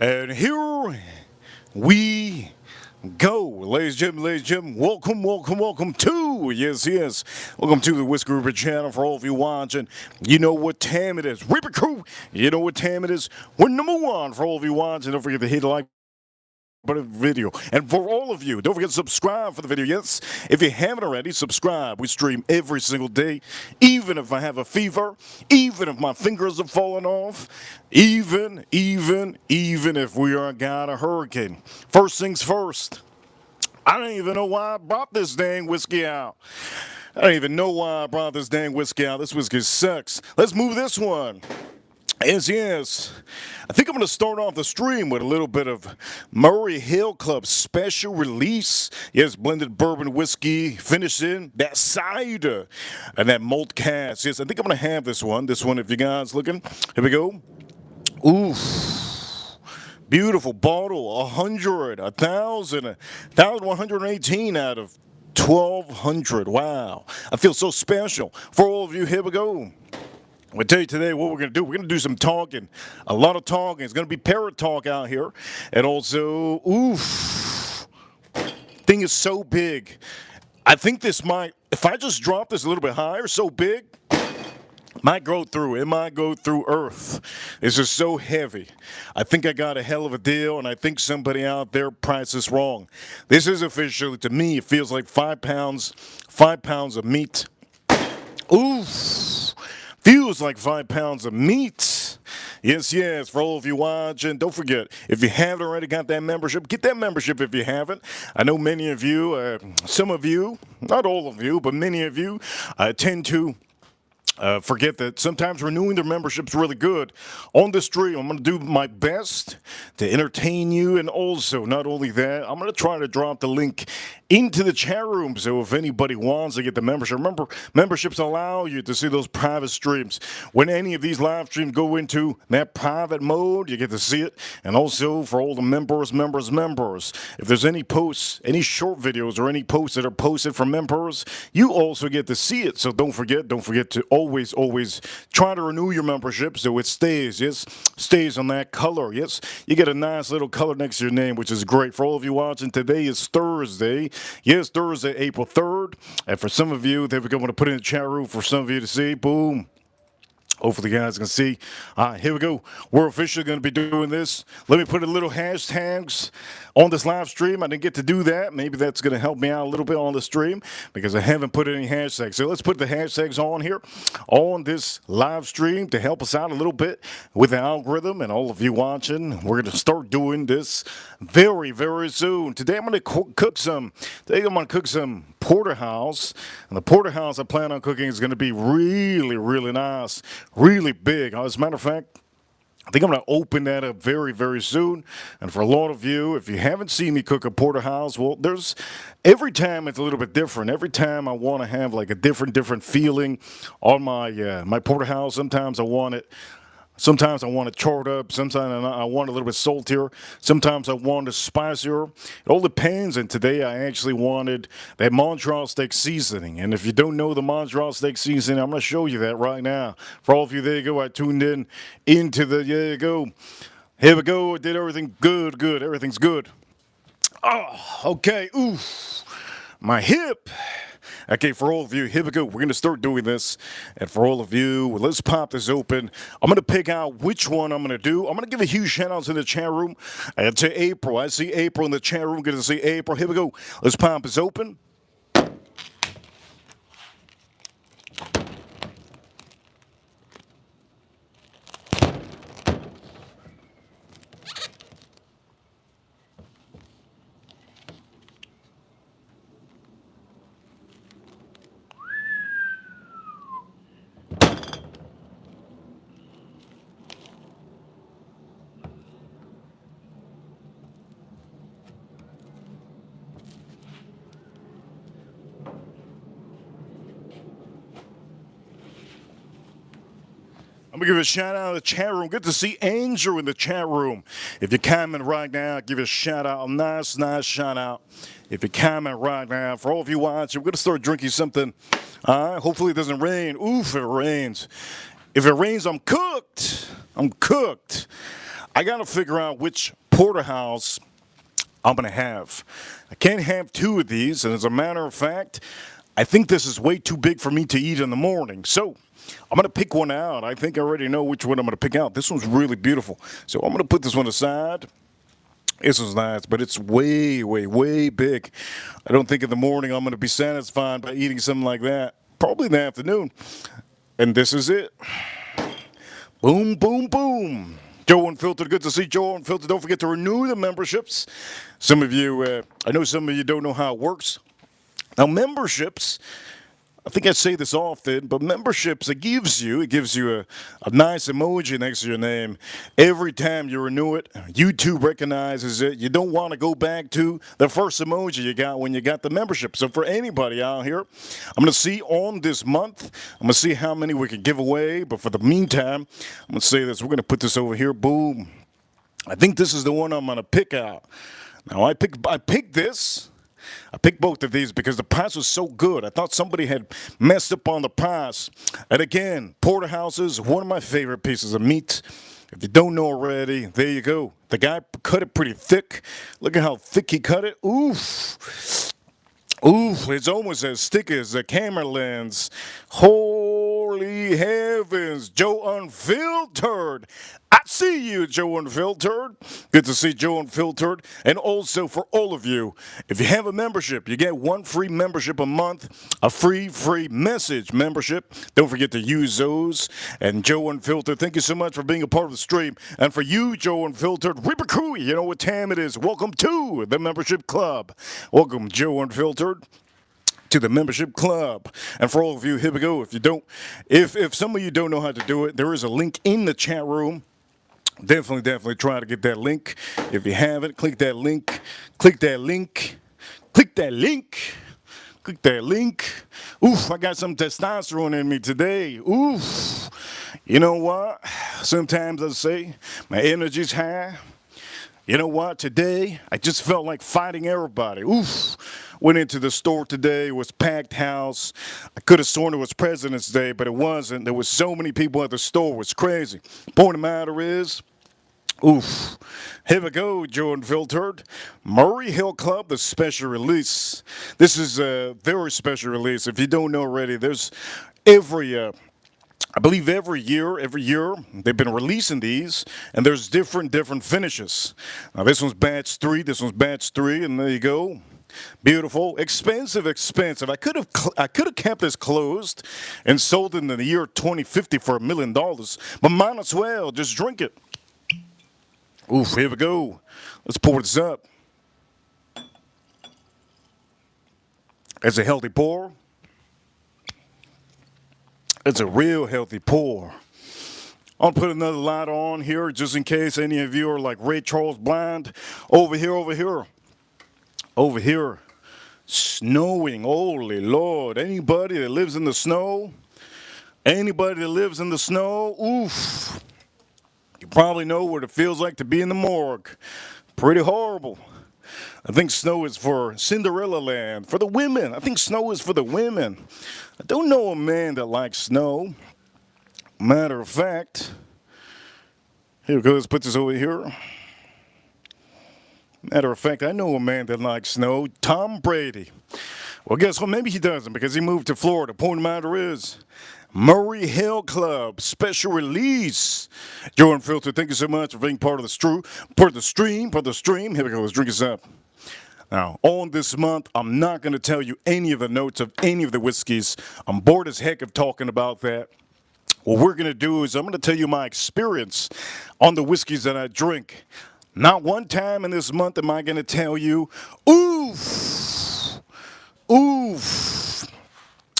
And here we go. Ladies and gentlemen, welcome to, welcome to the Whiskey Reaper channel for all of you watching. You know what time it is. Reaper Crew, you know what time it is. We're number one for all of you watching. Don't forget to hit the like button of the video. And for all of you, don't forget to subscribe for the video. Yes, if you haven't already, subscribe. We stream every single day, even if I have a fever, even if my fingers are falling off, even if we are got a hurricane. First things first, I don't even know why I brought this dang whiskey out. I don't even know why I brought this dang whiskey out. This whiskey sucks. Let's move this one. Yes. I think I'm going to start off the stream with a little bit of Murray Hill Club special release. Yes, blended bourbon whiskey, finished in that cider and that malt cask. Yes, I think I'm going to have this one. This one, if you guys looking. Here we go. Oof. Beautiful bottle. 100, 1,000, 1,118 out of 1,200. Wow. I feel so special. For all of you, here we go. I'm going to tell you today what we're going to do. We're going to do some talking. A lot of talking. It's going to be parrot talk out here. And also, oof. Thing is so big. I think this might, if I just drop this a little bit higher, so big, might go through. It might go through Earth. This is so heavy. I think I got a hell of a deal, and I think somebody out there priced this wrong. This is officially, to me, it feels like 5 pounds of meat. Oof. Feels like 5 pounds of meat. Yes, for all of you watching, don't forget, if you haven't already got that membership, get that membership if you haven't. I know many of you, some of you, not all of you, but many of you tend to forget that sometimes renewing their membership is really good. On the stream, I'm going to do my best to entertain you, and also, not only that, I'm going to try to drop the link into the chat room, so if anybody wants to get the membership, remember, memberships allow you to see those private streams. When any of these live streams go into that private mode, you get to see it, and also for all the members, if there's any posts, any short videos, or any posts that are posted from members, you also get to see it. So don't forget to always try to renew your membership so it stays on that color. Yes, you get a nice little color next to your name, which is great. For all of you watching, today is Thursday. Yes, Thursday, April 3rd. And for some of you, they're going to put in the chat room for some of you to see. Boom. Hopefully you guys can see. Here we go. We're officially going to be doing this. Let me put a little hashtags on this live stream. I didn't get to do that. Maybe that's going to help me out a little bit on the stream because I haven't put any hashtags. So let's put the hashtags on here on this live stream to help us out a little bit with the algorithm and all of you watching. We're going to start doing this very soon. Today I'm going to cook some Porterhouse. And the Porterhouse I plan on cooking is going to be really nice. Really big. As a matter of fact, I think I'm going to open that up very soon. And for a lot of you, if you haven't seen me cook a Porterhouse, well, every time it's a little bit different. Every time I want to have like a different feeling on my Porterhouse. Sometimes I want it charred up. Sometimes I want a little bit saltier. Sometimes I want it spicier. It all depends. And today I actually wanted that Montreal steak seasoning. And if you don't know the Montreal steak seasoning, I'm going to show you that right now. For all of you, there you go. I tuned into the, there you go. Here we go. I did everything good. Everything's good. Oh, okay. Oof. My hip. Okay, for all of you, here we go. We're going to start doing this. And for all of you, let's pop this open. I'm going to pick out which one I'm going to do. I'm going to give a huge shout out to the chat room. To April. I see April in the chat room. Good to see April. Here we go. Let's pop this open. I'm going to give a shout out to the chat room. Good to see Andrew in the chat room. If you're comment right now, give a shout out. A nice shout out. If you comment right now, for all of you watching, we're going to start drinking something. Hopefully it doesn't rain. Oof, if it rains. If it rains, I'm cooked. I'm cooked. I got to figure out which porterhouse I'm going to have. I can't have two of these, and as a matter of fact, I think this is way too big for me to eat in the morning. So I'm going to pick one out. I think I already know which one I'm going to pick out. This one's really beautiful. So I'm going to put this one aside. This one's nice, but it's way, way, way big. I don't think in the morning I'm going to be satisfied by eating something like that. Probably in the afternoon. And this is it. Boom, boom, boom. Joe Unfiltered, good to see Joe Unfiltered. Don't forget to renew the memberships. Some of you, I know some of you don't know how it works. Now, memberships, I think I say this often, but memberships, it gives you a nice emoji next to your name. Every time you renew it, YouTube recognizes it. You don't want to go back to the first emoji you got when you got the membership. So for anybody out here, I'm going to see on this month, I'm going to see how many we can give away. But for the meantime, I'm going to say this. We're going to put this over here. Boom. I think this is the one I'm going to pick out. Now, I picked this. I picked both of these because the price was so good. I thought somebody had messed up on the price. And again, porterhouse is one of my favorite pieces of meat. If you don't know already, there you go. The guy cut it pretty thick. Look at how thick he cut it. Oof. Oof, it's almost as thick as a camera lens. Holy heavens, Joe Unfiltered. I see you, Joe Unfiltered. Good to see Joe Unfiltered. And also for all of you, if you have a membership, you get one free membership a month, a free message membership. Don't forget to use those. And Joe Unfiltered, thank you so much for being a part of the stream. And for you, Joe Unfiltered, Reaper Crew, you know what time it is. Welcome to the membership club. Welcome, Joe Unfiltered, to the membership club. And for all of you, here we go. If some of you don't know how to do it, there is a link in the chat room. Definitely try to get that link. If you haven't, click that link. Click that link. Click that link. Click that link. Oof, I got some testosterone in me today. Oof. You know what? Sometimes I say my energy's high. You know what? Today, I just felt like fighting everybody. Oof. Went into the store today. It was packed house. I could have sworn it was President's Day, but it wasn't. There was so many people at the store. It was crazy. Point of the matter is, oof. Here we go, Joe Unfiltered. Murray Hill Club, the special release. This is a very special release. If you don't know already, there's I believe every year, they've been releasing these, and there's different finishes. Now, this one's batch 3, and there you go. Beautiful, expensive. I could have kept this closed and sold it in the year 2050 for $1 million, but might as well just drink it. Oof, here we go. Let's pour this up. It's a healthy pour. It's a real healthy pour. I'll put another light on here just in case any of you are like Ray Charles blind. Over here. Snowing. Holy Lord. Anybody that lives in the snow? Oof. You probably know what it feels like to be in the morgue. Pretty horrible. I think snow is for Cinderella Land, for the women. I think snow is for the women. I don't know a man that likes snow. Matter of fact, here we go, let's put this over here. Matter of fact, I know a man that likes snow, Tom Brady. Well, guess what? Maybe he doesn't because he moved to Florida. Point of the matter is, Murray Hill Club special release. Joe Unfiltered, thank you so much for being part of the stream. Here we go, let's drink this up. Now, on this month, I'm not going to tell you any of the notes of any of the whiskeys. I'm bored as heck of talking about that. What we're going to do is I'm going to tell you my experience on the whiskeys that I drink. Not one time in this month am I going to tell you, oof.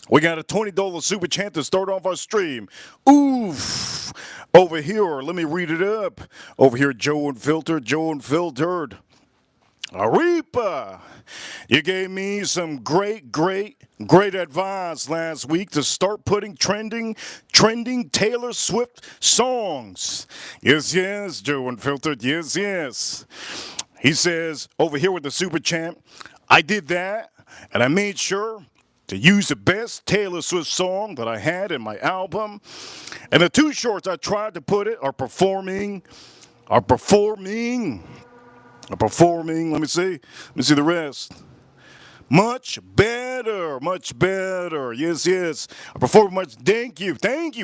We got a $20 super chat to start off our stream. Oof. Over here, let me read it up. Over here, Joe Unfiltered. Arepa, you gave me some great advice last week to start putting trending Taylor Swift songs. Yes, Joe Unfiltered, yes. He says, over here with the super chat, I did that, and I made sure to use the best Taylor Swift song that I had in my album. And the two shorts I tried to put it are performing are performing, let me see the rest. Much better, much better. Yes, yes. I perform much. Thank you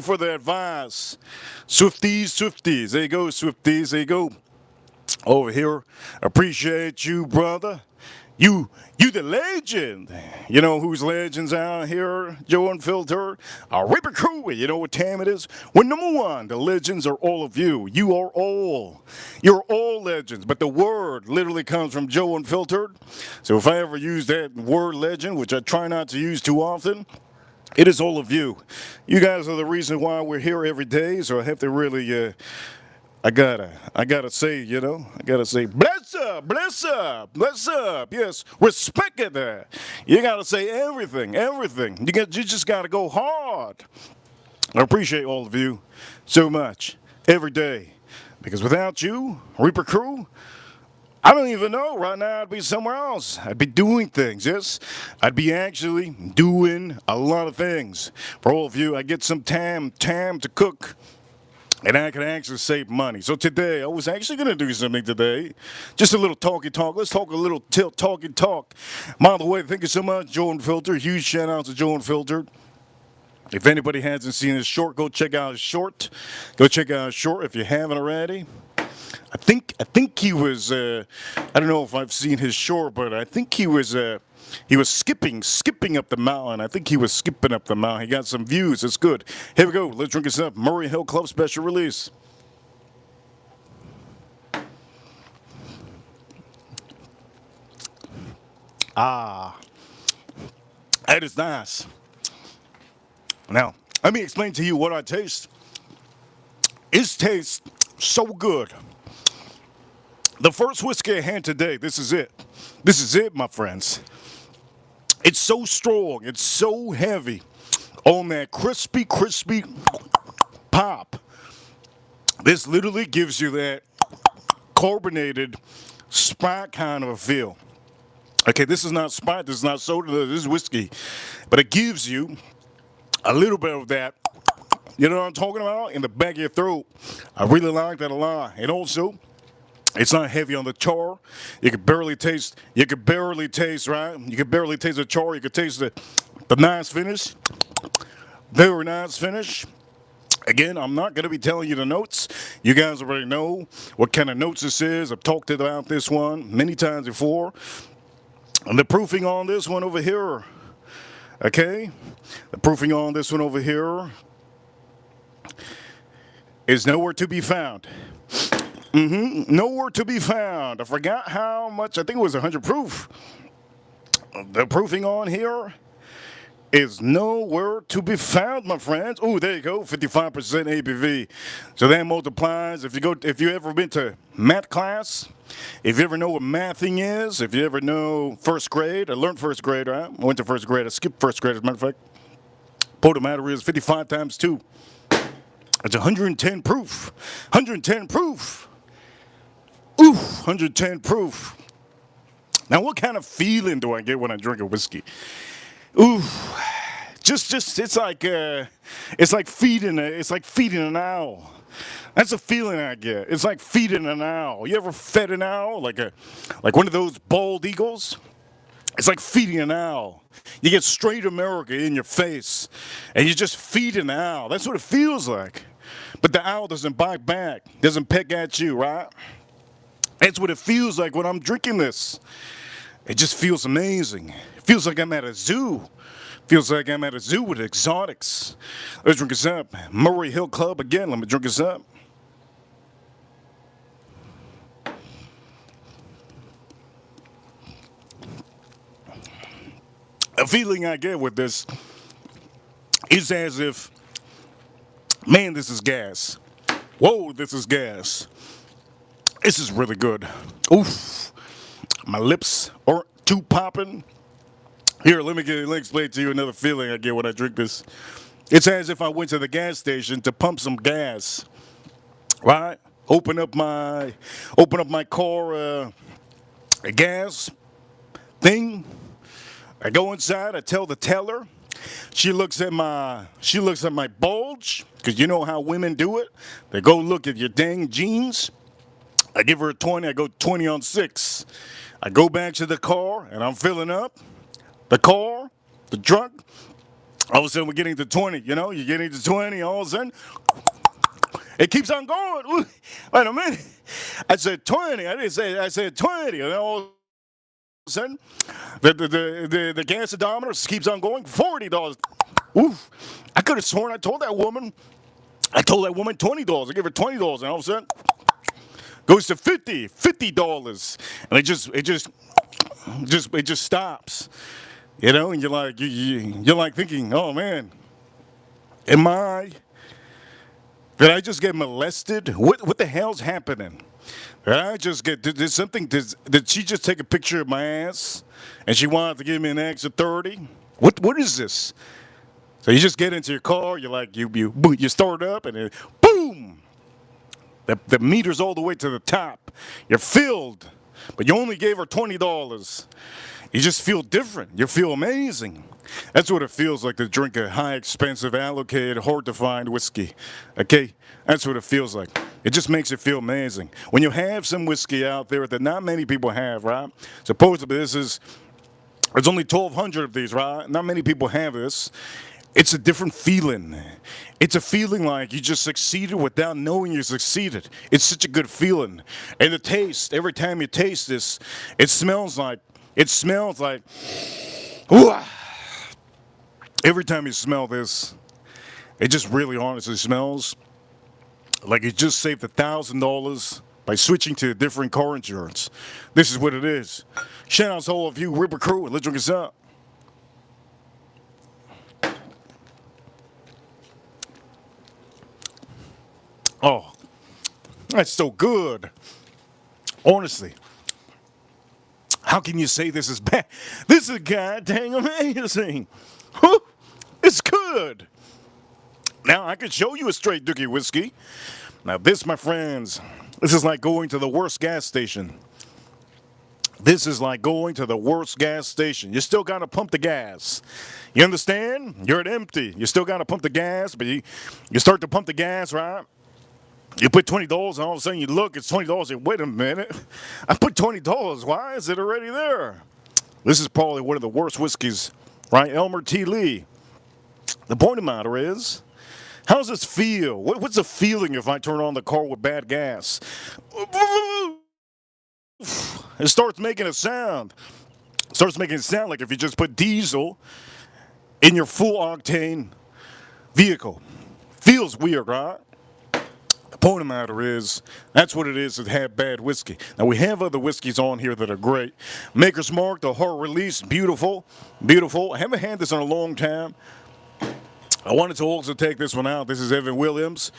for the advice. Swifties. There you go, Swifties. There you go. Over here. Appreciate you, brother. You the legend. You know who's legends out here, Joe Unfiltered? Our Reaper Crew. You know what time it is? We're number one. The legends are all of you. You're all legends. But the word literally comes from Joe Unfiltered. So if I ever use that word legend, which I try not to use too often, it is all of you. You guys are the reason why we're here every day. So I have to really I gotta say, bless up. Yes, respect it there. You gotta say everything. You just gotta go hard. I appreciate all of you so much every day, because without you, Reaper Crew, I don't even know. Right now, I'd be somewhere else. I'd be doing things, yes? I'd be actually doing a lot of things. For all of you, I get some time to cook. And I can actually save money. So today, I was actually going to do something today. Just a little talky talk. Let's talk a little talky talk. By the way, thank you so much, Joe Unfiltered. Huge shout out to Joe Unfiltered. If anybody hasn't seen his short, go check out his short. Go check out his short if you haven't already. I think he was, I don't know if I've seen his short, but I think he was skipping up the mountain. I think he was skipping up the mountain. He got some views. It's good. Here we go. Let's drink this up. Murray Hill Club special release. Ah, that is nice. Now, let me explain to you what I taste. It tastes so good. The first whiskey I had today, this is it. This is it, my friends. It's so strong. It's so heavy on that crispy pop. This literally gives you that carbonated Sprite kind of a feel. Okay, this is not Sprite. This is not soda. This is whiskey. But it gives you a little bit of that, you know what I'm talking about, in the back of your throat. I really like that a lot. And also, it's not heavy on the char. You can barely taste, right? You can barely taste the char. You can taste the nice finish. Very nice finish. Again, I'm not going to be telling you the notes. You guys already know what kind of notes this is. I've talked about this one many times before. And the proofing on this one over here, okay? The proofing on this one over here is nowhere to be found. Nowhere to be found. I forgot how much. I think it was 100 proof. The proofing on here is nowhere to be found, my friends. Oh, there you go, 55% ABV. So that multiplies. If you ever been to math class, if you ever know what mathing is, if you ever know first grade, I learned first grade, right? I went to first grade. I skipped first grade, as a matter of fact. Point of the matter is 55 times 2. It's 110 proof. 110 proof. Ooh, 110 proof. Now, what kind of feeling do I get when I drink a whiskey? Ooh, just it's like feeding an owl. That's a feeling I get. It's like feeding an owl. You ever fed an owl like one of those bald eagles? It's like feeding an owl. You get straight America in your face, and you just feed an owl. That's what it feels like. But the owl doesn't bite back, doesn't peck at you, right? That's what it feels like when I'm drinking this. It just feels amazing. It feels like I'm at a zoo. Feels like I'm at a zoo with exotics. Let's drink this up. Murray Hill Club again. Let me drink this up. A feeling I get with this is as if, man, this is gas. Whoa, this is gas. This is really good. Oof. My lips aren't too popping. Here, let me explain to you another feeling I get when I drink this. It's as if I went to the gas station to pump some gas. Right? Open up my car gas thing. I go inside, I tell the teller. She looks at my bulge, because you know how women do it. They go look at your dang jeans. I give her a 20. I go 20 on 6. I go back to the car, and I'm filling up the car, the trunk. All of a sudden, we're getting to 20. You know, you're getting to 20. All of a sudden, it keeps on going. Ooh, wait a minute. I said 20. I didn't say, I said 20. And all of a sudden, the gas odometer keeps on going. $40. Oof. I could have sworn I told that woman $20. I gave her $20, and all of a sudden, goes to $50. And it just stops. You know, and you're like, you're like thinking, oh man, did I just get molested? What the hell's happening? Did something, did she just take a picture of my ass and she wanted to give me an extra 30? What is this? So you just get into your car, you're like, you start up and then boom! The meter's all the way to the top. You're filled, but you only gave her $20. You just feel different. You feel amazing. That's what it feels like to drink a high, expensive, allocated, hard-to-find whiskey. Okay? That's what it feels like. It just makes it feel amazing. When you have some whiskey out there that not many people have, right? Supposedly there's only 1,200 of these, right? Not many people have this. It's a different feeling. It's a feeling like you just succeeded without knowing you succeeded. It's such a good feeling. And the taste, every time you taste this, it smells like, ooh, every time you smell this, it just really honestly smells like you just saved $1,000 by switching to a different car insurance. This is what it is. Shout out to all of you, Ripper Crew, and let's drink this up. Oh, that's so good. Honestly. How can you say this is bad? This is goddamn amazing. Whew, it's good. Now, I could show you a straight dookie whiskey. Now, this, my friends, this is like going to the worst gas station. This is like going to the worst gas station. You still got to pump the gas. You understand? You're at empty. You still got to pump the gas, but you start to pump the gas, right? You put $20 and all of a sudden you look, it's $20. You wait a minute. I put $20. Why is it already there? This is probably one of the worst whiskeys, right? Elmer T. Lee. The point of the matter is, how does this feel? What's the feeling if I turn on the car with bad gas? It starts making a sound. It starts making it sound like if you just put diesel in your full octane vehicle. Feels weird, right? The point of the matter is, that's what it is to have bad whiskey. Now, we have other whiskeys on here that are great. Maker's Mark, the Heart Release, beautiful, beautiful. I haven't had this in a long time. I wanted to also take this one out. This is Evan Williams.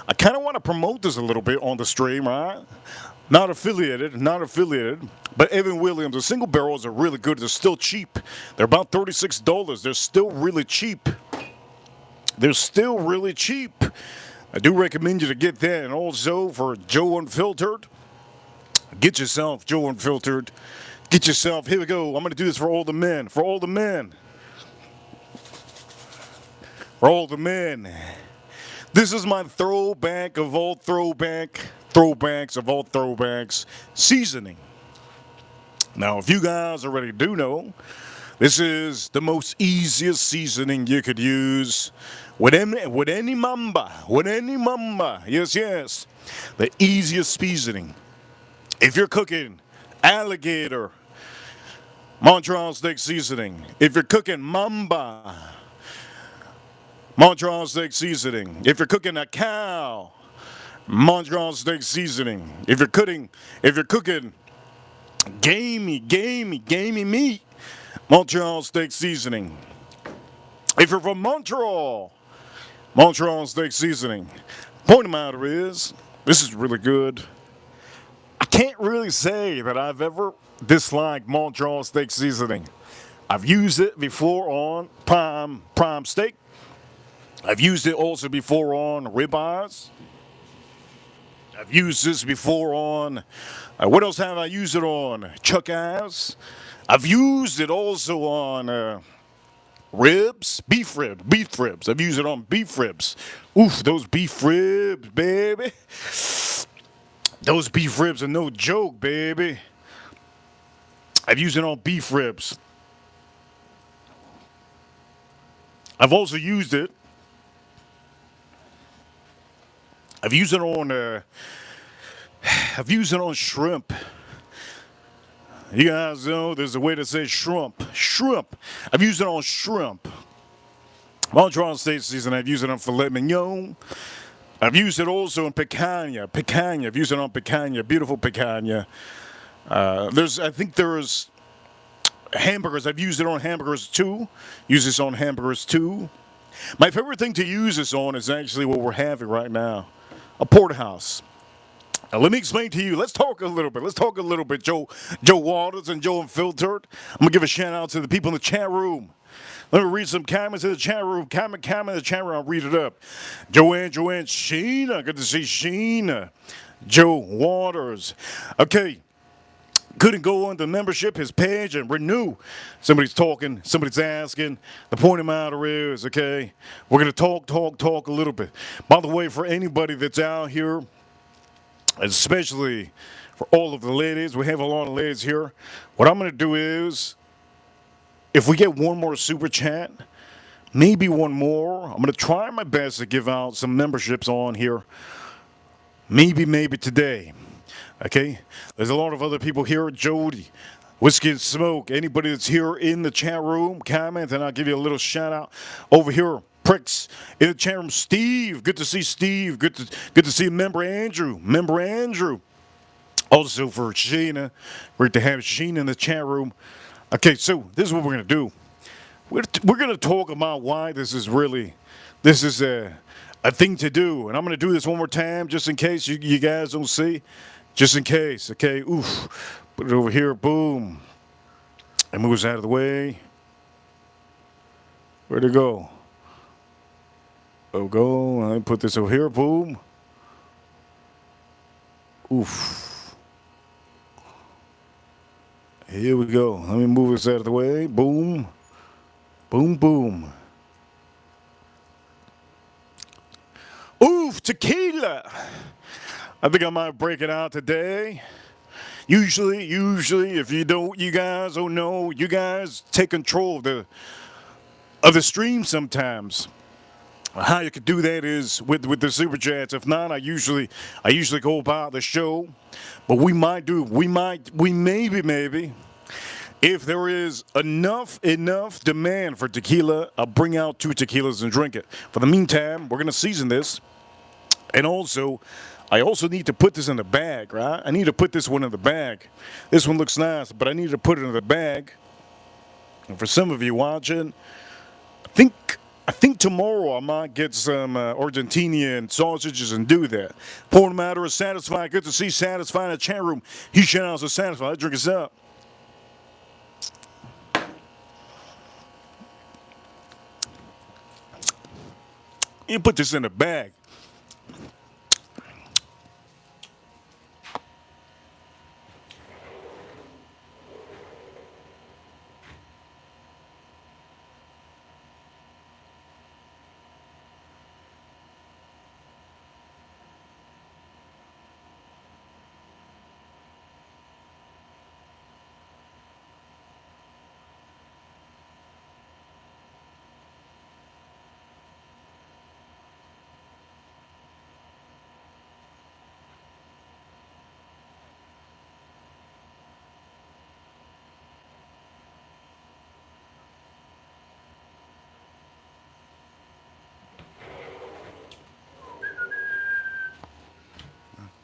I kind of want to promote this a little bit on the stream, right? Not affiliated, but Evan Williams, the single barrels are really good. They're still cheap. They're about $36. They're still really cheap. They're still really cheap. I do recommend you to get that. And also for Joe Unfiltered, get yourself Joe Unfiltered. Get yourself, here we go. I'm going to do this for all the men. For all the men. For all the men. This is my throwback of all throwbacks of all throwbacks seasoning. Now, if you guys already do know, this is the most easiest seasoning you could use with any mamba. Yes. The easiest seasoning. If you're cooking alligator, Montreal steak seasoning. If you're cooking mamba, Montreal steak seasoning. If you're cooking a cow, Montreal steak seasoning. If you're cooking gamey meat, Montreal steak seasoning. If you're from Montreal steak seasoning. Point of the matter is, this is really good. I can't really say that I've ever disliked Montreal steak seasoning. I've used it before on prime steak. I've used it also before on ribeyes. I've used this before on, what else have I used it on? Chuck eyes. I've used it also on ribs, beef ribs. I've used it on beef ribs. Oof, those beef ribs, baby. Those beef ribs are no joke, baby. I've used it on beef ribs. I've also used it. I've used it on. I've used it on shrimp. You guys know there's a way to say shrimp. Shrimp. I've used it on shrimp. Montreal State season. I've used it on filet mignon. I've used it also in picanha. Picanha. I've used it on picanha. Beautiful picanha. I think there's hamburgers. I've used it on hamburgers too. Use this on hamburgers too. My favorite thing to use this on is actually what we're having right now. A Porterhouse. Now, let me explain to you. Let's talk a little bit. Let's talk a little bit. Joe Waters and Joe Unfiltered. I'm going to give a shout out to the people in the chat room. Let me read some comments in the chat room. Comment in the chat room. I'll read it up. Joanne, Sheena. Good to see Sheena. Joe Waters. Okay. Couldn't go on the membership, his page, and renew. Somebody's talking. Somebody's asking. The point of the matter is, okay, we're going to talk a little bit. By the way, for anybody that's out here, especially for all of the ladies, we have a lot of ladies here. What I'm going to do is, if we get one more super chat, maybe one more, I'm going to try my best to give out some memberships on here. Maybe today. Okay? There's a lot of other people here. Jody, Whiskey and Smoke, anybody that's here in the chat room, comment, and I'll give you a little shout out over here. Pricks in the chat room. Steve, good to see Steve. Good to see member Andrew. Also for Sheena, great to have Sheena in the chat room. Okay, so this is what we're gonna do. We're gonna talk about why this is a thing to do, and I'm gonna do this one more time just in case you guys don't see, just in case. Okay, oof, put it over here. Boom, and moves out of the way. Where'd it go? Oh, go. Let me put this over here. Boom. Oof. Here we go. Let me move this out of the way. Boom. Boom, boom. Oof, tequila. I think I might break it out today. Usually, if you guys don't know, you guys take control of the stream sometimes. How you could do that is with the super chats. If not, I usually go about the show, but we maybe if there is enough demand for tequila, I'll bring out 2 tequilas and drink it. For the meantime, we're gonna season this, and I also need to put this in the bag, right? I need to put this one in the bag. This one looks nice, but I need to put it in the bag. And for some of you watching, I think tomorrow I might get some Argentinian sausages and do that. Point of the matter is Satisfied. Good to see Satisfied in the chat room. He shout out to Satisfied. Drink us up. You put this in the bag.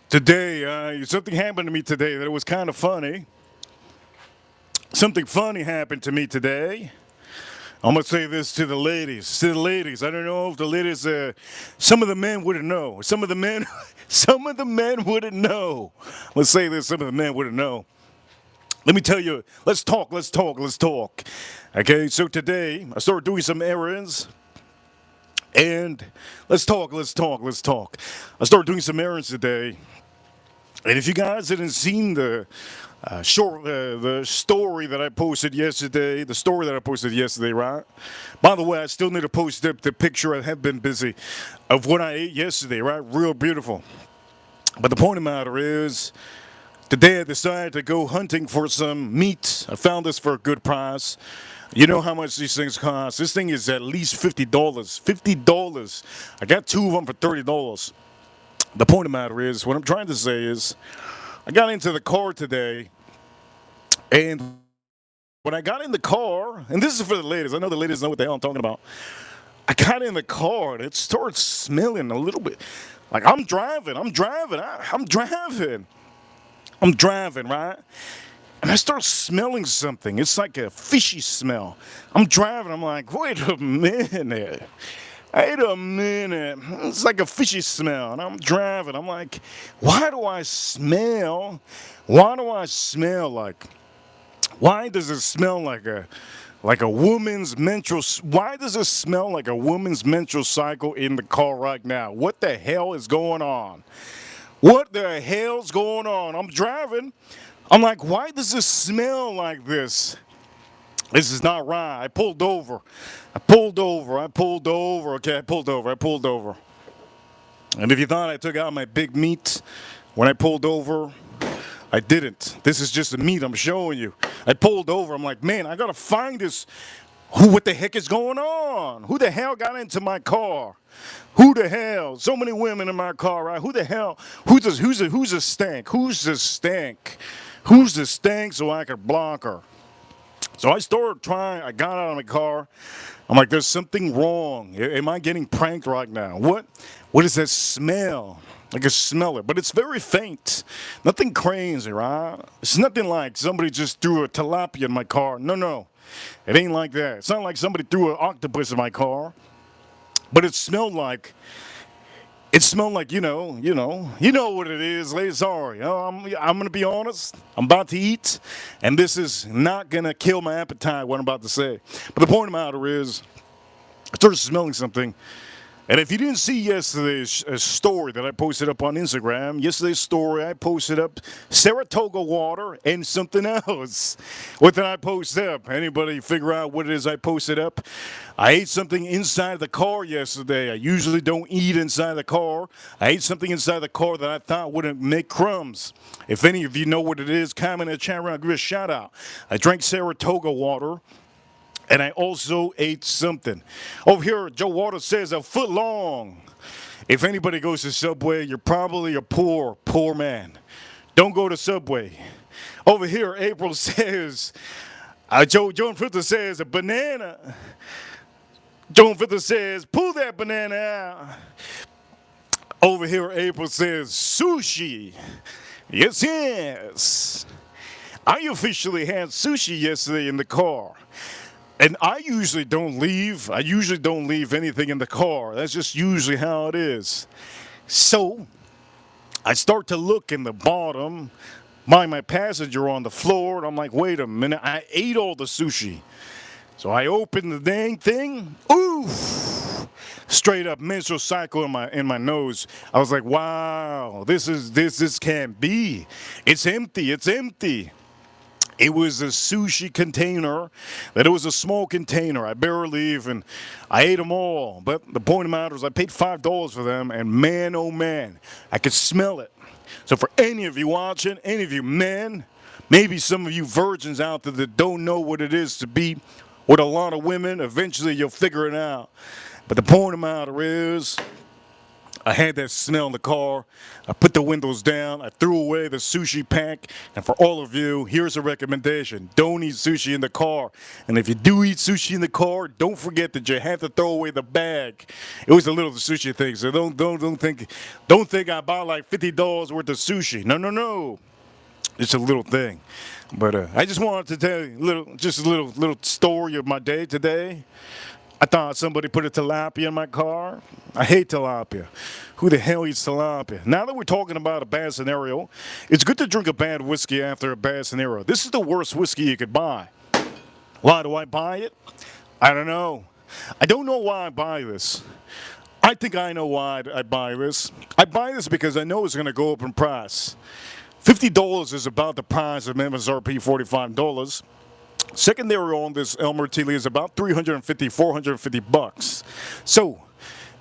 Today, something happened to me today that was kind of funny. Something funny happened to me today. I'm going to say this to the ladies. I don't know if the ladies, some of the men wouldn't know. Some of the men wouldn't know. Let's say this, some of the men wouldn't know. Let me tell you, let's talk. Okay, so today, I started doing some errands. And let's talk. I started doing some errands today. And if you guys hadn't seen the story that I posted yesterday, right? By the way, I still need to post up the picture. I have been busy of what I ate yesterday, right? Real beautiful. But the point of the matter is, today I decided to go hunting for some meat. I found this for a good price. You know how much these things cost. This thing is at least $50. $50. I got two of them for $30. The point of the matter is, what I'm trying to say is, I got into the car today, and when I got in the car, and this is for the ladies, I know the ladies know what the hell I'm talking about. I got in the car and it started smelling a little bit. Like I'm driving, right? And I start smelling something. It's like a fishy smell. I'm driving, I'm like, wait a minute. It's like a fishy smell. And I'm driving, I'm like, why do I smell? Why does it smell like a woman's menstrual? Why does it smell like a woman's menstrual cycle in the car right now? What the hell is going on? What the hell's going on? I'm driving. I'm like, why does it smell like this? This is not right. I pulled over. Okay, I pulled over. And if you thought I took out my big meat when I pulled over, I didn't. This is just the meat I'm showing you. I pulled over. I'm like, man, I gotta find this. What the heck is going on? Who the hell got into my car? Who the hell? So many women in my car, right? Who the hell? Who's the stank? Who's the stank? Who's the stank so I could block her? So I started trying. I got out of my car. I'm like, there's something wrong. Am I getting pranked right now? What is that smell? I can smell it, but it's very faint. Nothing crazy, right? It's nothing like somebody just threw a tilapia in my car. No. It ain't like that. It's not like somebody threw an octopus in my car. But it smelled like, you know what it is, ladies. Sorry, I'm gonna be honest. I'm about to eat, and this is not gonna kill my appetite. What I'm about to say, but the point of the matter is, I started smelling something. And if you didn't see yesterday's story that I posted up on Instagram, I posted up Saratoga water and something else. What did I post up? Anybody figure out what it is I posted up? I ate something inside the car yesterday. I usually don't eat inside the car. I ate something inside the car that I thought wouldn't make crumbs. If any of you know what it is, comment in the chat room, give a shout out. I drank Saratoga water. And I also ate something. Over here, Joe Waters says a foot long. If anybody goes to Subway, you're probably a poor man. Don't go to Subway. Over here, April says, Joan Fritter says a banana. Joan Fritter says, pull that banana out. Over here, April says sushi. Yes. I officially had sushi yesterday in the car. And I usually don't leave anything in the car. That's just usually how it is. So I start to look in the bottom, my passenger on the floor, and I'm like, wait a minute, I ate all the sushi. So I opened the dang thing. Oof! Straight up menstrual cycle in my nose. I was like, wow, this can't be. It's empty. It was a sushi container, that it was a small container. I barely even, I ate them all. But the point of the matter is I paid $5 for them, and man, oh man, I could smell it. So for any of you watching, any of you men, maybe some of you virgins out there that don't know what it is to be with a lot of women, eventually you'll figure it out. But the point of the matter is, I had that smell in the car. I put the windows down. I threw away the sushi pack. And for all of you, here's a recommendation. Don't eat sushi in the car. And if you do eat sushi in the car, don't forget that you have to throw away the bag. It was a little sushi thing, so don't think I bought like $50 worth of sushi. No. It's a little thing. But I just wanted to tell you a little story of my day today. I thought somebody put a tilapia in my car. I hate tilapia. Who the hell eats tilapia? Now that we're talking about a bad scenario, it's good to drink a bad whiskey after a bad scenario. This is the worst whiskey you could buy. Why do I buy it? I don't know. I don't know why I buy this. I think I know why I buy this. I buy this because I know it's going to go up in price. $50 is about the price of MSRP $45. Secondary on this Elmer Tilly is about $350, $450. So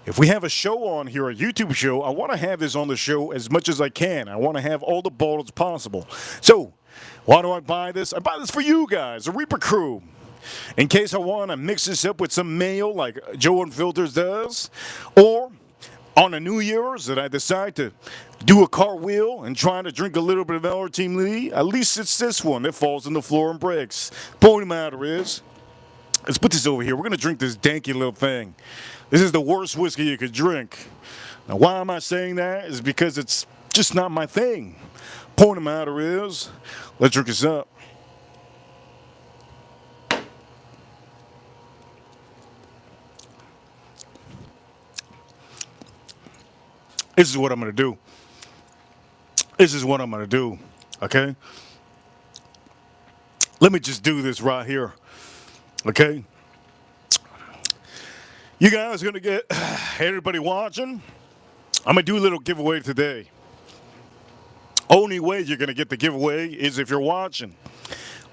if we have a show on here, a YouTube show, I want to have this on the show as much as I can. I want to have all the bottles possible. So, why do I buy this? I buy this for you guys, the Reaper crew. In case I want to mix this up with some mayo like Joe Unfiltered does, or on a New Year's that I decide to do a cartwheel and try to drink a little bit of our Team Lee, at least it's this one that falls on the floor and breaks. Point of the matter is, let's put this over here. We're going to drink this danky little thing. This is the worst whiskey you could drink. Now, why am I saying that? Is because it's just not my thing. Point of the matter is, let's drink this up. This is what I'm going to do. This is what I'm going to do, okay? Let me just do this right here, okay? You guys are going to get, everybody watching, I'm going to do a little giveaway today. Only way you're going to get the giveaway is if you're watching.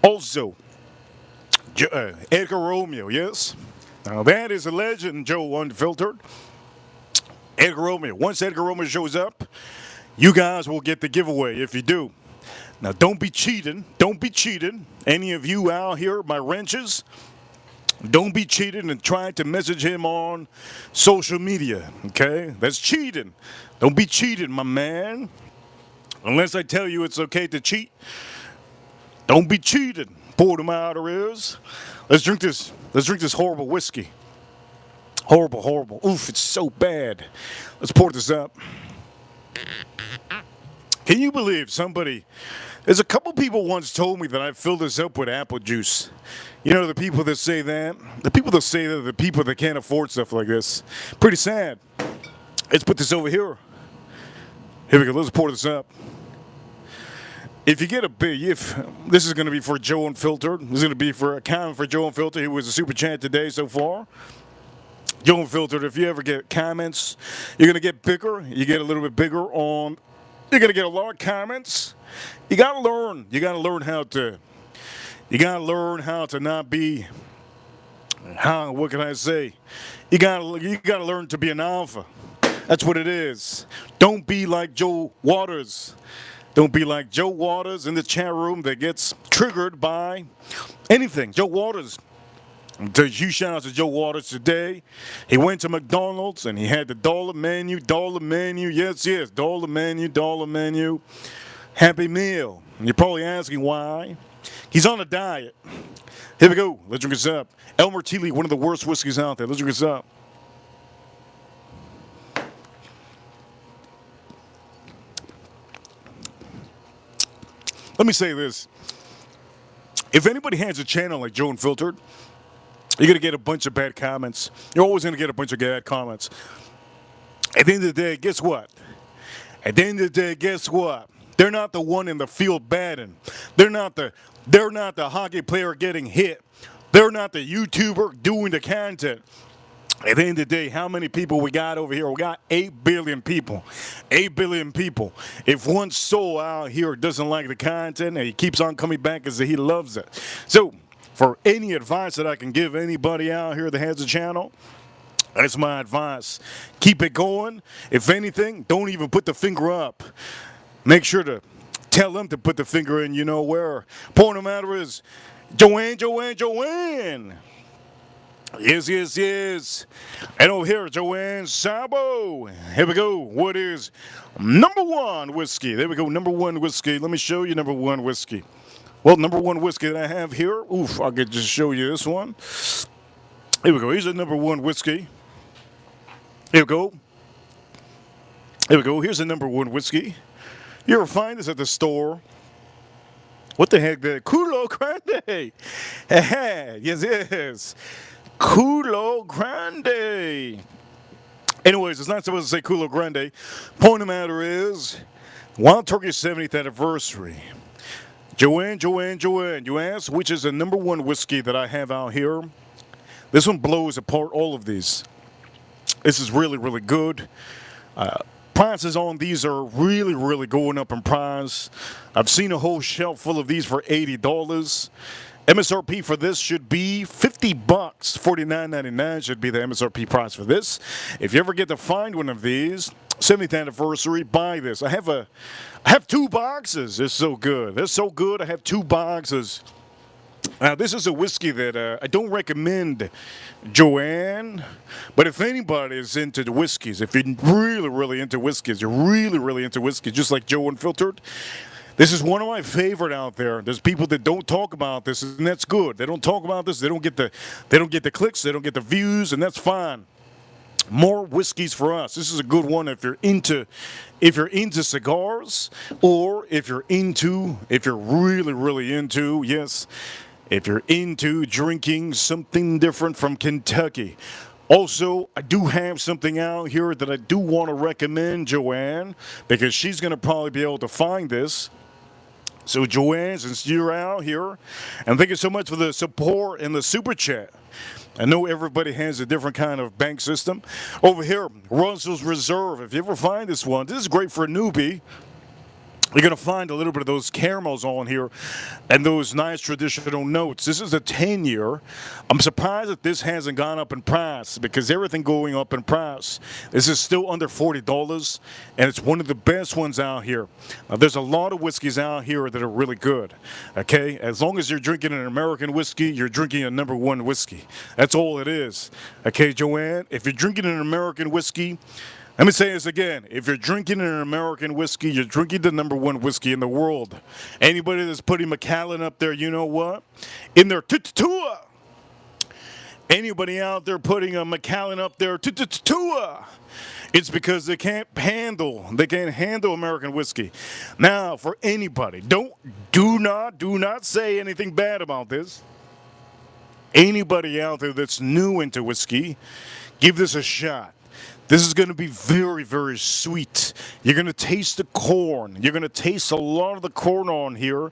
Also, Edgar Romeo, yes? Now that is a legend, Joe Unfiltered. Edgar Romeo. Once Edgar Romeo shows up, you guys will get the giveaway if you do. Now, don't be cheating. Don't be cheating. Any of you out here, my wrenches, don't be cheating and trying to message him on social media, okay? That's cheating. Don't be cheating, my man. Unless I tell you it's okay to cheat, don't be cheating. Pour them out of ears. Let's drink this. Let's drink this horrible whiskey. Horrible, horrible. Oof, it's so bad. Let's pour this up. Can you believe somebody... There's a couple people once told me that I filled this up with apple juice. You know, the people that say that? The people that say that are the people that can't afford stuff like this. Pretty sad. Let's put this over here. Here we go. Let's pour this up. If you get a big, this is going to be for Joe Unfiltered. This is going to be for a comment for Joe Unfiltered, who was a super chat today so far. Joe Unfiltered, if you ever get comments, you're going to get bigger. You get a little bit bigger on, you're going to get a lot of comments. You got to learn. You got to learn how to, you got to learn how to not be, what can I say? You got to learn to be an alpha. That's what it is. Don't be like Joe Waters. Don't be like Joe Waters in the chat room that gets triggered by anything. Joe Waters. Huge shout out to Joe Waters today. He went to McDonald's and he had the dollar menu, yes, dollar menu, Happy Meal. And you're probably asking why. He's on a diet. Here we go. Let's drink this up. Elmer Teely, one of the worst whiskeys out there. Let's drink this up. Let me say this. If anybody has a channel like Joe Unfiltered, you're going to get a bunch of bad comments. You're always going to get a bunch of bad comments. At the end of the day, guess what? At the end of the day, guess what? They're not the one in the field batting. They're not the hockey player getting hit. They're not the YouTuber doing the content. At the end of the day, how many people we got over here? We got 8 billion people. 8 billion people. If one soul out here doesn't like the content and he keeps on coming back because he loves it. So, for any advice that I can give anybody out here that has a channel, that's my advice. Keep it going. If anything, don't even put the finger up. Make sure to tell them to put the finger in, you know where. Point of the matter is, Joanne. Yes. And over here, Joanne Sabo. Here we go. What is number one whiskey? There we go, number one whiskey. Let me show you number one whiskey. Well, number one whiskey that I have here. Oof, I could just show you this one. Here we go. Here's the number one whiskey. Here we go. Here's the number one whiskey. You ever find this at the store? What the heck? The Culo Grande. Yes. Culo Grande. Anyways, it's not supposed to say Culo Grande. Point of the matter is, Wild Turkey's 70th anniversary. Joanne, you asked which is the number one whiskey that I have out here. This one blows apart all of these. This is really, really good. Prices on these are really, really going up in price. I've seen a whole shelf full of these for $80. MSRP for this should be 50 bucks. 49.99 should be the MSRP price for this. If you ever get to find one of these, 70th anniversary, buy this. I have 2 boxes. It's so good. It's so good. I have 2 boxes. Now, this is a whiskey that I don't recommend, Joanne, but if anybody is into the whiskeys, if you're really, really into whiskeys, you're really, really into whiskey, just like Joe Unfiltered, this is one of my favorite out there. There's people that don't talk about this, and that's good. They don't talk about this. They don't get the clicks. They don't get the views, and that's fine. More whiskeys for us. This is a good one if you're into cigars, or if you're really, really into, yes, if you're into drinking something different from Kentucky. Also, I do have something out here that I do want to recommend, Joanne, because she's going to probably be able to find this. So, Joanne, since you're out here, and thank you so much for the support and the super chat. I know everybody has a different kind of bank system. Over here, Russell's Reserve. If you ever find this one, this is great for a newbie. You're going to find a little bit of those caramels on here and those nice traditional notes. This is a 10-year. I'm surprised that this hasn't gone up in price because everything going up in price. This is still under $40, and it's one of the best ones out here. Now, there's a lot of whiskeys out here that are really good, okay? As long as you're drinking an American whiskey, you're drinking a #1 whiskey. That's all it is, okay, Joanne? If you're drinking an American whiskey, let me say this again. If you're drinking an American whiskey, you're drinking the #1 whiskey in the world. Anybody that's putting Macallan up there, you know what? In their tutua. Anybody out there putting a Macallan up there, tutua. It's because they can't handle American whiskey. Now, for anybody, do not say anything bad about this. Anybody out there that's new into whiskey, give this a shot. This is going to be very, very sweet. You're going to taste the corn. You're going to taste a lot of the corn on here.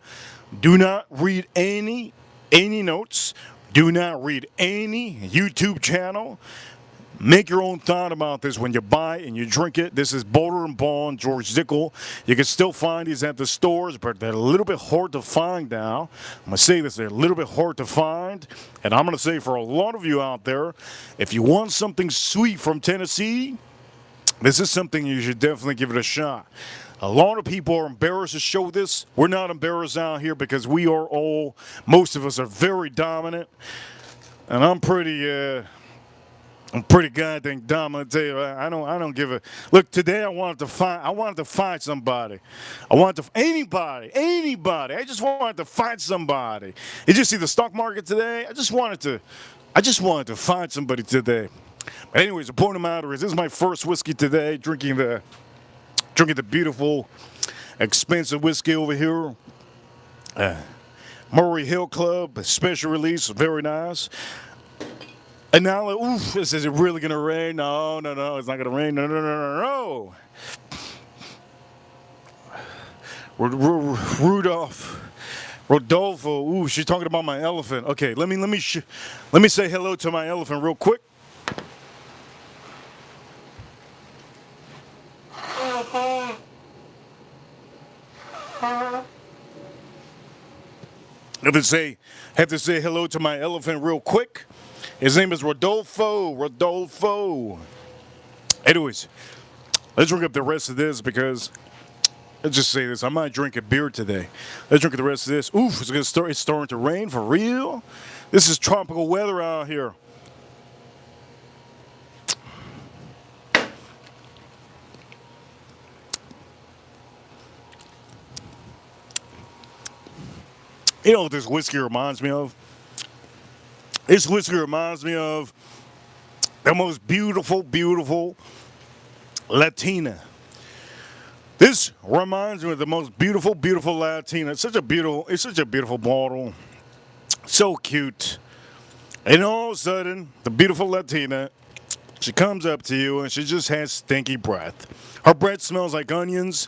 Do not read any notes. Do not read any YouTube channel. Make your own thought about this when you buy and you drink it. This is Boulder & Bond, George Dickel. You can still find these at the stores, but they're a little bit hard to find now. I'm going to say this, they're a little bit hard to find. And I'm going to say for a lot of you out there, if you want something sweet from Tennessee, this is something you should definitely give it a shot. A lot of people are embarrassed to show this. We're not embarrassed out here because most of us are very dominant. And I'm pretty goddamn dominant. I tell you, I don't give a look. Today I wanted to fight somebody. Anybody. I just wanted to fight somebody. Did you see the stock market today? I just wanted to fight somebody today. But anyways, the point of the matter is, this is my first whiskey today. Drinking the beautiful, expensive whiskey over here. Murray Hill Club special release, very nice. And now, oof, is it really going to rain? No, it's not going to rain. No. Rodolfo, ooh, she's talking about my elephant. Okay, let me say hello to my elephant real quick. Have to say hello to my elephant real quick. His name is Rodolfo. Anyways, let's drink up the rest of this because, let's just say this, I might drink a beer today. Let's drink the rest of this. Oof, it's starting to rain for real. This is tropical weather out here. You know what this whiskey reminds me of? This whiskey reminds me of the most beautiful, beautiful Latina. This reminds me of the most beautiful, beautiful Latina. It's such a beautiful bottle. So cute. And all of a sudden, the beautiful Latina, she comes up to you and she just has stinky breath. Her breath smells like onions.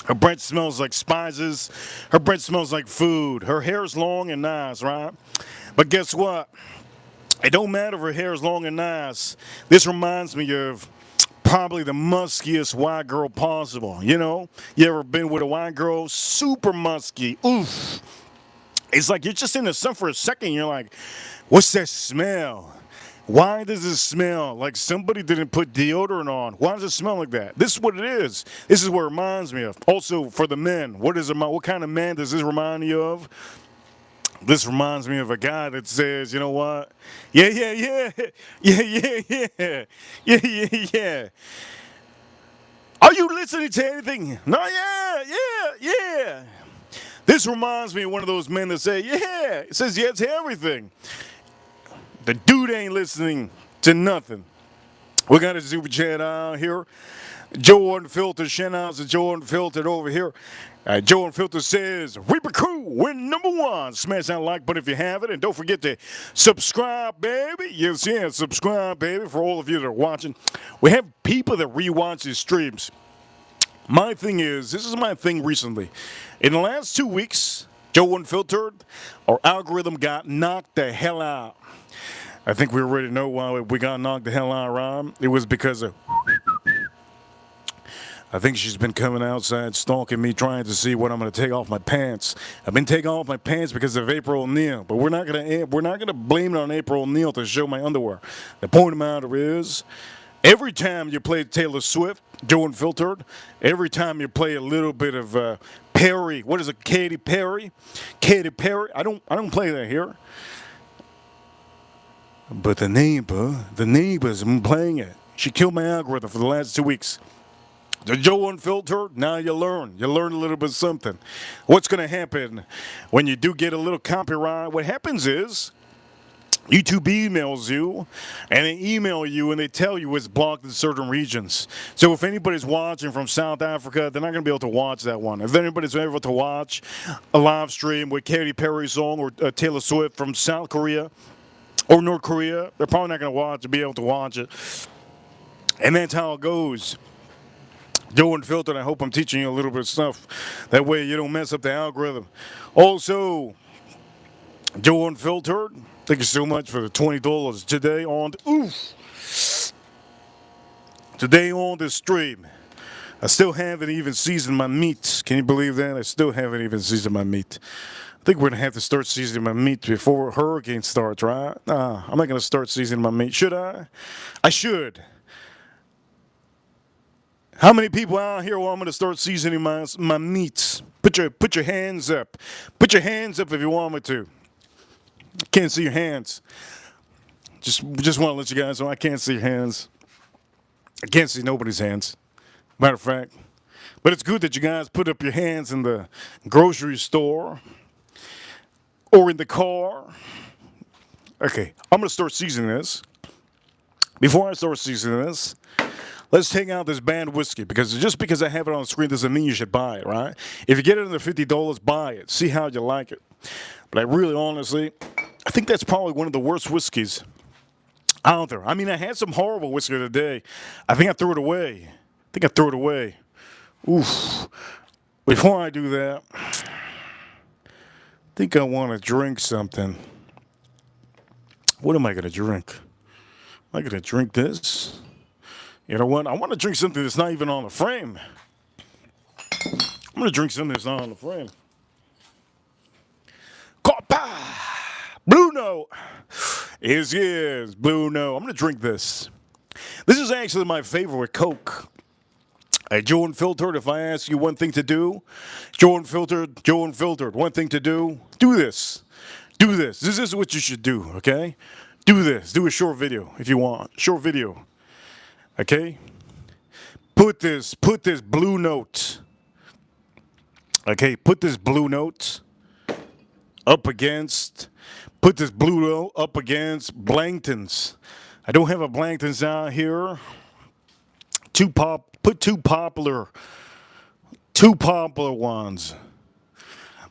Her breath smells like spices. Her breath smells like food. Her hair's long and nice, right? But guess what? It don't matter if her hair is long and nice. This reminds me of probably the muskiest white girl possible. You know? You ever been with a white girl? Super musky. Oof. It's like you're just in the sun for a second. You're like, what's that smell? Why does it smell like somebody didn't put deodorant on? Why does it smell like that? This is what it is. This is what it reminds me of. Also, for the men, what kind of man does this remind you of? This reminds me of a guy that says, you know what? Yeah, yeah, yeah. Yeah, yeah, yeah. Yeah, yeah, yeah. Are you listening to anything? No, yeah, yeah, yeah. This reminds me of one of those men that say, yeah, it says yeah to everything. The dude ain't listening to nothing. We got a super chat out here. Joe Unfiltered, shout out to Joe Unfiltered over here. Joe Unfiltered says, Reaper Crew, we're #1. Smash that like button if you have it. And don't forget to subscribe, baby. Yes, yes, subscribe, baby, for all of you that are watching. We have people that rewatch these streams. My thing is, this is my thing recently. In the last 2 weeks, Joe Unfiltered, our algorithm got knocked the hell out. I think we already know why we got knocked the hell out, Ron. It was because of... I think she's been coming outside stalking me, trying to see when I'm going to take off my pants. I've been taking off my pants because of April O'Neil, but we're not gonna blame it on April O'Neil to show my underwear. The point of the matter is, every time you play Taylor Swift, Joe Unfiltered, every time you play a little bit of Perry, what is it, Katy Perry? Katy Perry. I don't play that here. But the neighbor's been playing it. She killed my algorithm for the last 2 weeks. The Joe Unfiltered, now you learn. You learn a little bit of something. What's going to happen when you do get a little copyright? What happens is YouTube emails you, and they email you, and they tell you it's blocked in certain regions. So if anybody's watching from South Africa, they're not going to be able to watch that one. If anybody's able to watch a live stream with Katy Perry's song or Taylor Swift from South Korea or North Korea, they're probably not going to be able to watch it. And that's how it goes. Joe Unfiltered, I hope I'm teaching you a little bit of stuff. That way you don't mess up the algorithm. Also, Joe Unfiltered, thank you so much for the $20 today on today on the stream. I still haven't even seasoned my meat. Can you believe that? I still haven't even seasoned my meat. I think we're going to have to start seasoning my meat before hurricane starts, right? Nah, I'm not going to start seasoning my meat. Should I? I should. How many people out here want me to start seasoning my meats? Put your hands up. Put your hands up if you want me to. I can't see your hands. Just want to let you guys know I can't see your hands. I can't see nobody's hands. Matter of fact. But it's good that you guys put up your hands in the grocery store or in the car. Okay, I'm going to start seasoning this. Before I start seasoning this, let's take out this banned whiskey, because just because I have it on the screen doesn't mean you should buy it, right? If you get it under $50, buy it. See how you like it. But I really, honestly, I think that's probably one of the worst whiskeys out there. I mean, I had some horrible whiskey today. I think I threw it away. Oof. Before I do that, I think I want to drink something. What am I going to drink? Am I going to drink this? You know what? I want to drink something that's not even on the frame. I'm going to drink something that's not on the frame. Blue Note. Yes, Blue Note. I'm going to drink this. This is actually my favorite Coke. Joe Unfiltered, if I ask you one thing to do, Joe Unfiltered, one thing to do this. Do this. This is what you should do, okay? Do this. Do a short video if you want. Short video. Okay? Put this Blue Note. Okay, put this Blue Note up against Blankton's. I don't have a Blankton's out here. Put two popular ones.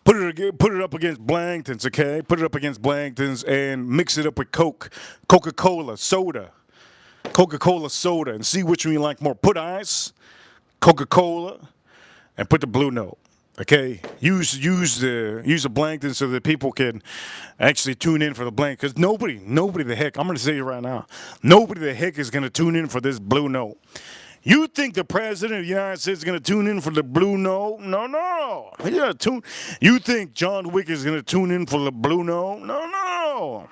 Put it up against Blankton's, okay? Put it up against Blankton's and mix it up with Coca-Cola soda, and see which one you like more. Put ice, Coca-Cola, and put the Blue Note. Okay, use the Blankton so that people can actually tune in for the blank. Because nobody the heck, I'm going to say it right now, nobody the heck is going to tune in for this Blue Note. You think the president of the United States is going to tune in for the blue no? No, no. You think John Wick is going to tune in for the blue no? No, no.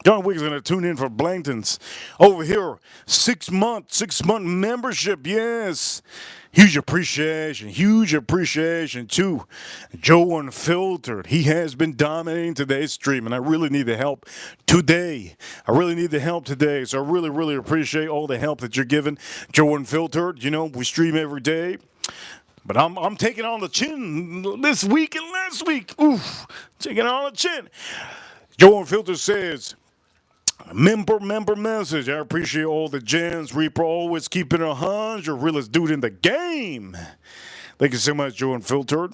John Wick is going to tune in for Blankton's over here. 6 month membership, yes. Huge appreciation to Joe Unfiltered. He has been dominating today's stream, and I really need the help today. So I really appreciate all the help that you're giving. Joe Unfiltered, we stream every day. But I'm taking on the chin this week and last week. Oof, taking on the chin. Joe Unfiltered says, member message. I appreciate all the gens. Reaper always keeping it 100. Realest dude in the game. Thank you so much, Joe Unfiltered.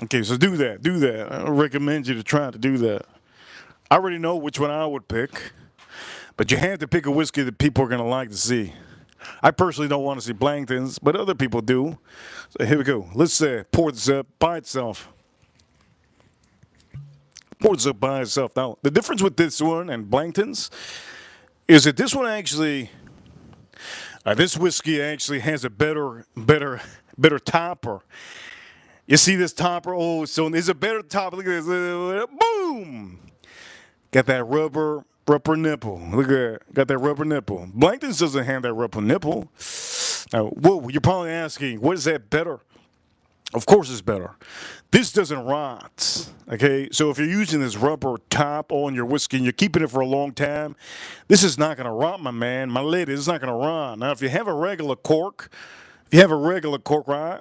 Okay, so do that. I recommend you to try to do that. I already know which one I would pick, but you have to pick a whiskey that people are going to like to see. I personally don't want to see Blankton's, but other people do. So here we go. Let's pour this up by itself. Pours up by itself. Now, the difference with this one and Blankton's is that this one actually, this whiskey actually has a better topper. You see this topper? Oh, so it's a better topper. Look at this. Boom! Got that rubber nipple. Look at that. Got that rubber nipple. Blankton's doesn't have that rubber nipple. Now, whoa, you're probably asking, what is that better? Of course it's better. This doesn't rot, okay? So if you're using this rubber top on your whiskey and you're keeping it for a long time, this is not going to rot, my man. My lady, it's not going to rot. Now, if you have a regular cork, right?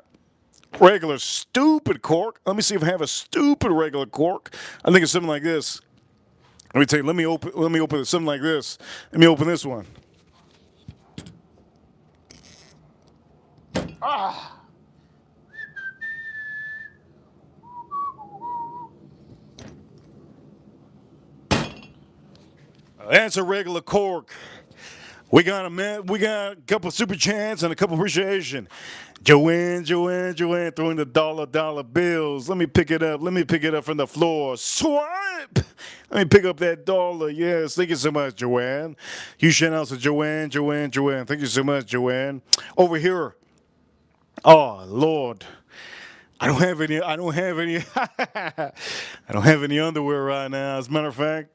Regular stupid cork. Let me see if I have a stupid regular cork. I think it's something like this. Let me tell you, let me open something like this. Let me open this one. Ah! That's a regular cork. We got a couple of super chats and a couple of appreciation. Joanne, throwing the dollar bills. Let me pick it up from the floor. Swipe. Let me pick up that dollar. Yes, thank you so much, Joanne. Huge shout out to Joanne. Thank you so much, Joanne. Over here. Oh Lord. I don't have any I don't have any underwear right now, as a matter of fact.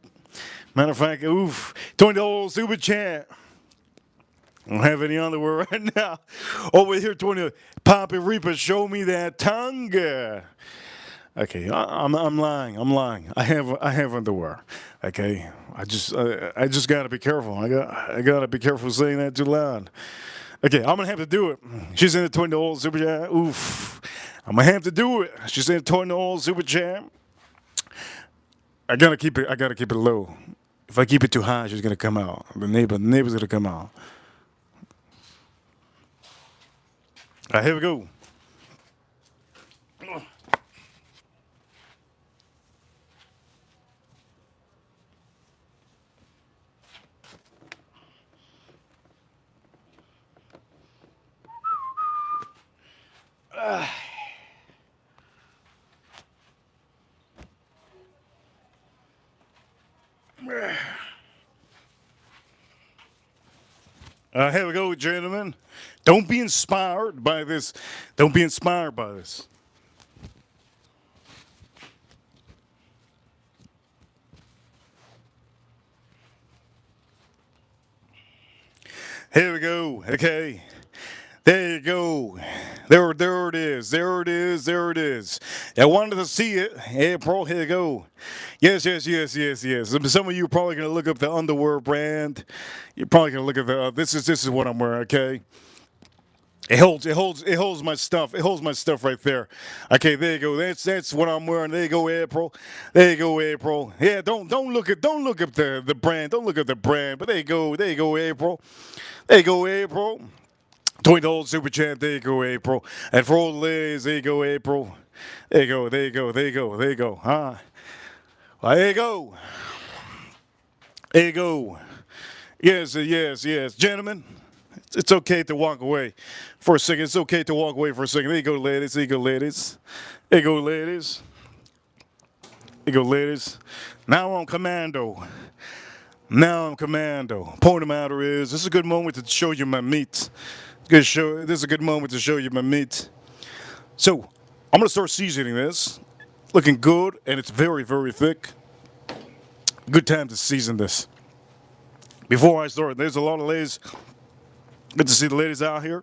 Oof. $20 super chat. I don't have any underwear right now. Over here, 20. Poppy Reaper, show me that tongue. Okay, I'm lying. I have underwear. Okay, I just gotta be careful. I gotta be careful saying that too loud. Okay, I'm gonna have to do it. She's in the $20 super chat. Oof. I'm gonna have to do it. She's in the $20 super chat. I gotta keep it low. If I keep it too high, she's gonna come out. The neighbor's gonna come out. All right, here we go. Here we go, gentlemen. Don't be inspired by this. Here we go. Okay. There you go. There it is. I wanted to see it. April, here you go. Yes. Some of you are probably going to look up the underwear brand. You're probably going to look at the, this is what I'm wearing, okay? It holds my stuff. It holds my stuff right there. Okay, there you go. That's what I'm wearing. There you go, April. Yeah, don't look up the brand. Don't look at the brand. But there you go, April. $20 super chat. There you go, April. And for all the ladies, there you go, April. There you go. Huh? Well, there you go. Yes. Gentlemen, it's okay to walk away for a second. There you go, ladies. Now on commando. Now I'm commando. Point of matter is, this is a good moment to show you my meat. This is a good moment to show you my meat. So, I'm gonna start seasoning this. Looking good, and it's very, very thick. Good time to season this. Before I start, there's a lot of ladies. Good to see the ladies out here.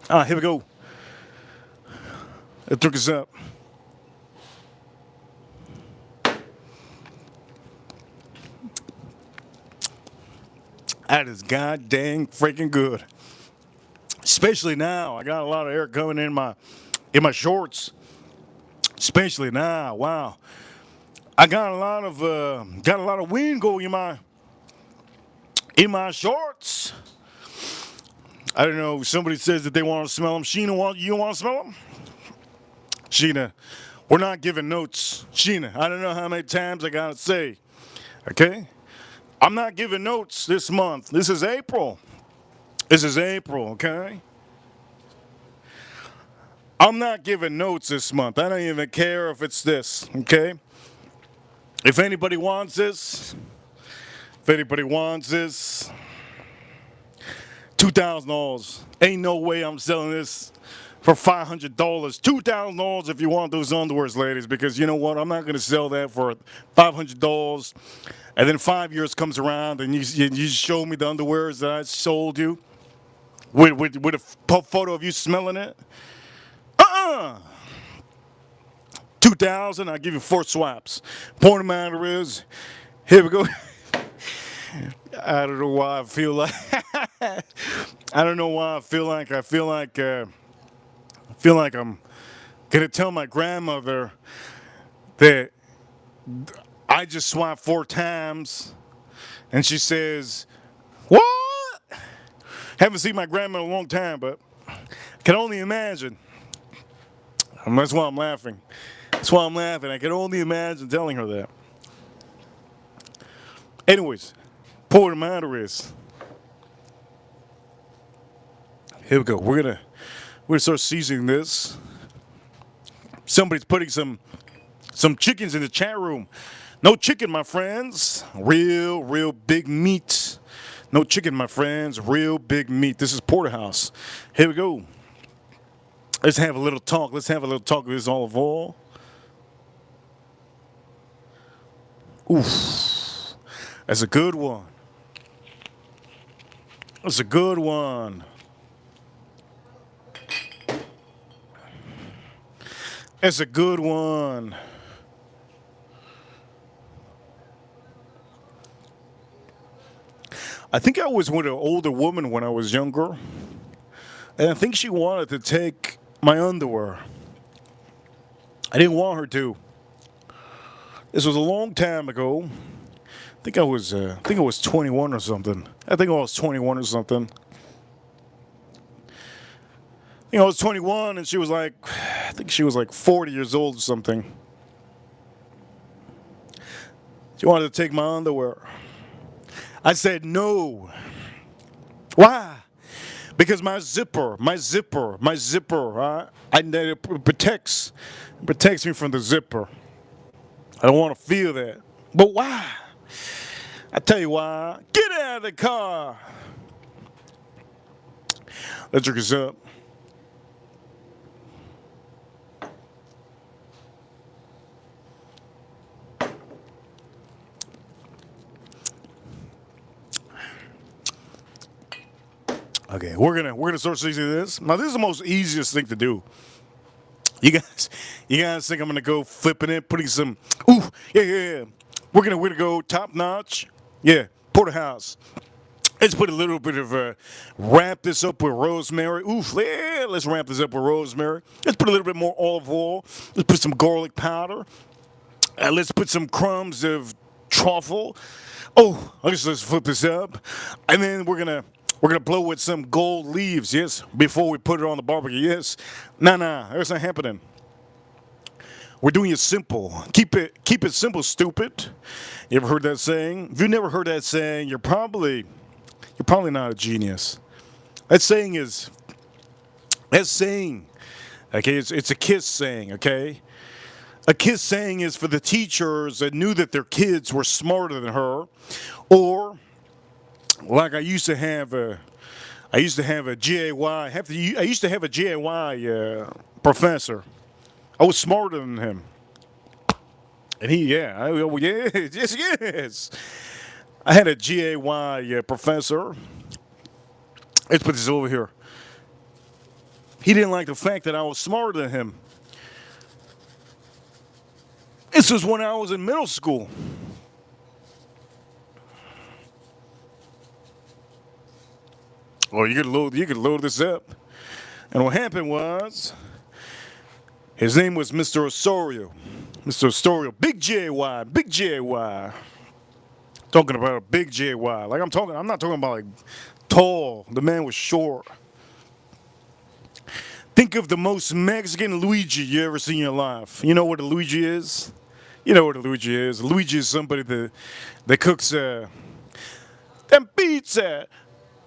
Here we go. Let's drink this up. That is goddamn freaking good. Especially now, I got a lot of air coming in my shorts. Especially now, wow. I got a lot of wind going in my shorts. I don't know. Somebody says that they want to smell them. Sheena, you want to smell them? Sheena, we're not giving notes. Sheena, I don't know how many times I gotta say. Okay? I'm not giving notes this month. This is April. Okay? I'm not giving notes this month. I don't even care if it's this, okay? If anybody wants this, $2,000. Ain't no way I'm selling this for $500. $2,000 if you want those underwears, ladies, because you know what? I'm not going to sell that for $500. And then 5 years comes around and you show me the underwears that I sold you with a photo of you smelling it. 2,000, I'll give you 4 swaps. Point of matter is, here we go. I don't know why I feel like I'm gonna tell my grandmother that I just swiped 4 times, and she says, "What?" Haven't seen my grandma in a long time, but can only imagine. And that's why I'm laughing. I can only imagine telling her that. Anyways, point of the matter is, here we go. We're gonna start seasoning this. Somebody's putting some chickens in the chat room. No chicken, my friends. Real big meat. No chicken, my friends. Real big meat. This is Porterhouse. Here we go. Let's have a little talk. Let's have a little talk of this olive oil. Oof. That's a good one. That's a good one. That's a good one. I think I was with an older woman when I was younger. And I think she wanted to take my underwear. I didn't want her to. This was a long time ago. I think I was 21 or something. I think I was 21 and she was like, I think she was like 40 years old or something. She wanted to take my underwear. I said no. Why? Because my zipper, it protects me from the zipper. I don't want to feel that. But why? I tell you why. Get out of the car. Let's drink this up. Okay, we're gonna start seasoning this. Now this is the most easiest thing to do. You guys think I'm gonna go flipping it, putting some yeah. We're gonna go top notch. Yeah, Porterhouse. Let's put a little bit of wrap this up with rosemary. Yeah, let's wrap this up with rosemary. Let's put a little bit more olive oil. Let's put some garlic powder. Let's put some crumbs of truffle. Let's flip this up, and then we're gonna blow with some gold leaves, yes, before we put it on the barbecue, yes. Nah, that's not happening. We're doing it simple. Keep it simple, stupid. You ever heard that saying? If you've never heard that saying, you're probably not a genius. That saying, okay, it's a KISS saying, okay? A kiss saying is for the teachers that knew that their kids were smarter than her, or like I used to have a GAY. I used to have a GAY professor. I was smarter than him, and yes. I had a GAY professor. Let's put this over here. He didn't like the fact that I was smarter than him. This was when I was in middle school. Well, you could load this up. And what happened was, his name was Mr. Osorio. Mr. Osorio, big JY, big JY. Talking about a big JY. I'm not talking about like tall. The man was short. Think of the most Mexican Luigi you ever seen in your life. You know what a Luigi is? You know what a Luigi is. Luigi is somebody that cooks them pizza.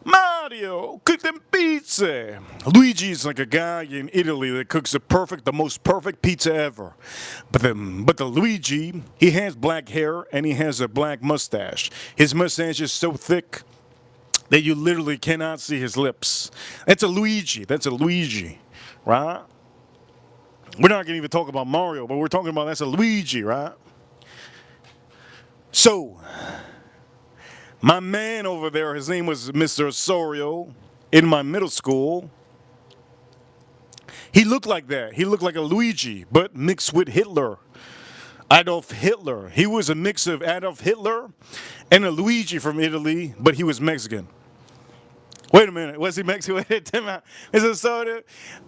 Mario, cook them pizza. Luigi is like a guy in Italy that cooks the most perfect pizza ever. But the Luigi, he has black hair and he has a black mustache. His mustache is so thick that you literally cannot see his lips. That's a Luigi. That's a Luigi, right? We're not going to even talk about Mario, but we're talking about that's a Luigi, right? So, my man over there, his name was Mr. Osorio, in my middle school. He looked like that. He looked like a Luigi, but mixed with Hitler. Adolf Hitler. He was a mix of Adolf Hitler and a Luigi from Italy, but he was Mexican. Wait a minute. Was he Mexican? Mr. Osorio?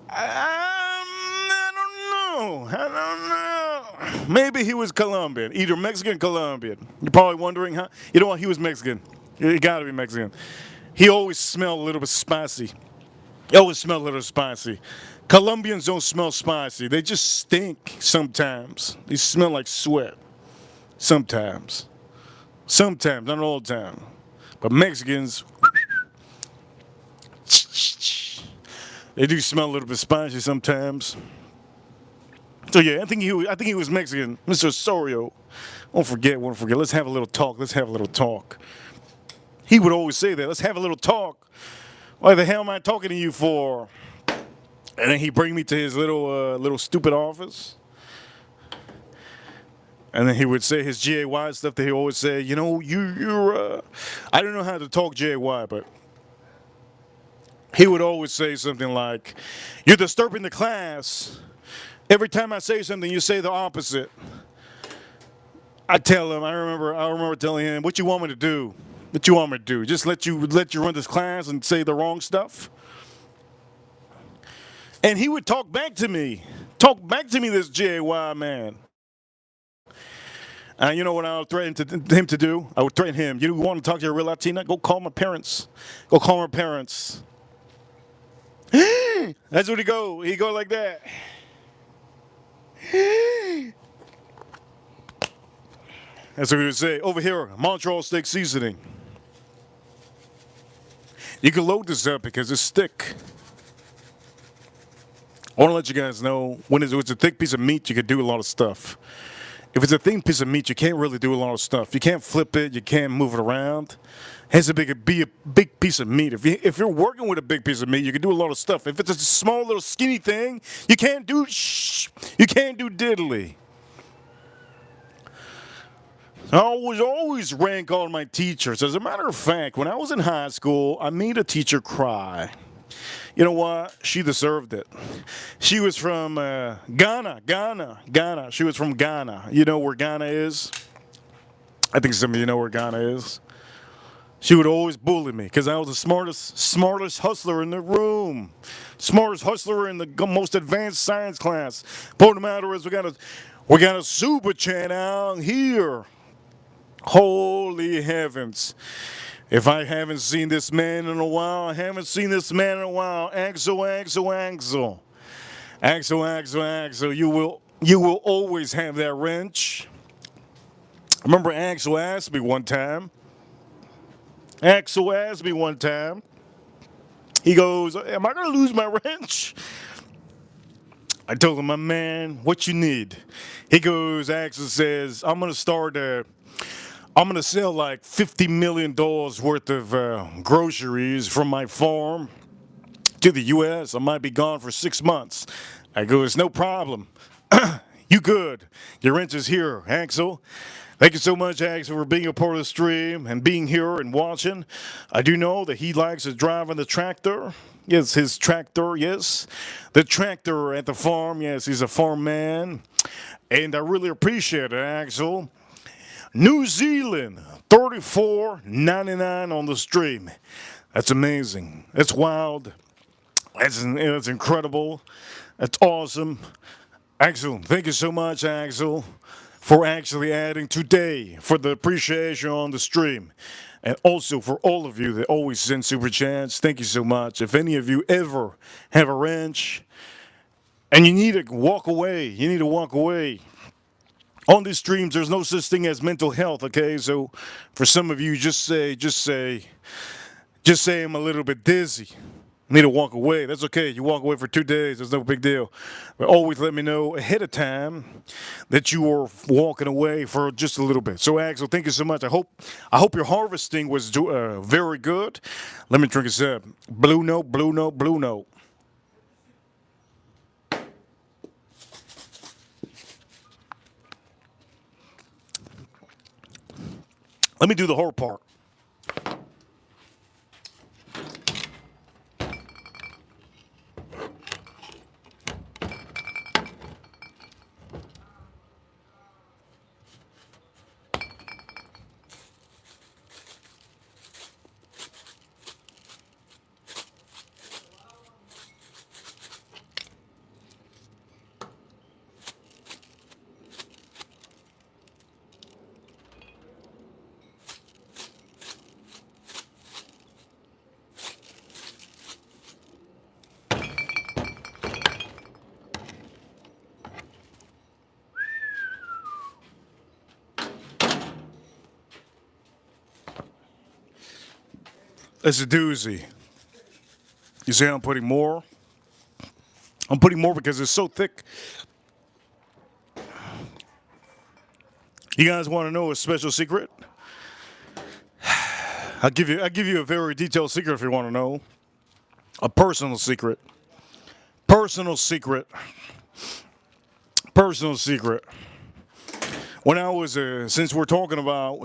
I don't know. Maybe he was Colombian, either Mexican or Colombian. You're probably wondering, huh? You know what? He was Mexican. He got to be Mexican. He always smelled a little bit spicy. He always smelled a little spicy. Colombians don't smell spicy. They just stink sometimes. They smell like sweat. Sometimes. Sometimes, not all the time. But Mexicans, they do smell a little bit spicy sometimes. So yeah, I think he was Mexican, Mr. Osorio. Won't forget. Let's have a little talk. He would always say that. Let's have a little talk. Why the hell am I talking to you for? And then he'd bring me to his little stupid office. And then he would say his GAY stuff that he always said. You know, you're I don't know how to talk GAY, but he would always say something like, "You're disturbing the class. Every time I say something, you say the opposite." I tell him, I remember telling him, "What you want me to do? What you want me to do? Just let you run this class and say the wrong stuff?" And he would talk back to me, this JY man. And you know what I would threaten him to do? I would threaten him. You want to talk to your real Latina? Go call my parents. Go call my parents. That's what he go. He go like that. That's what we would say. Over here, Montreal steak seasoning. You can load this up because it's thick. I want to let you guys know, when it's a thick piece of meat, you can do a lot of stuff. If it's a thin piece of meat, you can't really do a lot of stuff. You can't flip it. You can't move it around. It has to be a big piece of meat. If you're working with a big piece of meat, you can do a lot of stuff. If it's a small little skinny thing, you can't do diddly. I was always rank on my teachers. As a matter of fact, when I was in high school, I made a teacher cry. You know what? She deserved it. She was from Ghana. She was from Ghana. You know where Ghana is? I think some of you know where Ghana is. She would always bully me because I was the smartest hustler in the room. Smartest hustler in the most advanced science class. Point of the matter is we got a super chat out here. Holy heavens. If I haven't seen this man in a while, Axel, you will always have that wrench. I remember Axel asked me one time. He goes, "Am I going to lose my wrench?" I told him, my man, what you need? He goes, Axel says, I'm gonna sell like $50 million worth of groceries from my farm to the U.S. I might be gone for 6 months. I go, it's no problem. You good. Your rent is here, Axel. Thank you so much, Axel, for being a part of the stream and being here and watching. I do know that he likes to drive on the tractor. Yes, his tractor, yes. The tractor at the farm, yes, he's a farm man. And I really appreciate it, Axel. New Zealand, 34.99 on the stream. That's amazing. That's wild. That's incredible. That's awesome. Axel, thank you so much, Axel, for actually adding today for the appreciation on the stream. And also for all of you that always send super chats, thank you so much. If any of you ever have a ranch and you need to walk away, On these streams, there's no such thing as mental health, okay? So for some of you, just say I'm a little bit dizzy. Need to walk away. That's okay. You walk away for 2 days. There's no big deal. But always let me know ahead of time that you are walking away for just a little bit. So, Axel, thank you so much. I hope your harvesting was very good. Let me drink a sip. Blue note, blue note, blue note. Let me do the whole part. It's a doozy. You see I'm putting more? I'm putting more because it's so thick. You guys want to know a special secret? I'll give you a very detailed secret if you want to know. A personal secret. Personal secret. Personal secret. When I was since we're talking about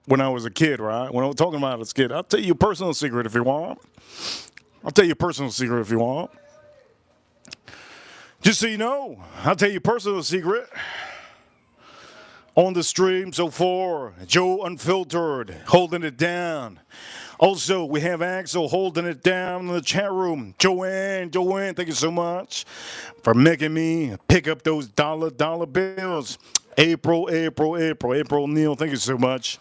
when I was a kid, right? When I was talking about as a kid, I'll tell you a personal secret if you want. I'll tell you a personal secret if you want. Just so you know, I'll tell you a personal secret. On the stream so far, Joe Unfiltered holding it down. Also, we have Axel holding it down in the chat room. Joanne, thank you so much for making me pick up those dollar bills. April Neal, thank you so much.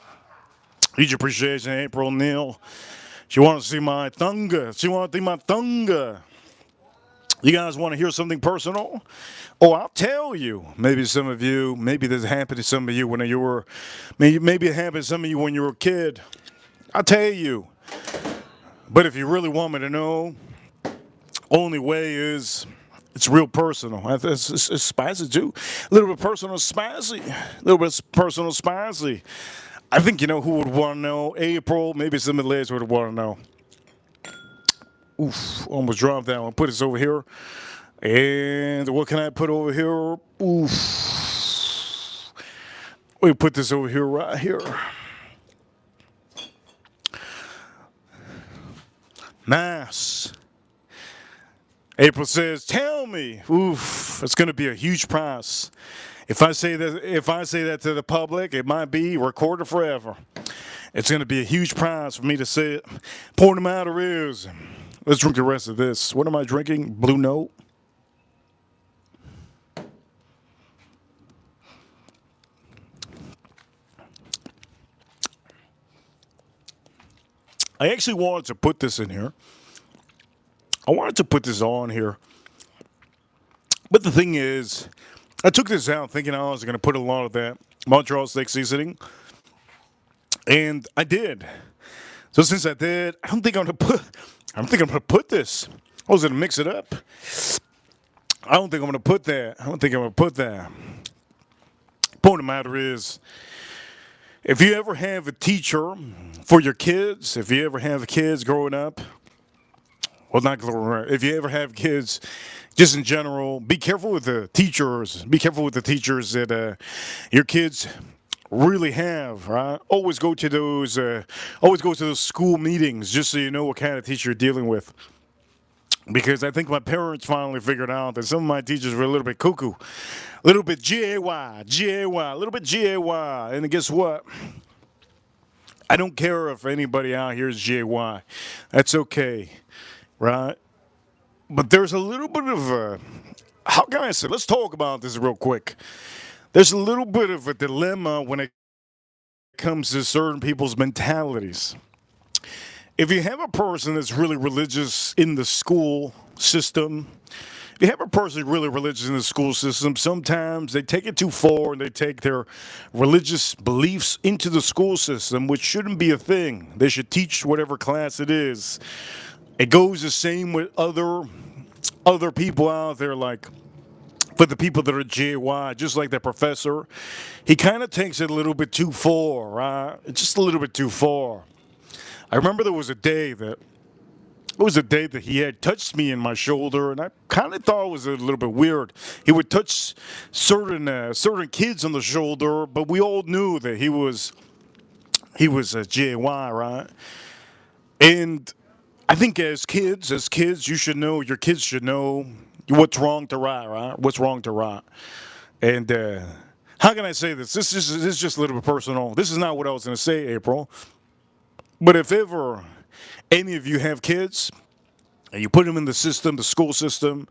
Huge appreciation, April Neal. She wants to see my thunga. She wants to see my thunga. You guys want to hear something personal? Oh, I'll tell you. Maybe some of you, maybe this happened to some of you when you were, maybe it happened to some of you when you were a kid. I'll tell you. But if you really want me to know, only way is it's real personal. It's spicy too. A little bit personal spicy. A little bit personal spicy. I think you know who would want to know. April, maybe some of the ladies would want to know. Oof, almost dropped that one. Put this over here. And what can I put over here? Oof. We put this over here, right here. Mass. April says, tell me. Oof, it's going to be a huge price. If I say that to the public, it might be recorded forever. It's going to be a huge prize for me to say it. Point of the matter is, let's drink the rest of this. What am I drinking? Blue Note. I actually wanted to put this in here. I wanted to put this on here. But the thing is, I took this out thinking I was going to put a lot of that Montreal steak seasoning. And I did. So since I did, I don't think I'm going to put this. I was going to mix it up. I don't think I'm going to put that. I don't think I'm going to put that. Point of the matter is, if you ever have a teacher for your kids, if you ever have kids growing up, well, not growing up, if you ever have kids just in general, be careful with the teachers. Be careful with the teachers that your kids really have, right? Always go to those school meetings just so you know what kind of teacher you're dealing with. Because I think my parents finally figured out that some of my teachers were a little bit cuckoo, a little bit GAY, a little bit GAY. And guess what? I don't care if anybody out here is GAY. That's okay, right? But there's a little bit of a, how can I say, let's talk about this real quick. There's a little bit of a dilemma when it comes to certain people's mentalities. If you have a person that's really religious in the school system, if you have a person really religious in the school system, sometimes they take it too far and they take their religious beliefs into the school system, which shouldn't be a thing. They should teach whatever class it is. It goes the same with other people out there, like for the people that are GY, just like that professor. He kind of takes it a little bit too far, right? It's just a little bit too far. I remember there was a day that he had touched me in my shoulder, and I kind of thought it was a little bit weird. He would touch certain kids on the shoulder, but we all knew that he was a GAY, right? And I think as kids, you should know, your kids should know what's wrong to right? What's wrong to right? And how can I say this? This is just a little bit personal. This is not what I was going to say, April. But if ever any of you have kids and you put them in the system, the school system,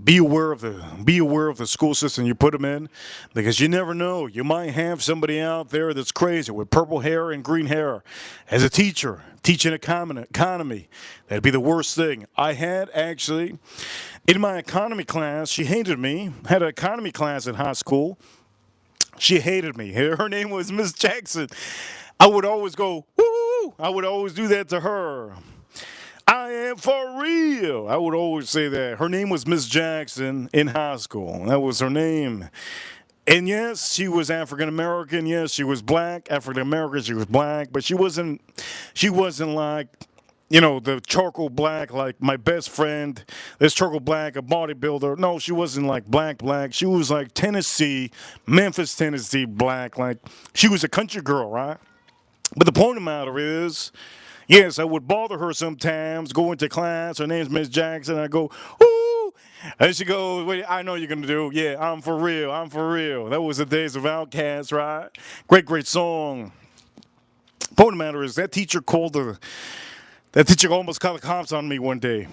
be aware of the school system you put them in, because you never know. You might have somebody out there that's crazy with purple hair and green hair as a teacher teaching economy. That'd be the worst thing. I had actually in my economy class. She hated me. Had an economy class in high school. She hated me. Her name was Miss Jackson. I would always go, woo! I would always do that to her. I am for real. I would always say that. Her name was Miss Jackson in high school. That was her name. And yes, she was African American. Yes, she was black. African American, she was black. But she wasn't like, the charcoal black, like my best friend, this charcoal black, a bodybuilder. No, she wasn't like black. She was like Memphis, Tennessee black. Like, she was a country girl, right? But the point of the matter is, yes, I would bother her sometimes, go into class. Her name's Miss Jackson. I go, ooh. And she goes, wait, I know you're going to do. Yeah, I'm for real. That was the days of Outkast, right? Great song. Point of the matter is, that teacher almost called the cops on me one day.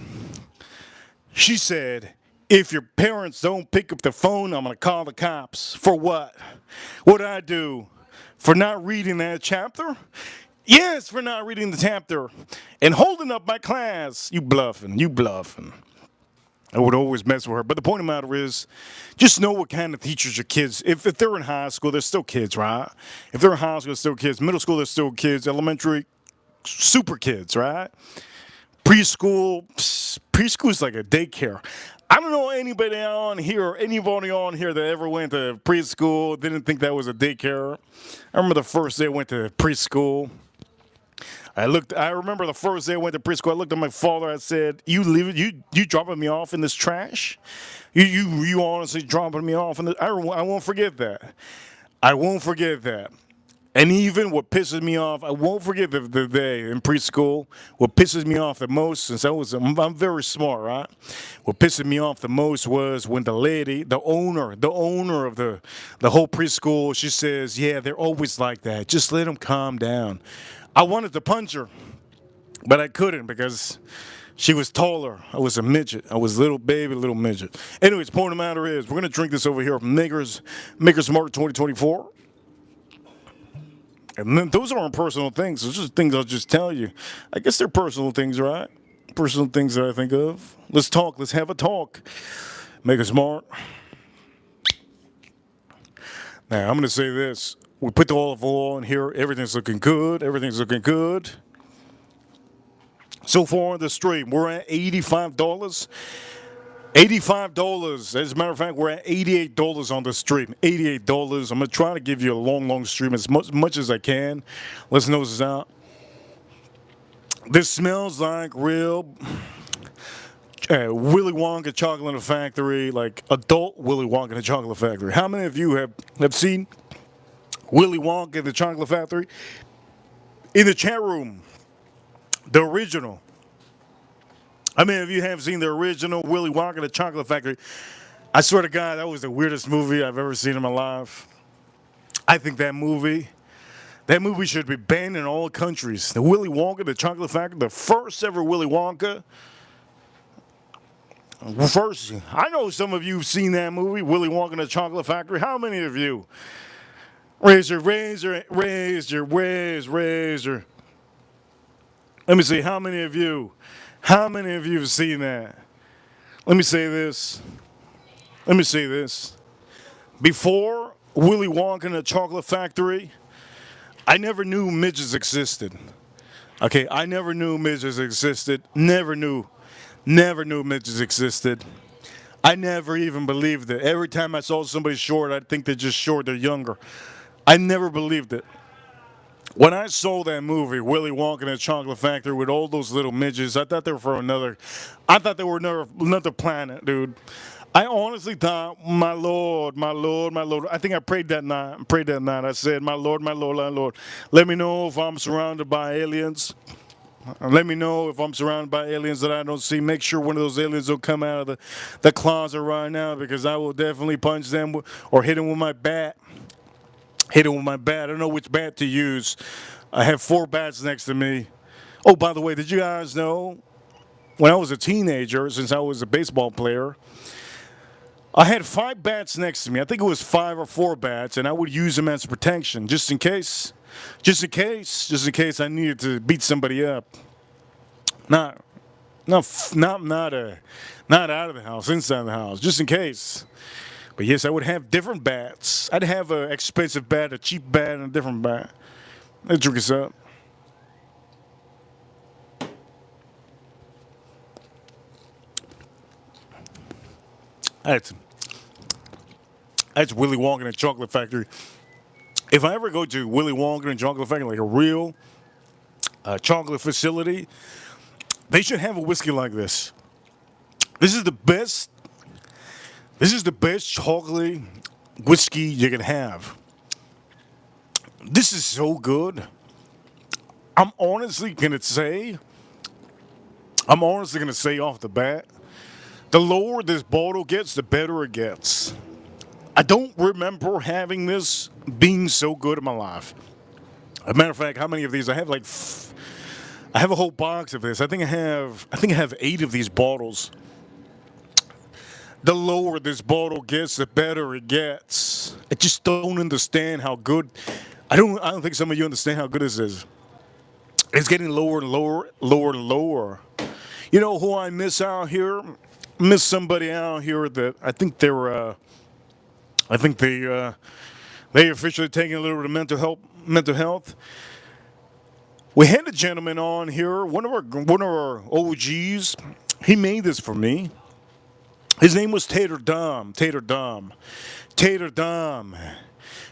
She said, if your parents don't pick up the phone, I'm going to call the cops. For what? What did I do? For not reading that chapter? Yes, for not reading the chapter and holding up my class. You bluffing. I would always mess with her. But the point of the matter is, just know what kind of teachers your kids, if they're in high school, they're still kids, right? If they're in high school, they're still kids. Middle school, they're still kids. Elementary, super kids, right? Preschool is like a daycare. I don't know anybody on here that ever went to preschool, didn't think that was a daycare. I remember the first day I went to preschool. I remember the first day I went to preschool, I looked at my father, I said, you dropping me off in this trash? You honestly dropping me off in this? I won't forget that. And even what pisses me off, I won't forget the day in preschool. What pisses me off the most, since I'm very smart, right? What pisses me off the most was when the lady, the owner of the whole preschool, she says, yeah, they're always like that. Just let them calm down. I wanted to punch her, but I couldn't because she was taller. I was a midget. I was little midget. Anyways, point of the matter is, we're going to drink this over here from Maker's Mark 2024. And then those aren't personal things. Those are just things I'll just tell you. I guess they're personal things, right? Personal things that I think of. Let's talk. Let's have a talk. Make us smart. Now, I'm going to say this. We put the olive oil in here. Everything's looking good. So far on the stream, we're at $85. $85. As a matter of fact, we're at $88 on the stream. $88. I'm going to try to give you a long stream as much as I can. Let's nose this out. This smells like real Willy Wonka Chocolate Factory, like adult Willy Wonka and the Chocolate Factory. How many of you have seen Willy Wonka and the Chocolate Factory? In the chat room, the original. How many of you have seen the original Willy Wonka and the Chocolate Factory? I swear to God, that was the weirdest movie I've ever seen in my life. I think that movie should be banned in all countries. The Willy Wonka, the Chocolate Factory, the first ever Willy Wonka. First, I know some of you have seen that movie, Willy Wonka and the Chocolate Factory. How many of you? Raise your. Let me see, how many of you have seen that? Let me say this. Before Willy Wonka and the Chocolate Factory, I never knew midgets existed. Okay, I never knew midgets existed. Never knew midgets existed. I never even believed it. Every time I saw somebody short, I'd think they're just short, they're younger. I never believed it. When I saw that movie, Willy Wonka and the Chocolate Factory, with all those little midgets, I thought they were from another planet, dude. I honestly thought, my Lord. I think I prayed that night. I said, my Lord, let me know if I'm surrounded by aliens. Let me know if I'm surrounded by aliens that I don't see. Make sure one of those aliens will come out of the closet right now, because I will definitely punch them or hit them with my bat. I don't know which bat to use. I have 4 bats next to me. Oh, by the way, did you guys know, when I was a teenager, since I was a baseball player, I had 5 bats next to me. I think it was 5 or 4 bats, and I would use them as protection, just in case I needed to beat somebody up. Not out of the house, inside the house, just in case. But yes, I would have different bats. I'd have an expensive bat, a cheap bat, and a different bat. Let's drink this up. That's Willy Wonka and the Chocolate Factory. If I ever go to Willy Wonka and Chocolate Factory, like a real chocolate facility, they should have a whiskey like this. This is the best chocolate whiskey you can have. This is so good. I'm honestly gonna say off the bat, the lower this bottle gets, the better it gets. I don't remember having this being so good in my life. As a matter of fact, how many of these? I have I have a whole box of this. I think I have 8 of these bottles. The lower this bottle gets, the better it gets. I just don't understand how good. I don't think some of you understand how good this is. It's getting lower and lower. You know who I miss out here? Miss somebody out here that I think they officially taking a little bit of mental health. We had a gentleman on here, one of our OGs. He made this for me. His name was Tater Dom.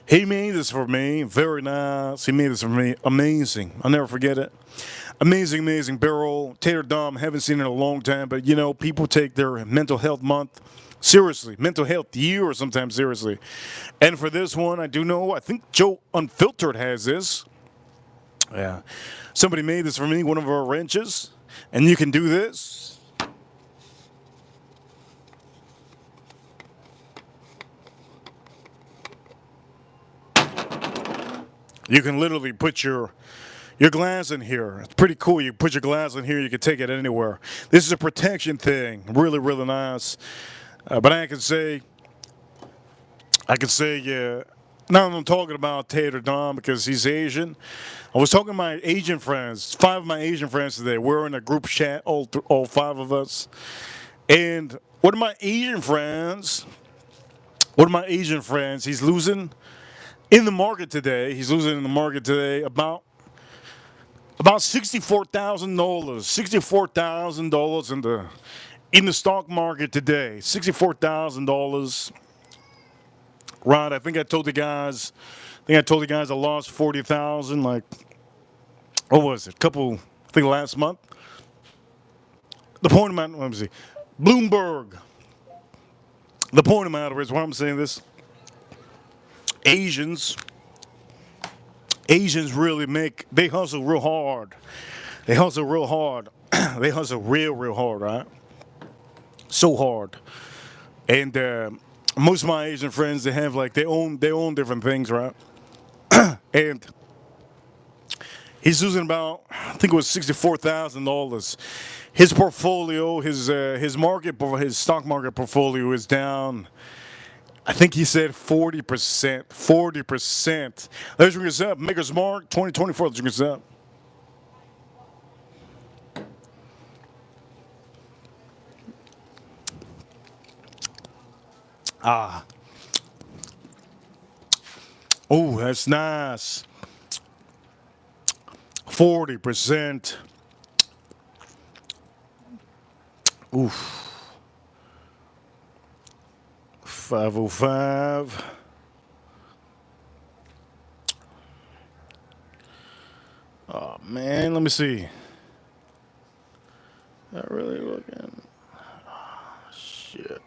He made this for me. Very nice. He made this for me. Amazing. I'll never forget it. Amazing barrel. Tater Dom. Haven't seen it in a long time, but you know, people take their mental health month seriously. Mental health year sometimes seriously. And for this one, I think Joe Unfiltered has this. Yeah. Somebody made this for me, one of our wrenches. And you can do this. You can literally put your glass in here. It's pretty cool. You put your glass in here, you can take it anywhere. This is a protection thing. Really nice. But I can say, yeah. Now I'm talking about Tater Dom because he's Asian. I was talking to my Asian friends, 5 of my Asian friends today. We're in a group chat, all 5 of us. And one of my Asian friends, he's losing in the market today. He's losing in the market today about $64,000. $64,000 in the stock market today, $64,000. Right, I think I told the guys. I lost 40,000. Like, what was it? I think last month. The point of matter, let me see. Bloomberg. The point of matter is why I'm saying this. Asians really they hustle real hard. They hustle real hard. They hustle real hard, right? So hard. And most of my Asian friends, they have like they own different things, right? And he's losing about, I think it was $64,000. His portfolio, his stock market portfolio is down. I think he said 40%. 40%. Let's bring this up. Maker's Mark 2024. Let's bring this up. Oh, that's nice. 40%. Oof. 505. Oh man, let me see. Not really looking. Oh, shit.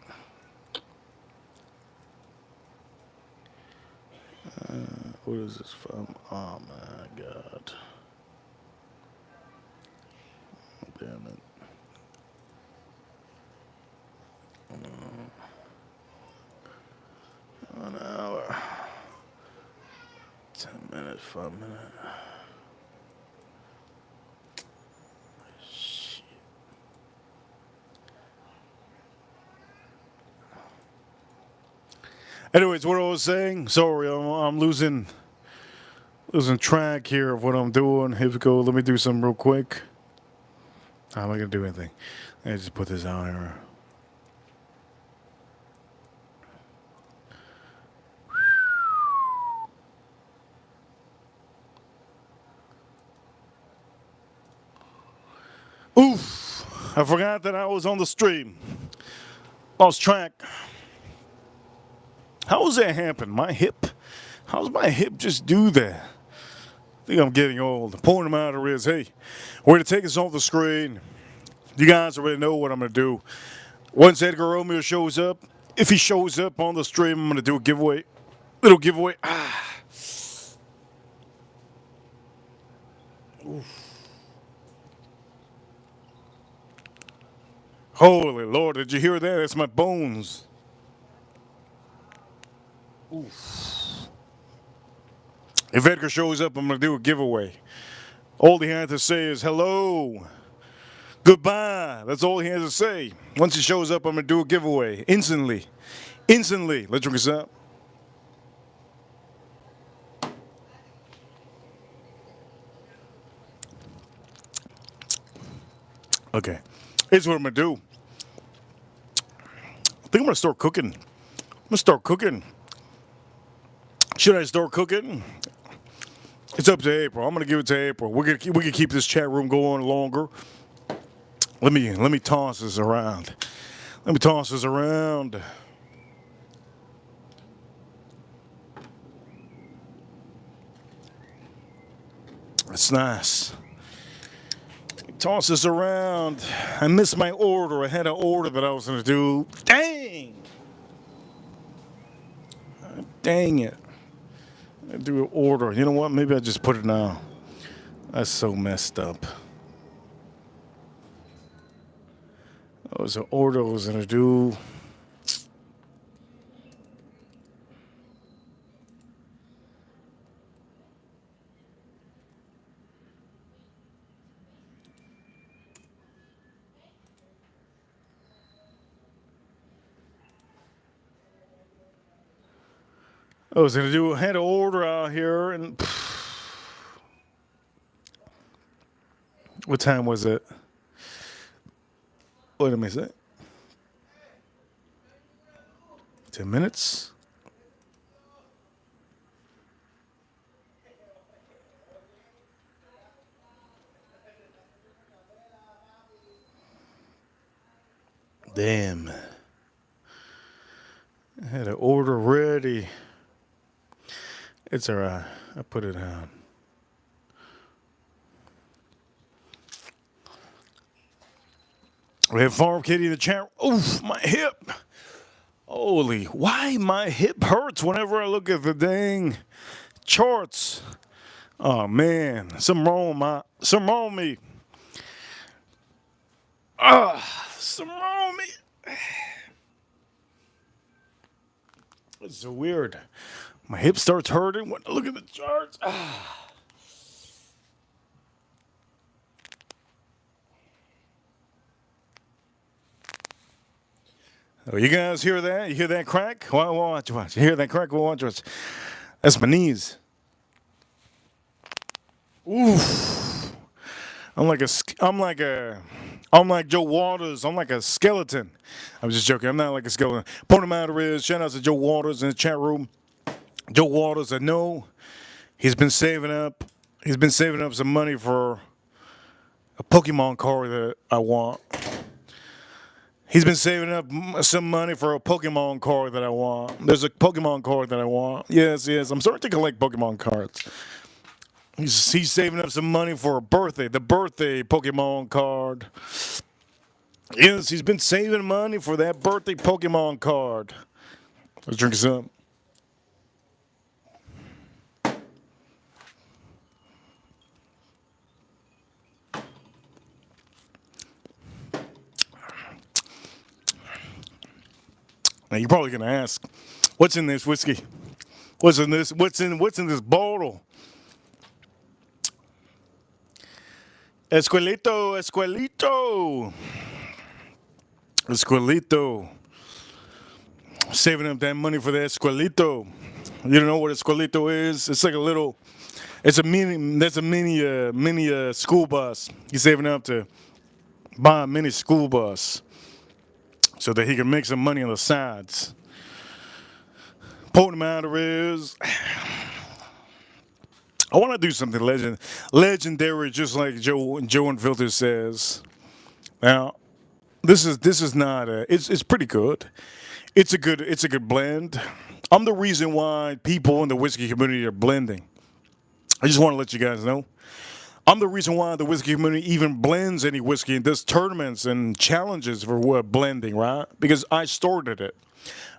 What is this from? Oh my god. Damn it. 1 hour. 10 minutes, 5 minutes. Shit. Anyways, what I was saying. Sorry, I'm losing track here of what I'm doing. Here we go. Let me do something real quick. How am I gonna do anything? I just put this out here. Oof! I forgot that I was on the stream. Lost track. How does that happen? My hip? How's my hip just do that? I think I'm getting old. The point of the matter is, hey, we're going to take this off the screen. You guys already know what I'm going to do. Once Edgar Romeo shows up, if he shows up on the stream, I'm going to do a giveaway. Little giveaway. Oof. Holy Lord, did you hear that? That's my bones. Oof. If Edgar shows up, I'm going to do a giveaway. All he had to say is hello, goodbye. That's all he has to say. Once he shows up, I'm going to do a giveaway. Instantly. Instantly. Let's drink this up. Okay. Here's what I'm going to do. I think I'm going to start cooking. Should I start cooking? It's up to April. I'm going to give it to April. We can keep this chat room going longer. Let me toss this around. That's nice. Toss this around. I missed my order. I had an order that I was going to do. Dang it. I do an order. You know what? Maybe I just put it now. That's so messed up. That was an order I was going to do. I had an order out here, and what time was it? Wait a minute. 10 minutes? Damn. I had an order ready. It's alright. I put it on. We have Farm Kitty in the chat. Oof, my hip. Holy, why my hip hurts whenever I look at the dang charts. Oh man, something wrong with me. Something wrong with me. It's so weird. My hip starts hurting when I look at the charts. Oh, you guys hear that? You hear that crack? Watch. You hear that crack? Watch. That's my knees. Oof. I'm like Joe Waters. I'm like a skeleton. I'm just joking. I'm not like a skeleton. Point of matter is, shout out to Joe Waters in the chat room. Joe Waters, I know he's been saving up. He's been saving up some money for a Pokemon card that I want. He's been saving up some money for a Pokemon card that I want. There's a Pokemon card that I want. Yes. I'm starting to collect Pokemon cards. He's saving up some money for the birthday Pokemon card. Yes, he's been saving money for that birthday Pokemon card. Let's drink some. Now you're probably gonna ask, what's in this whiskey? What's in this bottle? Esquelito. Saving up that money for the Esquelito. You don't know what Esquelito is? It's like a little. It's a mini. That's a mini school bus. He's saving up to buy a mini school bus so that he can make some money on the sides. Point of the matter is, I want to do something legendary, just like Joe and Filter says. Now, this is not. It's pretty good. It's a good blend. I'm the reason why people in the whiskey community are blending. I just want to let you guys know. I'm the reason why the whiskey community even blends any whiskey and does tournaments and challenges for blending, right? Because I started it.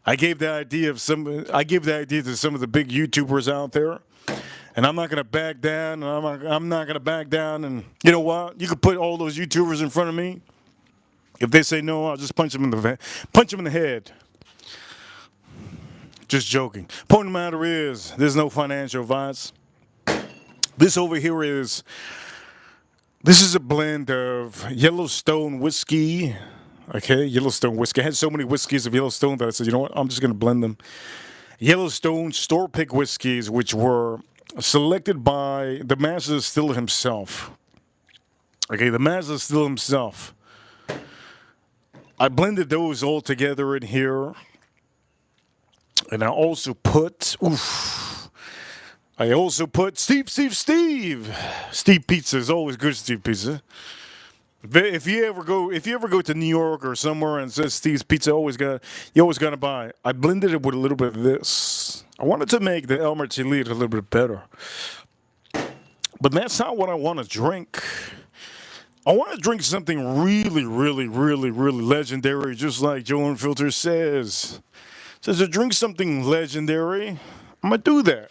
I gave the idea to some of the big YouTubers out there, and I'm not gonna back down. I'm not gonna back down. And you know what? You could put all those YouTubers in front of me. If they say no, I'll just punch them in the head. Just joking. Point of the matter is, there's no financial advice. This is a blend of Yellowstone whiskey. Okay, Yellowstone whiskey. I had so many whiskeys of Yellowstone that I said, you know what, I'm just going to blend them. Yellowstone store pick whiskeys, which were selected by the master distiller himself. Okay, the master distiller himself. I blended those all together in here. And I also put, Steve Pizza is always good, Steve Pizza. If you ever go to New York or somewhere and says Steve's Pizza, you always gotta buy. I blended it with a little bit of this. I wanted to make the Elmer Chili a little bit better. But that's not what I want to drink. I want to drink something really, really, really, really legendary, just like Joe and Filter says. Says to drink something legendary, I'm gonna do that.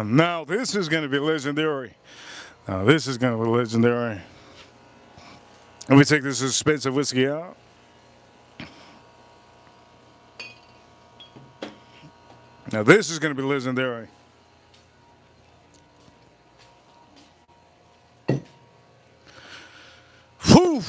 Now this is going to be legendary. Now this is going to be legendary. Let me take this expensive whiskey out. Now this is going to be legendary. Whew.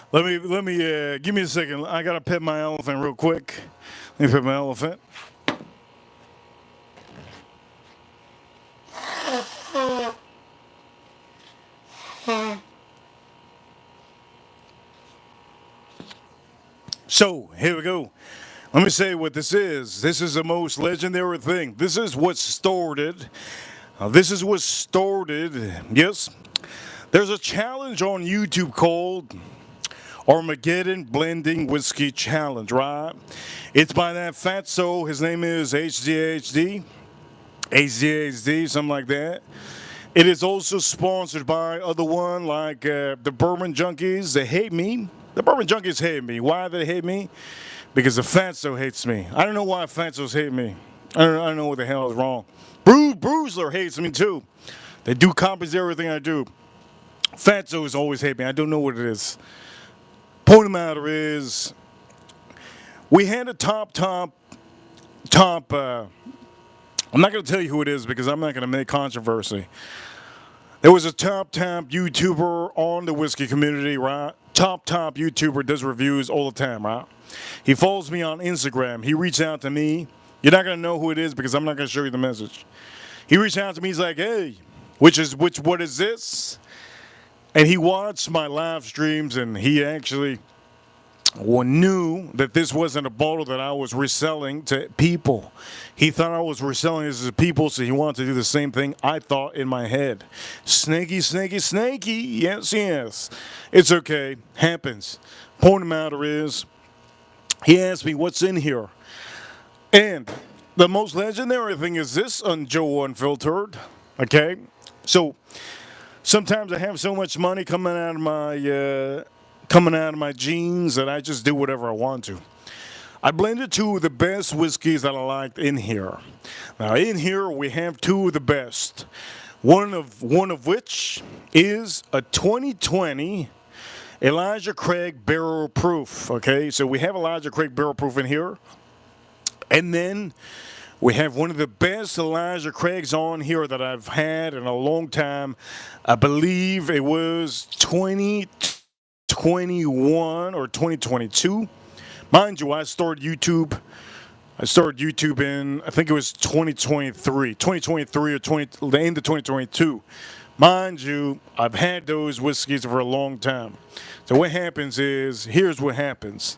Give me a second. I gotta pet my elephant real quick. Let me pet my elephant. So here we go. Let me say what this is. This is the most legendary thing. This is what started. This is what started. Yes, there's a challenge on YouTube called Armageddon Blending Whiskey Challenge, right? It's by that fatso. His name is HDHD, something like that. It is also sponsored by other one like the Bourbon Junkies. They hate me. The Bourbon Junkies hate me. Why do they hate me? Because the fatso hates me. I don't know why fatsos hate me. I don't know what the hell is wrong. Bruiser hates me too. They do copies everything I do. Fatsos always hate me. I don't know what it is. Point of the matter is, we had a top. I'm not going to tell you who it is because I'm not going to make controversy. There was a top YouTuber on the whiskey community, right? Top YouTuber, does reviews all the time, right? He follows me on Instagram. He reached out to me. You're not going to know who it is because I'm not going to show you the message. He reached out to me. He's like, hey, what is this? And he watched my live streams, and he actually knew that this wasn't a bottle that I was reselling to people. He thought I was reselling this to people, so he wanted to do the same thing I thought in my head. Snaky. Yes. It's okay. Happens. Point of the matter is, he asked me what's in here. And the most legendary thing is this on Joe Unfiltered. Okay? So sometimes I have so much money coming out of my jeans that I just do whatever I want to. I blended two of the best whiskeys that I liked in here. Now in here we have two of the best. One of which is a 2020 Elijah Craig Barrel Proof. Okay, so we have Elijah Craig Barrel Proof in here, and then we have one of the best Elijah Craigs on here that I've had in a long time. I believe it was 2021 or 2022. Mind you, I started YouTube in, I think it was 2023 or the end of 2022. Mind you, I've had those whiskeys for a long time. So what happens is, here's what happens.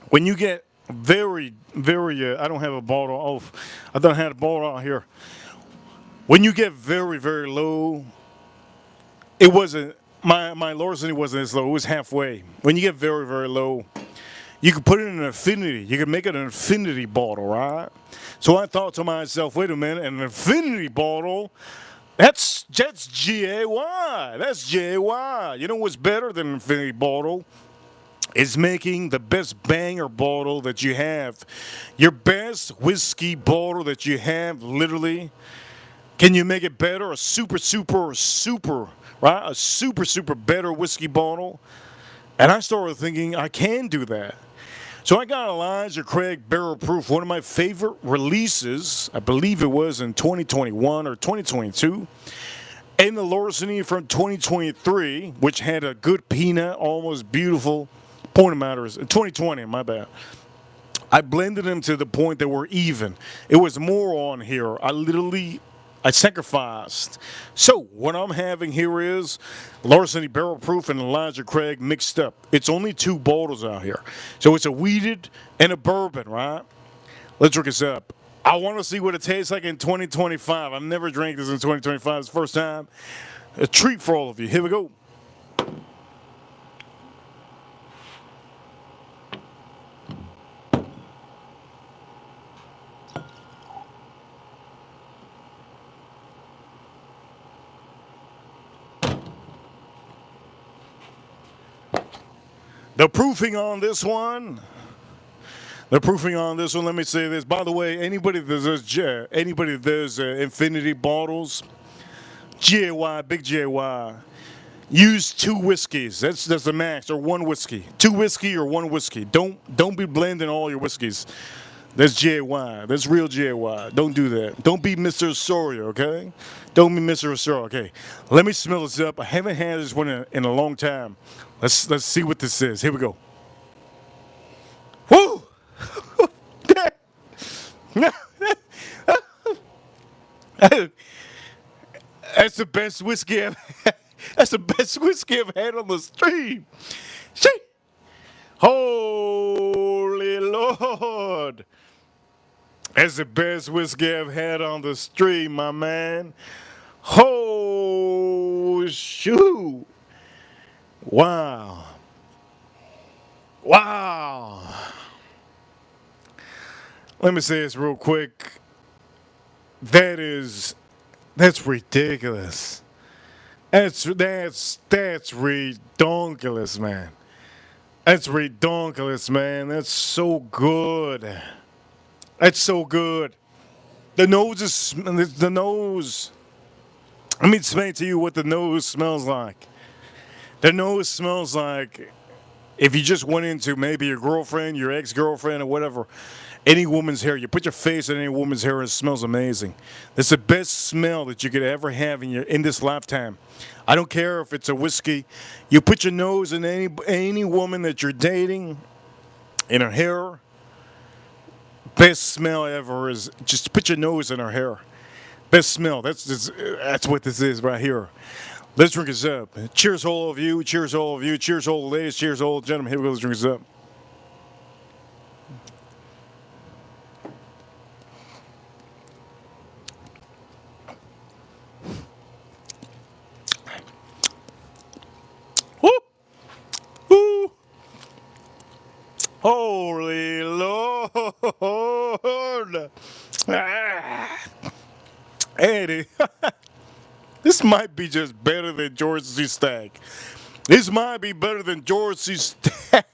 When you get very, I don't have a bottle. Oh, I thought I had a bottle out here. When you get very, very low, it wasn't, my larceny wasn't as low. It was halfway. When you get very, very low, you can put it in an infinity. You can make it an infinity bottle, right? So I thought to myself, wait a minute, an infinity bottle, that's G-A-Y. That's G-A-Y. You know what's better than an infinity bottle? Is making the best banger bottle that you have. Your best whiskey bottle that you have, literally. Can you make it better? A super, right? A super better whiskey bottle. And I started thinking I can do that. So I got Elijah Craig Barrel Proof, one of my favorite releases. I believe it was in 2021 or 2022. And the larceny from 2023, which had a good peanut, almost beautiful. Point of matter is 2020, my bad. I blended them to the point that we're even. It was more on here. I sacrificed. So what I'm having here is larceny Barrel Proof and Elijah Craig mixed up. It's only two bottles out here. So it's a wheated and a bourbon, right? Let's drink this up. I want to see what it tastes like in 2025. I've never drank this in 2025. It's the first time. A treat for all of you. Here we go. The proofing on this one. Let me say this. By the way, anybody that does infinity bottles, GAY, big GAY, use 2 whiskeys. That's the max, or 1 whiskey. 2 whiskey or 1 whiskey. Don't be blending all your whiskeys. That's GAY. That's real GAY. Don't do that. Don't be Mr. Osorio, okay? Don't be Mr. Osorio, okay? Let me smell this up. I haven't had this one in a long time. Let's see what this is. Here we go. Woo! That's the best whiskey I've had. That's the best whiskey I've had on the stream. Shee! Holy Lord. That's the best whiskey I've had on the stream, my man. Oh, shoot. Wow. Wow. Let me say this real quick. That's ridiculous. That's redonkulous, man. That's redonkulous, man. That's so good. That's so good. The nose. Let me explain to you what the nose smells like. The nose smells like if you just went into maybe your girlfriend, your ex-girlfriend, or whatever, any woman's hair. You put your face in any woman's hair and it smells amazing. It's the best smell that you could ever have in this lifetime. I don't care if it's a whiskey. You put your nose in any woman that you're dating, in her hair. Best smell ever is just put your nose in her hair. Best smell. That's what this is right here. Let's drink this up. Cheers, all of you. Cheers, all of you. Cheers, all the ladies. Cheers, all the gentlemen. Here we go. Let's drink this up. Woo! Woo! Holy Lord! Ah. Eddie. This might be just better than George C. Stagg. This might be better than George C. Stagg.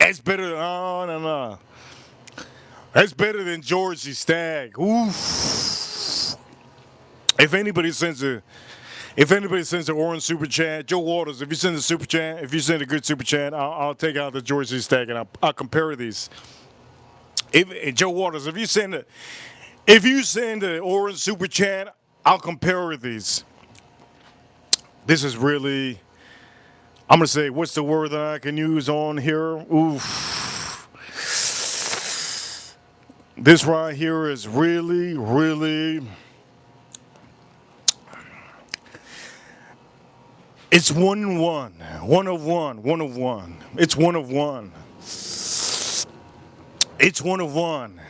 That's better than, oh, no. That's better than George C. Stagg. Oof. If anybody sends an orange super chat, Joe Waters, if you send a super chat, if you send a good super chat, I'll take out the George C. Stagg and I'll compare these. Joe Waters, if you send an orange super chat, I'll compare these. This is really, I'm going to say, what's the word that I can use on here? Oof. This right here is really, really, it's 1 of 1. 1 of 1. 1 of 1. It's 1 of 1. It's 1 of 1.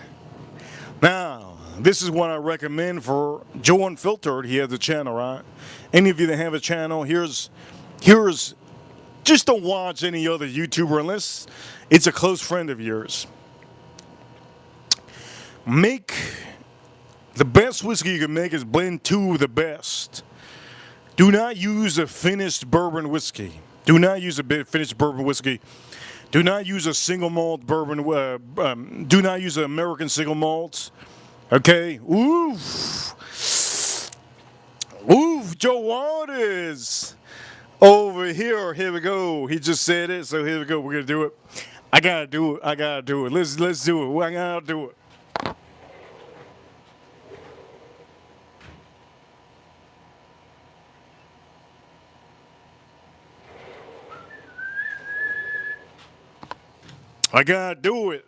Now, this is what I recommend for Joe Unfiltered. He has a channel, right? Any of you that have a channel, here's just don't watch any other YouTuber unless it's a close friend of yours. Make the best whiskey you can make is blend 2 of the best. Do not use a finished bourbon whiskey. Do not use a finished bourbon whiskey. Do not use a single malt bourbon. Do not use an American single malt. Okay, oof. Oof, Joe Waters. Over here, here we go. He just said it, so here we go. We're gonna do it. I gotta do it. Let's do it. I gotta do it. I gotta do it.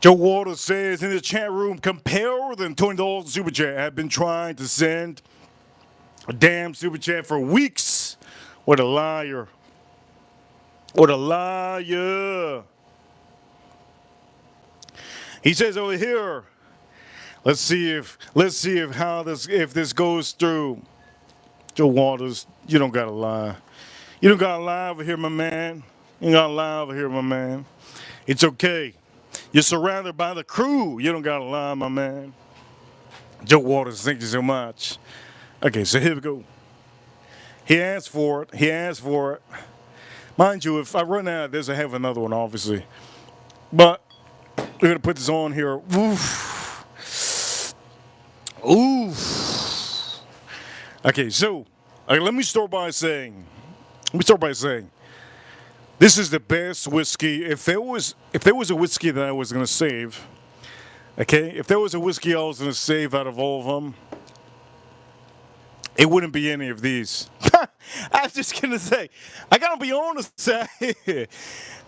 Joe Waters says in the chat room, compare them $20 super chat. I've been trying to send a damn super chat for weeks. What a liar. What a liar. He says over here. Let's see if this goes through. Joe Waters, you don't gotta lie. You don't gotta lie over here, my man. You don't gotta lie over here, my man. It's okay. You're surrounded by the crew. You don't gotta lie, my man. Joe Waters, thank you so much. Okay, so here we go. He asked for it. He asked for it. Mind you, if I run out of this, I have another one, obviously. But we're gonna put this on here. Oof. Oof. Okay, so let me start by saying, this is the best whiskey. If there was a whiskey that I was gonna save, okay, if there was a whiskey I was gonna save out of all of them, it wouldn't be any of these. I was just gonna say, I gotta be honest. I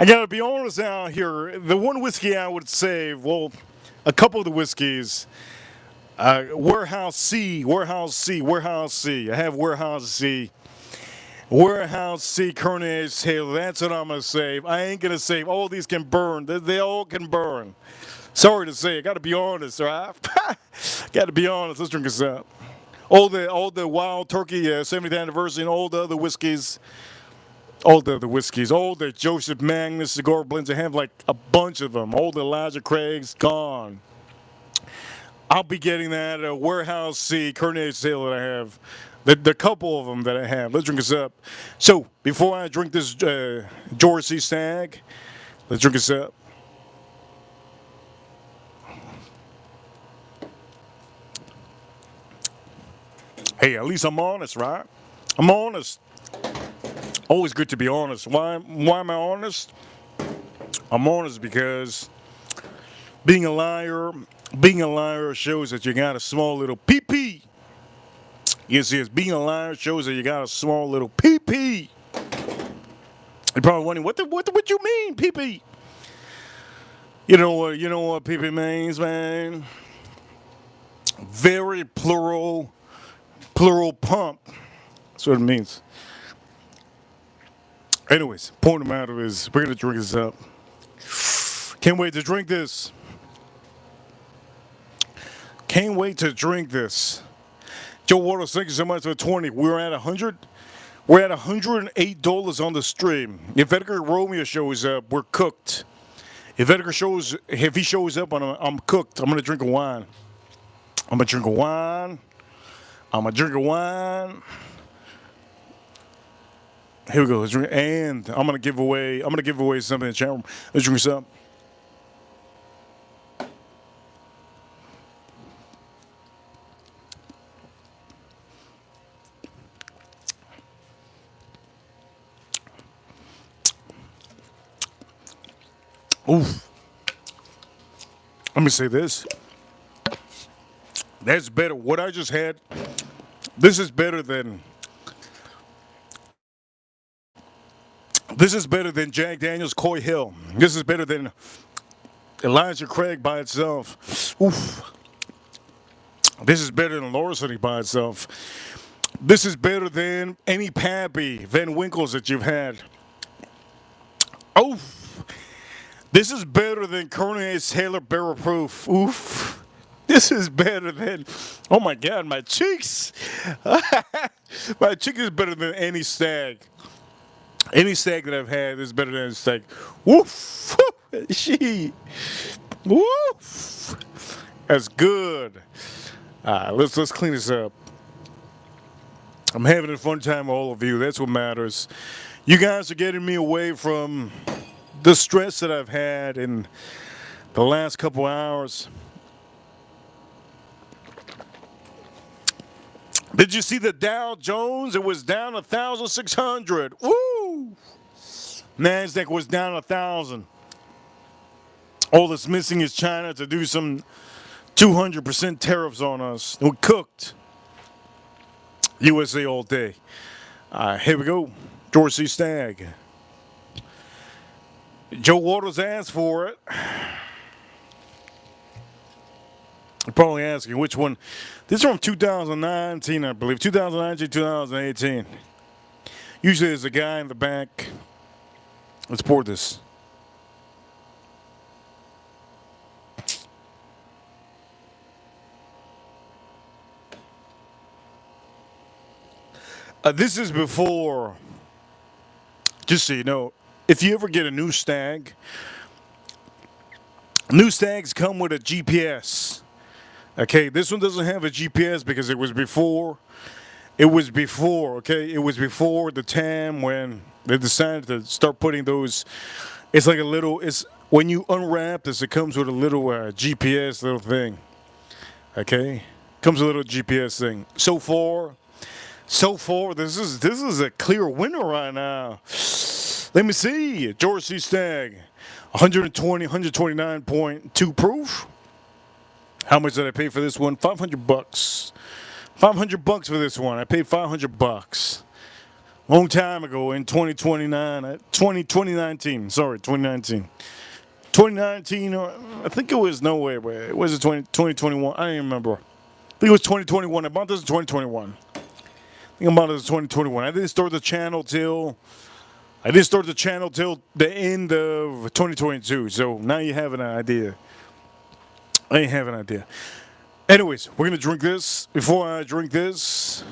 gotta be honest out here. The one whiskey I would save, well, a couple of the whiskeys. Warehouse C. I have Warehouse C. Warehouse C. Carnage Taylor. That's what I'm gonna save. I ain't gonna save. All these can burn. They all can burn. Sorry to say, I gotta be honest, right? Gotta be honest. Let's drink this up. All the Wild Turkey 70th anniversary and all the other whiskeys. All the Joseph Magnus cigar blends. I have like a bunch of them. All the Elijah Craig's gone. I'll be getting that Warehouse C Carnage Taylor that I have. The couple of them that I have. Let's drink this up. So, before I drink this George C. Stag, let's drink this up. Hey, at least I'm honest, right? I'm honest. Always good to be honest. Why am I honest? I'm honest because being a liar shows that you got a small little pee-pee. Yes, being a liar shows that you got a small little pee-pee. You're probably wondering, what you mean, pee-pee? You know what pee-pee means, man? Very plural pump. That's what it means. Anyways, point of the matter is, we're gonna drink this up. Can't wait to drink this. Can't wait to drink this. Joe Waters, thank you so much for the 20. We're at 100. We're at $108 on the stream. If Edgar Romeo shows up, we're cooked. If he shows up, I'm cooked. I'm gonna drink a wine. Here we go. Let's drink, and I'm gonna give away something in the chat room. Let's drink some. Oof. Let me say this. That's better. What I just had, this is better than Jack Daniel's Coy Hill. This is better than Elijah Craig by itself. Oof. This is better than Larceny by itself. This is better than any Pappy Van Winkles that you've had. Oof. This is better than Carnage Taylor Barrel Proof. Oof. This is better than, oh my God, my cheeks. My cheek is better than any stag. Any stag that I've had is better than a stag. Woof. Woof. That's good. Let's clean this up. I'm having a fun time with all of you. That's what matters. You guys are getting me away from the stress that I've had in the last couple hours. Did you see the Dow Jones? It was down 1,600. Woo! NASDAQ was down 1,000. All that's missing is China to do some 200% tariffs on us. We cooked. USA all day. Here we go. George C. Stagg. Joe Waters asked for it. You're probably asking which one. This is from 2019, I believe. 2019, 2018. Usually there's a guy in the back. Let's pour this. This is before, just so you know, if you ever get a new stag, new stags come with a GPS. Okay, this one doesn't have a GPS because it was before. It was before, okay? It was before the time when they decided to start putting those. It's like a little, it's when you unwrap this, it comes with a little GPS little thing. Okay? Comes with a little GPS thing. So far, this is a clear winner right now. Let me see. George C. Stagg, 129.2 proof. How much did I pay for this one? $500. $500 for this one. I paid $500. Long time ago in 2019. Sorry, 2019. 2019, I think it was, no way, was it 2021? I don't even remember. I think it was 2021. I bought this in 2021. I think I bought this in 2021. I didn't start the channel till the end of 2022. So now you have an idea. I have an idea. Anyways, we're going to drink this. Before I drink this,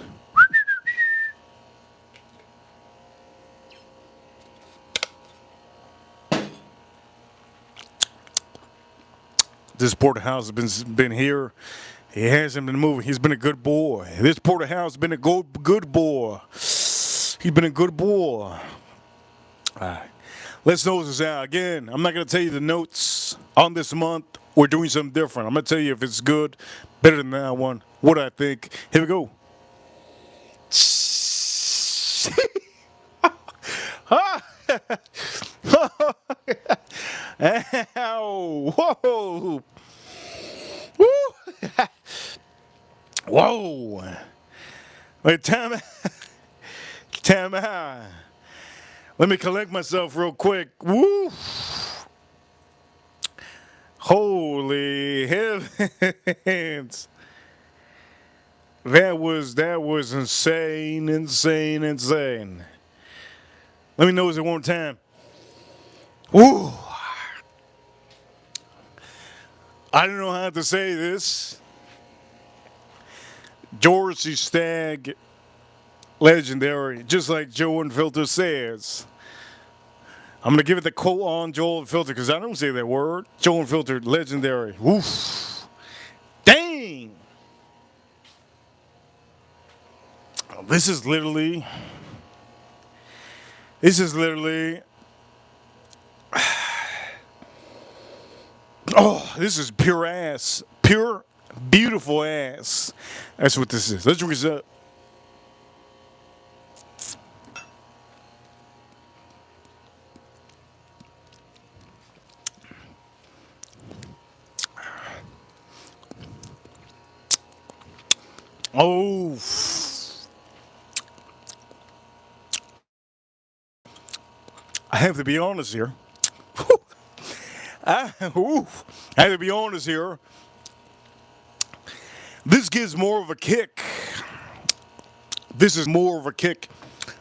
this Porterhouse has been here. He hasn't been moving. He's been a good boy. This Porterhouse has been a good boy. He's been a good boy. All right. Let's nose this out. Again, I'm not going to tell you the notes on this month. We're doing something different. I'm going to tell you if it's good, better than that one, what I think. Here we go. Ow. Whoa. Woo. Whoa. Wait, time out. Let me collect myself real quick. Woo. Holy heavens. That was insane. Let me nose it one time. Woo. I don't know how to say this. George C. Stagg, legendary, just like Joe and Filter says. I'm going to give it the quote on Joel and Filter because I don't say that word. Joel and Filter, legendary. Woof. Dang. This is literally. Oh, this is pure ass. Pure, beautiful ass. That's what this is. Let's drink this up. Oh. I have to be honest here. I have to be honest here. This gives more of a kick. This is more of a kick.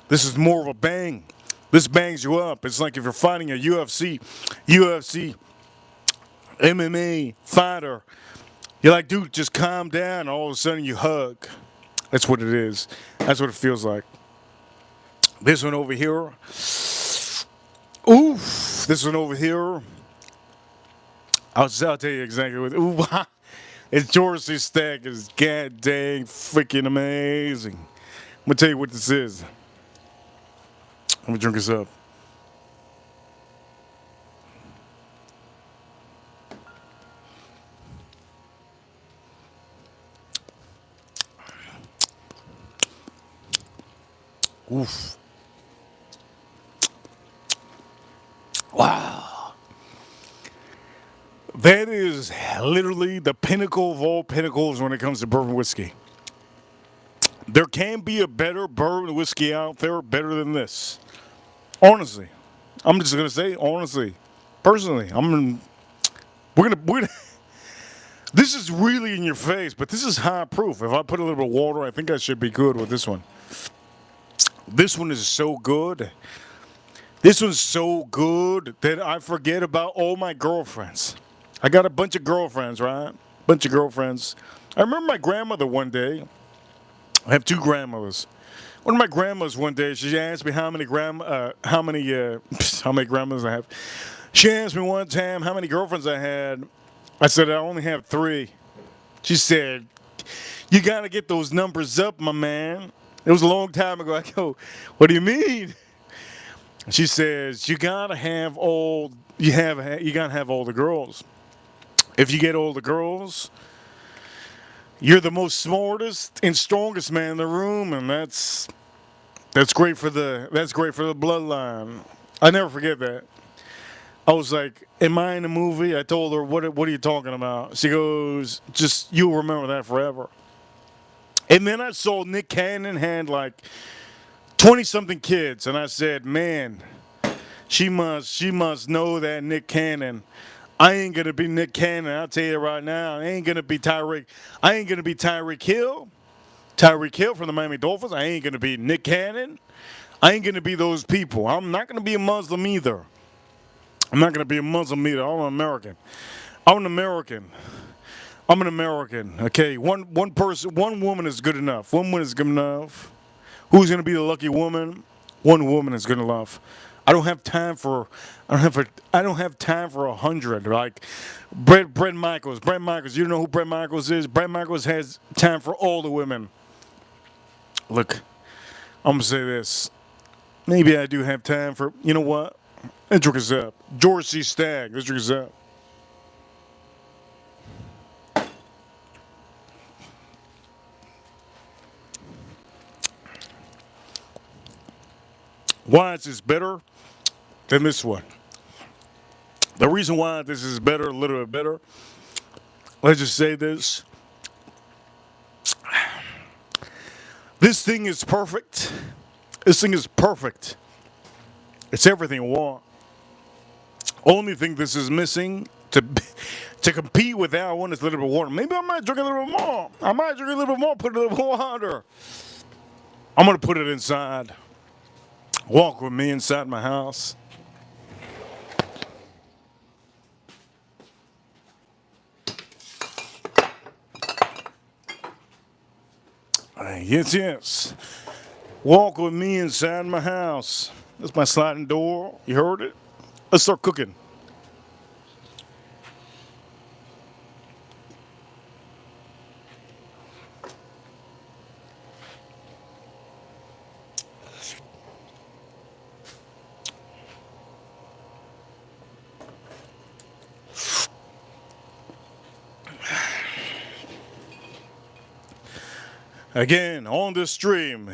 This is more of a bang. This bangs you up. It's like if you're fighting a UFC, MMA fighter. You're like, dude, just calm down. All of a sudden you hug. That's what it is. That's what it feels like. This one over here. Oof. This one over here. I'll tell you exactly what. Ooh, it's George C. Stagg. It's god dang freaking amazing. I'm going to tell you what this is. I'm going to drink this up. Oof. Wow. That is literally the pinnacle of all pinnacles when it comes to bourbon whiskey. There can be a better bourbon whiskey out there better than this. Honestly. I'm just going to say, honestly. Personally, we're gonna this is really in your face, but this is high proof. If I put a little bit of water, I think I should be good with this one. This one is so good. This one's so good that I forget about all my girlfriends. I got a bunch of girlfriends, right? Bunch of girlfriends. I remember my grandmother one day. I have two grandmothers. One of my grandmas one day, she asked me how many grandmas I have. She asked me one time how many girlfriends I had. I said I only have 3. She said, "You gotta get those numbers up, my man." It was a long time ago. I go, "What do you mean?" She says, You gotta have all the girls. If you get all the girls, you're the most smartest and strongest man in the room, and that's great for the bloodline. I never forget that. I was like, "Am I in a movie?" I told her, "What are you talking about?" She goes, "Just you'll remember that forever." And then I saw Nick Cannon had like 20 something kids, and I said, "Man, she must know that Nick Cannon. I ain't gonna be Nick Cannon. I'll tell you right now. I ain't gonna be Tyreek. I ain't gonna be Tyreek Hill. Tyreek Hill from the Miami Dolphins. I ain't gonna be Nick Cannon. I ain't gonna be those people. I'm not gonna be a Muslim either. I'm not gonna be a Muslim either. I'm an American. I'm an American. I'm an American. Okay, one woman is good enough. One woman is good enough. Who's gonna be the lucky woman? One woman is good enough. I don't have time for. I don't have time for 100. Like Brett Michaels. Brett Michaels. You know who Brett Michaels is? Brett Michaels has time for all the women. Look, I'm gonna say this. Maybe I do have time for. You know what? Let's drink us up. George C. Stagg. Let's drink us up. Why is this better than this one? The reason why this is better, a little bit better, let's just say this. This thing is perfect. This thing is perfect. It's everything I want. Only thing this is missing to compete with that one is a little bit of water. Maybe I might drink a little bit more. I might drink a little bit more, put a little bit water. I'm going to put it inside. Walk with me inside my house. Yes, yes. Walk with me inside my house. That's my sliding door. You heard it? Let's start cooking. Again, on this stream,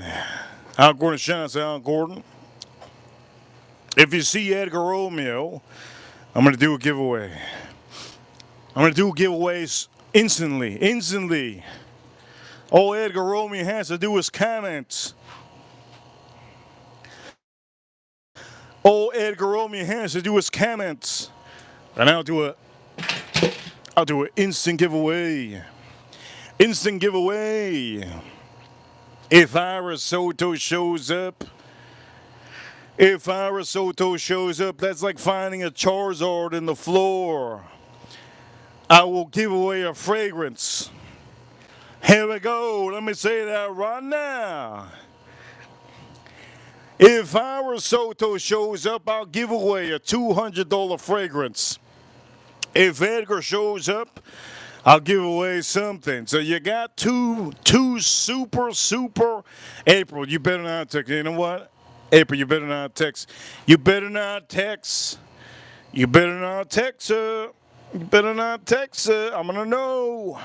Al Gordon Shines, Al Gordon. If you see Edgar Romeo, I'm going to do a giveaway. I'm going to do giveaways instantly. Instantly. All Edgar Romeo has to do is comment. All Edgar Romeo has to do is comment. And I'll do an instant giveaway. Instant giveaway. If Ira Soto shows up, that's like finding a Charizard in the floor. I will give away a fragrance. Here we go. Let me say that right now. If Ira Soto shows up, I'll give away a $200 fragrance. If Edgar shows up, I'll give away something. So you got two super. April, you better not text. You know what? April, you better not text. You better not text. You better not text her. You better not text her. I'm gonna know.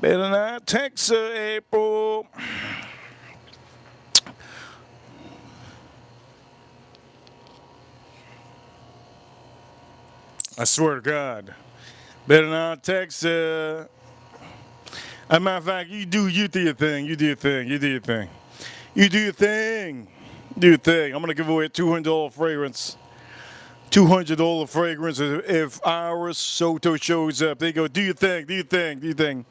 Better not text her, April. I swear to God. Better not text her. As a matter of fact, you do your thing. You do your thing. You do your thing. You do your thing. Do your thing. I'm gonna give away a $200 fragrance. $200 fragrance if Iris Soto shows up. They go, do your thing, do your thing, do your thing.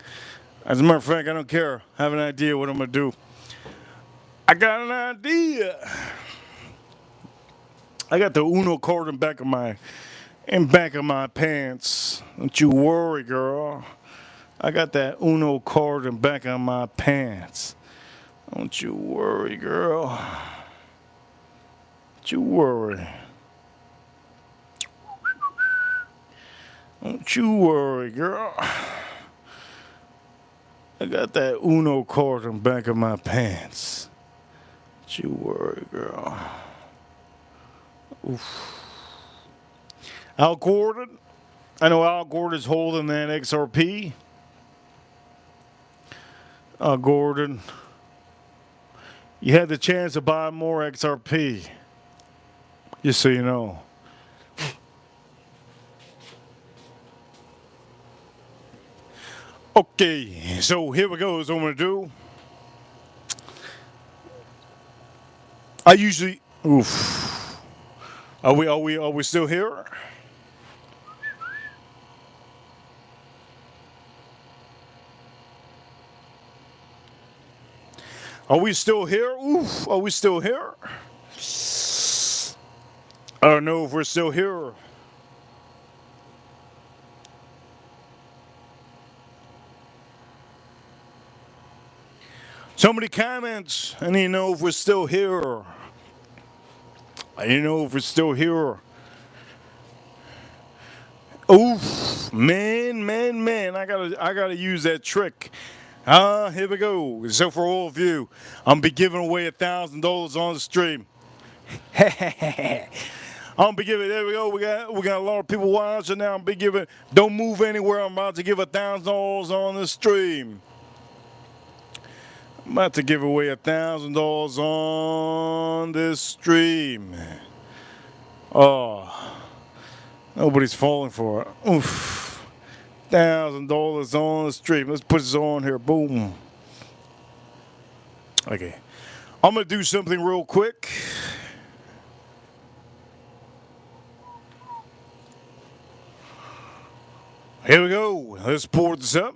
As a matter of fact, I don't care. I have an idea what I'm gonna do. I got an idea. I got the Uno card in back of my pants. Don't you worry, girl. I got that Uno card in back of my pants. Don't you worry, girl. Don't you worry. Don't you worry, girl. I got that Uno card in the back of my pants. Don't you worry, girl. Oof. Al Gordon. I know Al Gordon's holding that XRP. Al Gordon. You had the chance to buy more XRP. Just so you know. Okay, so here we go. Is what I'm gonna do. I usually. Oof. Are we still here? Are we still here? Oof. Are we still here? I don't know if we're still here. So many comments. I need to know if we're still here. I need to know if we're still here. Oof, man. I gotta use that trick. Here we go. So for all of you, I'm be giving away $1,000 on the stream. I'm be giving. There we go. We got a lot of people watching now. I'm be giving. Don't move anywhere. I'm about to give $1,000 on the stream. I'm about to give away $1,000 on this stream. Oh, nobody's falling for it. Oof. $1,000 on the stream. Let's put this on here. Boom. Okay. I'm going to do something real quick. Here we go. Let's pour this up.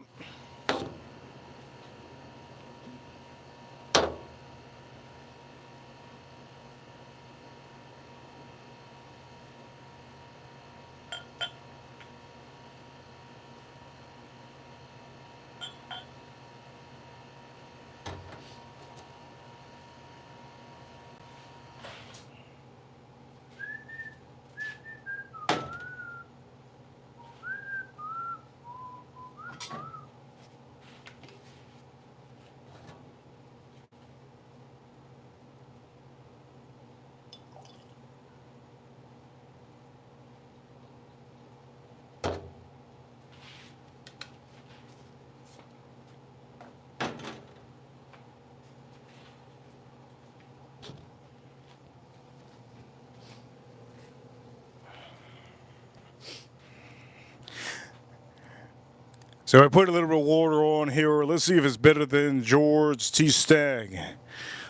So I put a little bit of water on here. Let's see if it's better than George T. Stagg.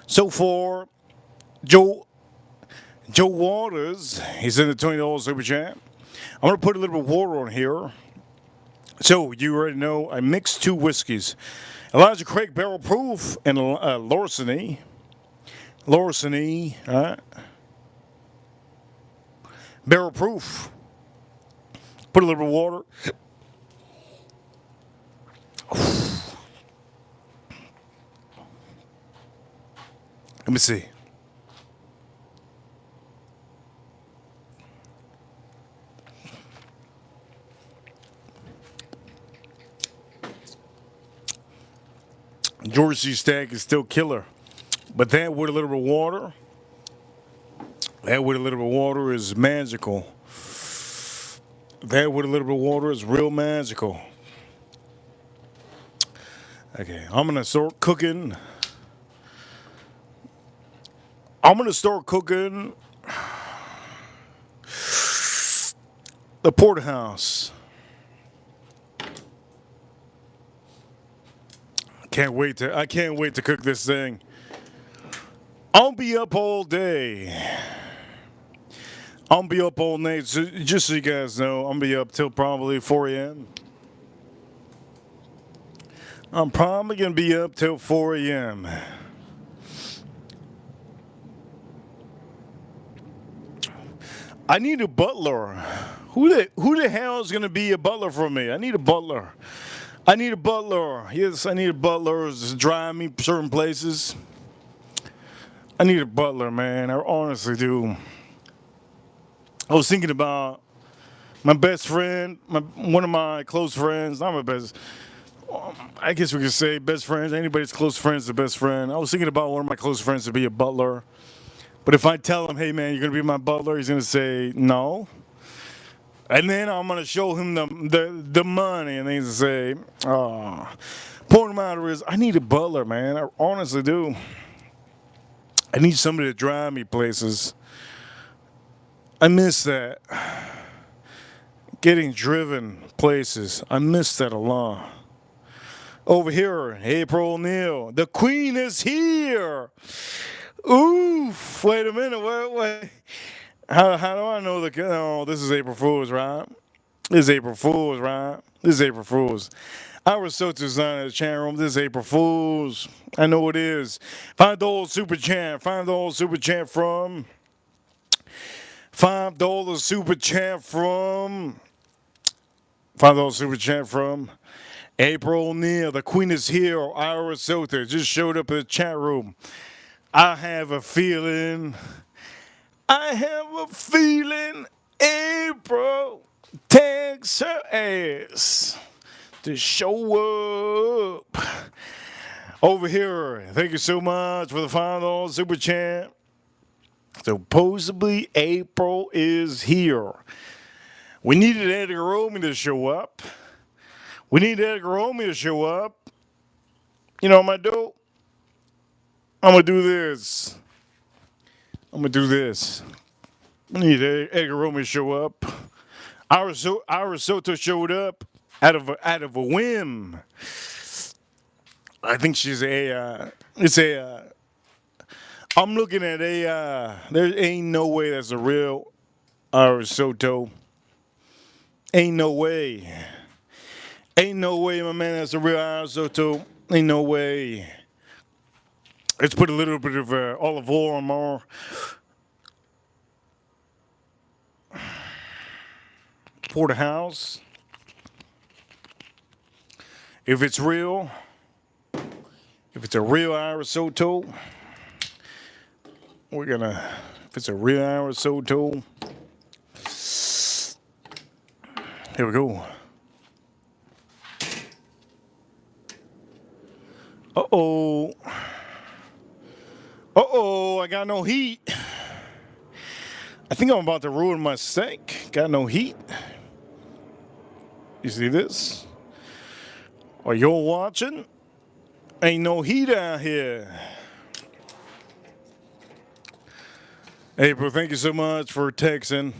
So far, Joe Waters, he's in the $20 super chat. I'm going to put a little bit of water on here. So you already know I mixed 2 whiskeys. Elijah Craig Barrel Proof and Larceny. Larceny, all right. Barrel Proof. Put a little bit of water. Let me see. George C. Stagg is still killer. But that with a little bit of water, is magical. That with a little bit of water is real magical. Okay, I'm going to start cooking. The Porterhouse. I can't wait to cook this thing. I'll be up all day. I'll be up all night. So just so you guys know, I'm gonna be up till probably 4 a.m. I'm probably gonna be up till 4 a.m. I need a butler. Who the hell is gonna be a butler for me? I need a butler. Yes, I need a butler to drive me certain places. I need a butler, man. I honestly do. I was thinking about my best friend, one of my close friends, not my best, I guess we could say best friends. Anybody's close friend is a best friend. I was thinking about one of my close friends to be a butler. But if I tell him, hey man, you're going to be my butler, he's going to say no. And then I'm going to show him the money, and he's going to say, oh. Point of the matter is, I need a butler, man. I honestly do. I need somebody to drive me places. I miss that. Getting driven places. I miss that a lot. Over here, April O'Neil. The Queen is here. Oof. Wait a minute. Wait. How do I know oh, this is April Fool's, right? This is April Fool's, right? This is April Fool's. I was so designed in the chat room. This is April Fool's. I know it is. $5 super chat. $5 super chat from. $5 super chat from. $5 super chat from April O'Neil. The Queen is here. Ira Sota just showed up in the chat room. I have a feeling April takes her ass to show up. Over here, thank you so much for the $5 super chat. Supposedly April is here. We needed Edgar Romy to show up. We need Edgar Romy to show up. You know what I'm going to do? I'm going to do this. I need Edgar Romy to show up. Ira Soto showed up out of a whim. I think she's I'm looking at there ain't no way that's a real Ira Soto. Ain't no way. Ain't no way, my man, that's a real Ira Soto. Ain't no way. Let's put a little bit of olive oil on more. Porterhouse. If it's real, if it's a real Ira Soto, if it's a real Ira Soto, here we go. Uh-oh. Uh-oh, I got no heat. I think I'm about to ruin my steak. Got no heat. You see this? Are you watching? Ain't no heat out here. April, thank you so much for texting.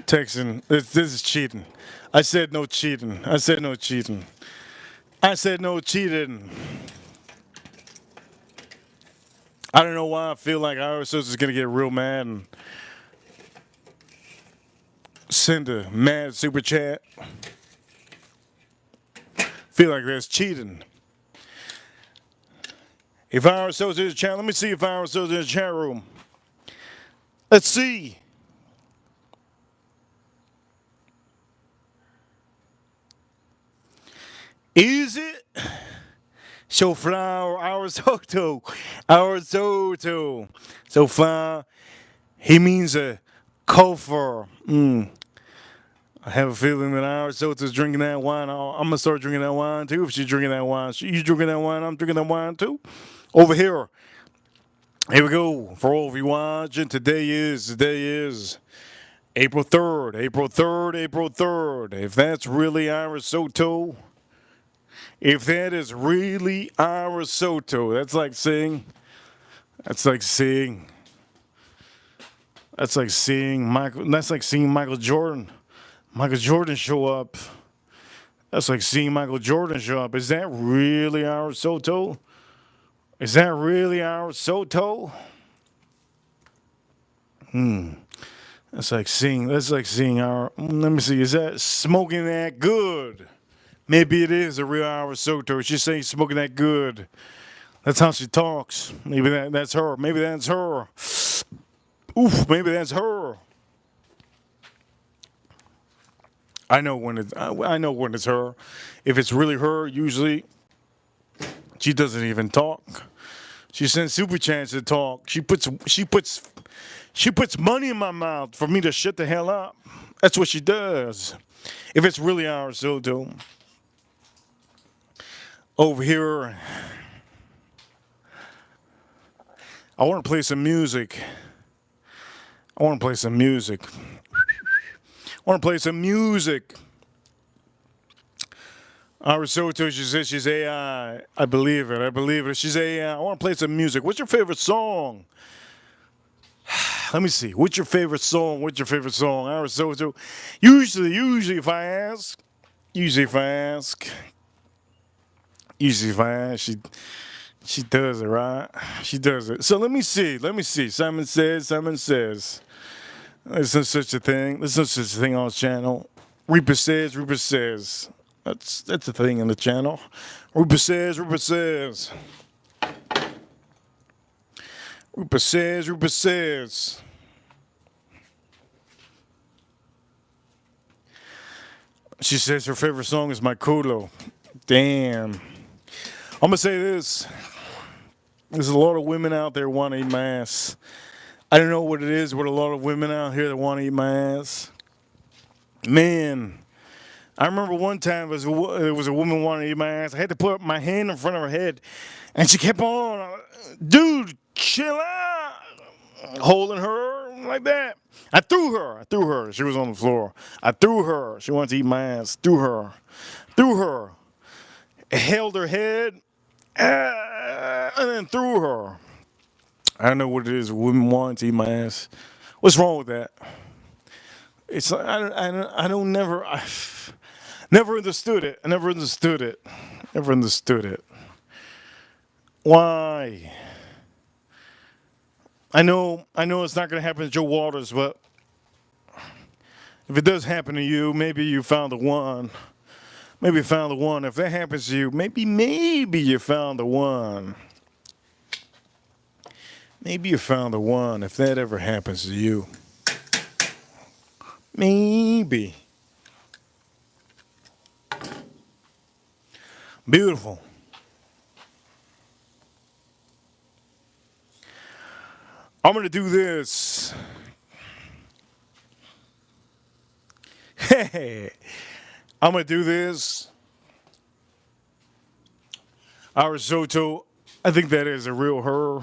This is cheating. I said no cheating. I said no cheating. I don't know why I feel like Ira Sosa is going to get real mad and send a mad super chat. Feel like that's cheating. If Ira Sosa is in the chat, let me see if Ira Sosa is in the chat room. Let's see. Is it? So flower, Ira Soto. So far, he means a kofer. I have a feeling that Ira Soto's drinking that wine. I'm going to start drinking that wine too. If she's drinking that wine, you drinking that wine, I'm drinking that wine too. Over here. Here we go. For all of you watching, today is April 3rd. April 3rd. If that's really Ira Soto, if that is really Ira Soto, that's like seeing Michael Jordan. Michael Jordan show up. That's like seeing Michael Jordan show up. Is that really Ira Soto? Is that really Ira Soto? That's like seeing our. Let me see. Is that smoking that good? Maybe it is a real Ira Soto. She's saying smoking that good. That's how she talks. Maybe that's her. Maybe that's her. Oof. Maybe that's her. I know when it's her. If it's really her, usually she doesn't even talk. She sends super chats to talk. She puts money in my mouth for me to shut the hell up. That's what she does. If it's really our Soto. Over here, I want to play some music. I want to play some music. I want to play some music. Our Soto, she says she's AI. I believe it. I believe it. She's AI. I want to play some music. What's your favorite song? Let me see. What's your favorite song? What's your favorite song? Our Soto. Usually if I ask, she does it, right? She does it. So let me see. Simon says. There's no such a thing. There's no such a thing on this channel. Reaper says. That's a thing on the channel. Reaper says. She says her favorite song is My Culo. Damn. I'm going to say this. There's a lot of women out there want to eat my ass. I don't know what it is with a lot of women out here that want to eat my ass. Man, I remember one time there was a woman wanting to eat my ass. I had to put my hand in front of her head, and she kept on, dude, chill out, holding her like that. I threw her. She was on the floor. I threw her. She wanted to eat my ass. Threw her. Held her head, and then threw her. I don't know what it is. Women want to eat my ass. What's wrong with that? It's I never understood it. I never understood it. Why? I know it's not going to happen to Joe Waters, but if it does happen to you, maybe you found the one. Maybe you found the one. If that happens to you, maybe you found the one. Maybe you found the one if that ever happens to you. Maybe. Beautiful. I'm going to do this. Hey, I'm going to do this. Our Soto, I think that is a real her.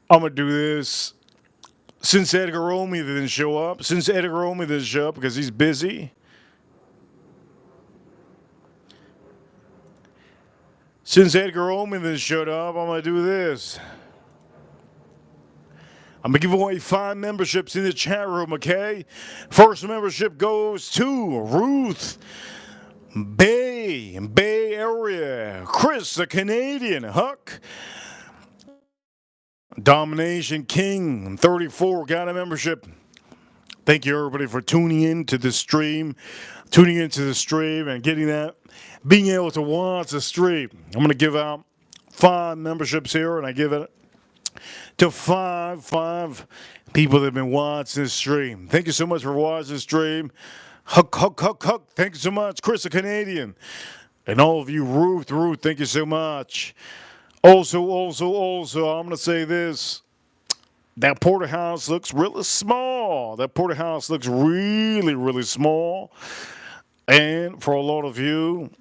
I'm going to do this. Since Edgar Romey didn't show up, because he's busy. Since Edgar Romey didn't show up, I'm going to do this. I'm going to give away 5 memberships in the chat room, okay? First membership goes to Ruth Bay Area. Chris, the Canadian. Huck. Domination King, 34, got a membership. Thank you, everybody, for tuning in to the stream. And getting that. Being able to watch the stream. I'm going to give out 5 memberships here, and I give it to five people that have been watching this stream. Thank you so much for watching the stream. Huck. Thank you so much. Chris, the Canadian. And all of you, Ruth, thank you so much. Also, I'm going to say this. That Porterhouse looks really small. Really small. And for a lot of you,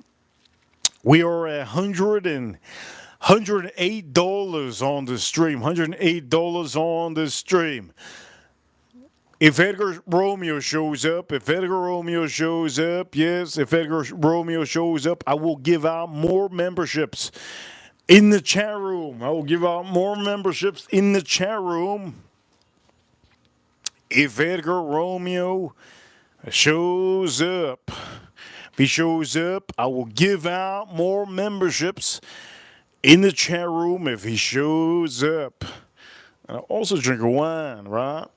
we are at $108 on the stream. $108 on the stream. If Edgar Romeo shows up, I will give out more memberships in the chat room. If Edgar Romeo shows up. If he shows up, I will give out more memberships in the chat room if he shows up. And I also drink a wine, right?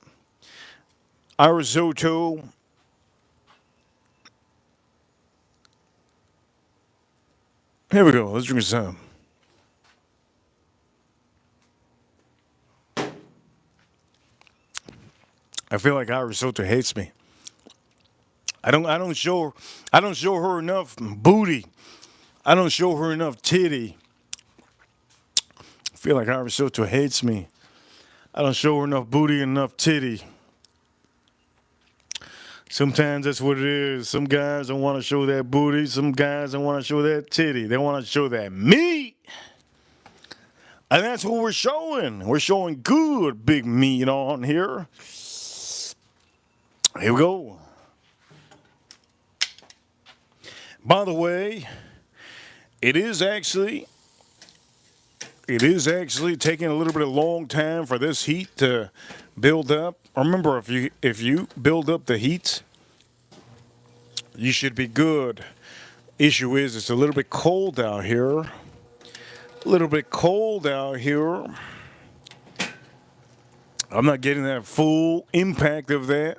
Our risotto. Here we go. Let's drink some. I feel like our risotto hates me. I don't show her enough booty. I don't show her enough titty. feel like Irish Soto hates me. I don't show her enough booty and enough titty. Sometimes that's what it is. Some guys don't want to show that booty. Some guys don't want to show that titty. They want to show that meat. And that's what we're showing. We're showing good big meat on here. Here we go. By the way, it is actually taking a little bit of long time for this heat to build up. Remember, if you build up the heat, you should be good. Issue is it's a little bit cold out here. A little bit cold out here. I'm not getting that full impact of that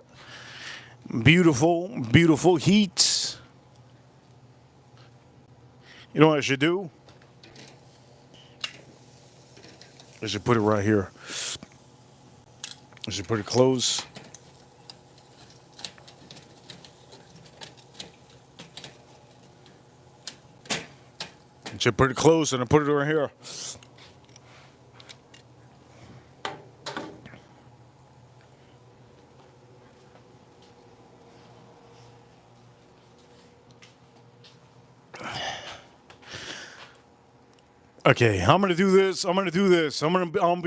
beautiful, beautiful heat. You know what I should do? I should put it right here. I should put it close. I should put it close and I put it right here. Okay, I'm gonna do this. I'm gonna be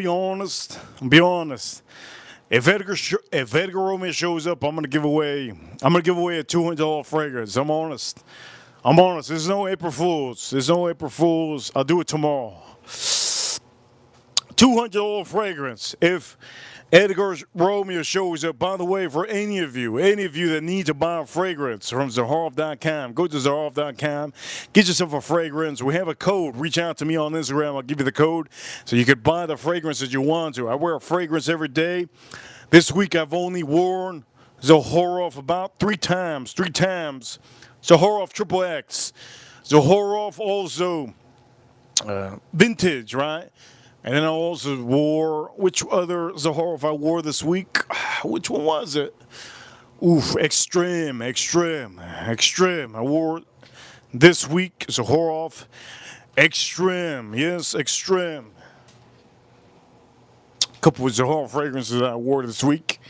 honest. If Edgar Romeo shows up, I'm gonna give away a $200 fragrance. I'm honest. There's no April Fools. I'll do it tomorrow. $200 fragrance. If Edgar Romeo shows up, by the way, for any of you that need to buy a fragrance from Zaharoff.com, go to Zaharoff.com, get yourself a fragrance. We have a code. Reach out to me on Instagram. I'll give you the code so you could buy the fragrance that you want to. I wear a fragrance every day. This week I've only worn Zaharoff about three times. Zaharoff Triple X. Zaharoff also vintage, right? And then I also wore, which other Zaharoff I wore this week? Which one was it? Oof, Extreme. I wore this week Zaharoff Extreme. Yes, Extreme. A couple of Zaharoff fragrances I wore this week.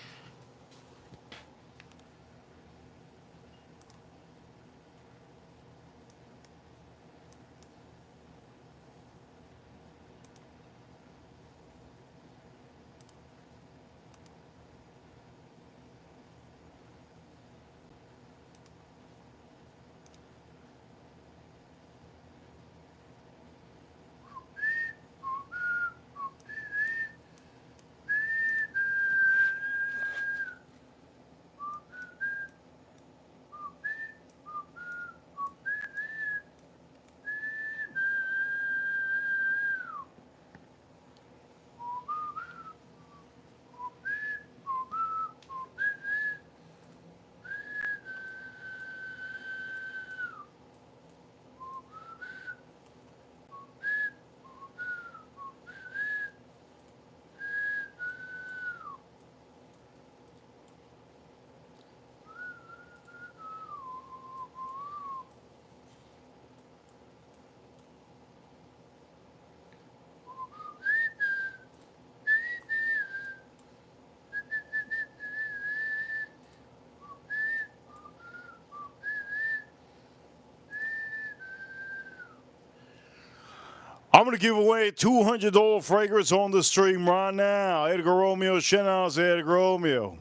I'm going to give away a $200 fragrance on the stream right now. Edgar Romeo, shout out to Edgar Romeo.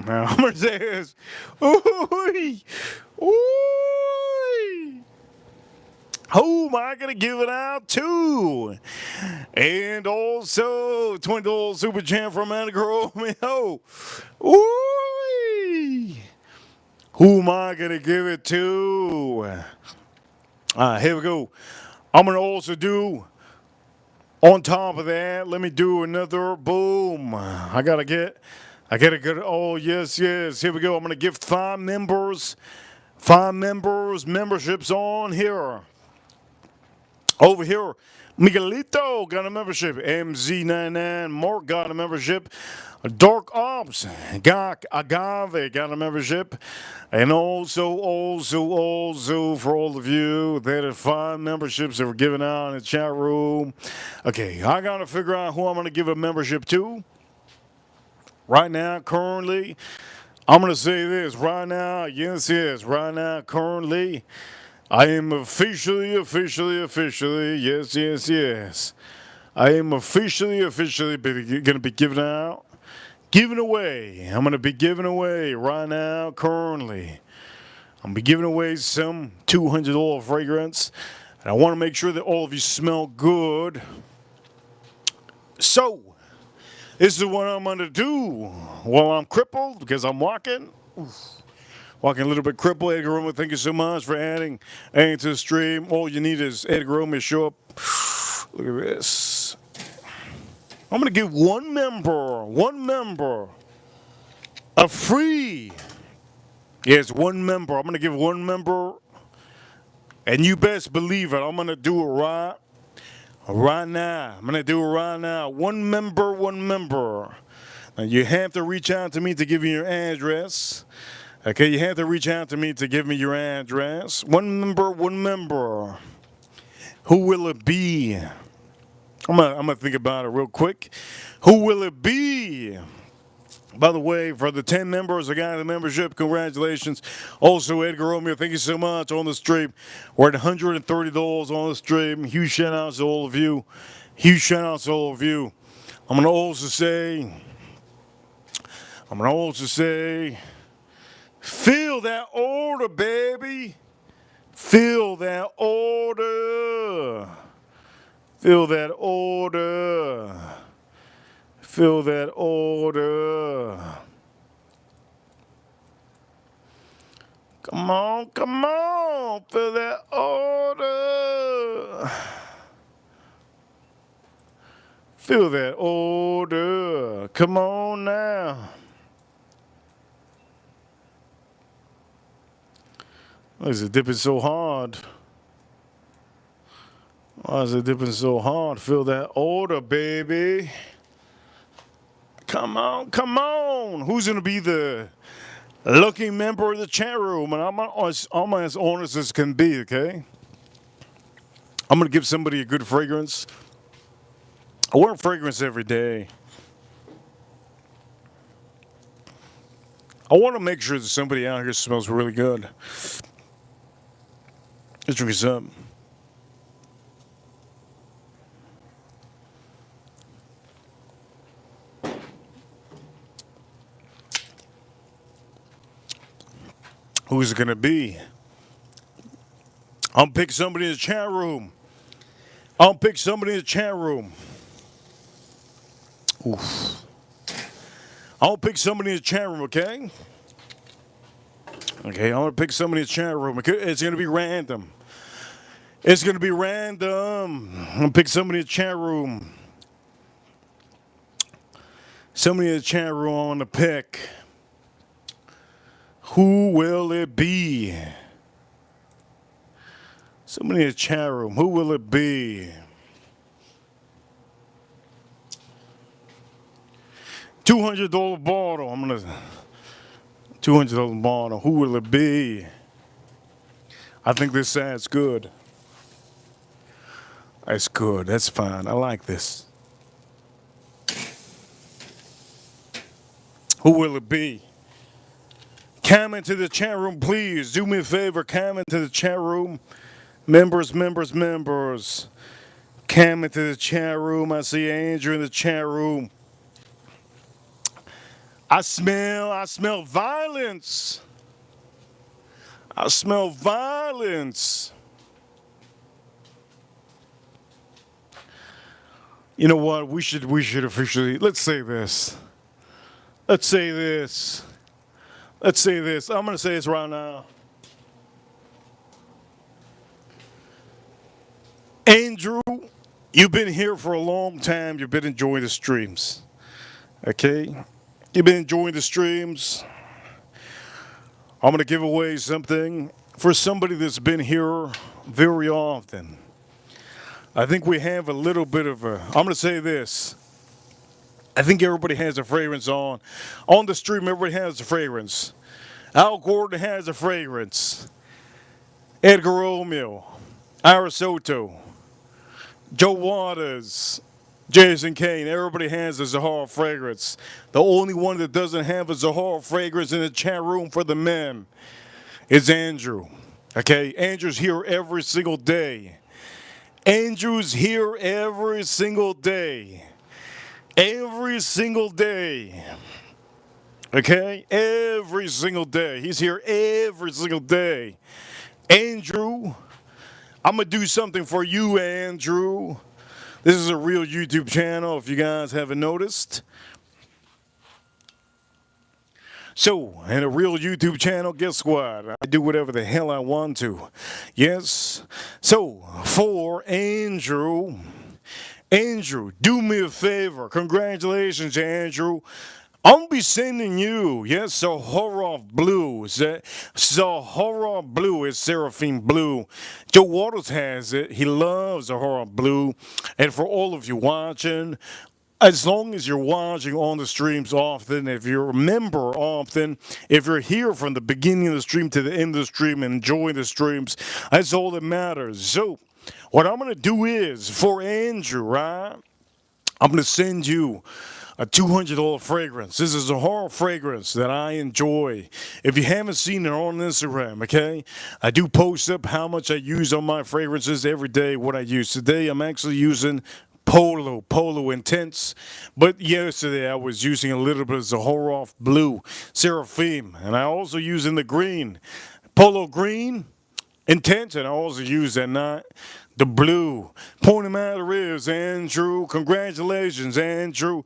Now, I'm going to say this. Ooh. Who am I going to give it out to? And also, $20 super champ from Edgar Romeo. Ooh. Who am I going to give it to? Here we go. I'm going to also do, on top of that, let me do another boom. I got to get, oh, yes. Here we go. I'm going to gift 5 members memberships on here. Over here, Miguelito got a membership. MZ99 Mark got a membership. Dark Ops got Agave got a membership. And also for all of you, there are 5 memberships that were given out in the chat room. Okay, I got to figure out who I'm going to give a membership to. Right now, currently, I'm going to say this. Right now, yes, right now, currently, I am officially, yes. I am officially going to be giving away. I'm going to be giving away right now, currently. I'm going to be giving away some $200 fragrance. And I want to make sure that all of you smell good. So, this is what I'm going to do while I'm crippled because I'm walking. Walking a little bit crippled. Edgar Roma, thank you so much for adding to the stream. All you need is Edgar Roma to show up. Look at this. I'm going to give one member, a free. Yes, one member. I'm going to give one member, and you best believe it. I'm going to do it right now. I'm going to do it right now. One member. And you have to reach out to me to give me your address. Okay, you have to reach out to me to give me your address. One member. Who will it be? I'm gonna think about it real quick. Who will it be? By the way, for the 10 members that got the membership, congratulations. Also, Edgar Romeo, thank you so much on the stream. We're at $130 on the stream. Huge shout outs to all of you. I'm gonna also say, fill that order, baby. Fill that order. Come on. Fill that order. Fill that order. Come on now. Why is it dipping so hard? Fill that order, baby. Come on. Who's going to be the lucky member of the chat room? And I'm as honest as can be, okay? I'm going to give somebody a good fragrance. I wear fragrance every day. I want to make sure that somebody out here smells really good. Let's drink some. Who's it going to be? I'll pick somebody in the chat room. Oof. I'll pick somebody in the chat room, okay? Okay, I'm going to pick somebody in the chat room. It's going to be random. I'm going to pick somebody in the chat room. Somebody in the chat room I want to pick. Who will it be? Somebody in the chat room. Who will it be? $200 bottle. $200 bottle. Who will it be? I think this ad's good. That's good. That's fine. I like this. Who will it be? Comment to the chat room, please. Do me a favor. Comment to the chat room. Members. Comment to the chat room. I see Andrew in the chat room. I smell violence. You know what? We should officially, let's say this. I'm going to say this right now. Andrew, you've been here for a long time. You've been enjoying the streams. Okay? You've been enjoying the streams. I'm going to give away something for somebody that's been here very often. I think we have a little bit of a, I'm going to say this. I think everybody has a fragrance on. On the stream, everybody has a fragrance. Al Gordon has a fragrance. Edgar Romeo, Ira Soto, Joe Waters, Jason Kane, everybody has a Zahara fragrance. The only one that doesn't have a Zahara fragrance in the chat room for the men is Andrew. Okay, Andrew's here every single day. Andrew's here every single day. Every single day. Okay, every single day. He's here every single day. Andrew, I'm going to do something for you, Andrew. This is a real YouTube channel, if you guys haven't noticed. So, in a real YouTube channel, guess what? I do whatever the hell I want to. Yes? So, for Andrew, do me a favor. Congratulations, Andrew. I'm going to be sending you, yes, Sahara Blue. Sahara Blue is Seraphim Blue. Joe Waters has it. He loves Sahara Blue. And for all of you watching, as long as you're watching on the streams often, if you're a member often, if you're here from the beginning of the stream to the end of the stream and enjoying the streams, that's all that matters. So, what I'm going to do is, for Andrew, right, I'm going to send you a $200 fragrance. This is a horror fragrance that I enjoy. If you haven't seen it on Instagram, okay, I do post up how much I use on my fragrances every day, what I use. Today, I'm actually using Polo Intense, but yesterday I was using a little bit of Zahara Blue, Seraphim, and I also using the green, Polo Green, Intense, and I also use that night the blue. Point of the matter is, Andrew, congratulations, Andrew.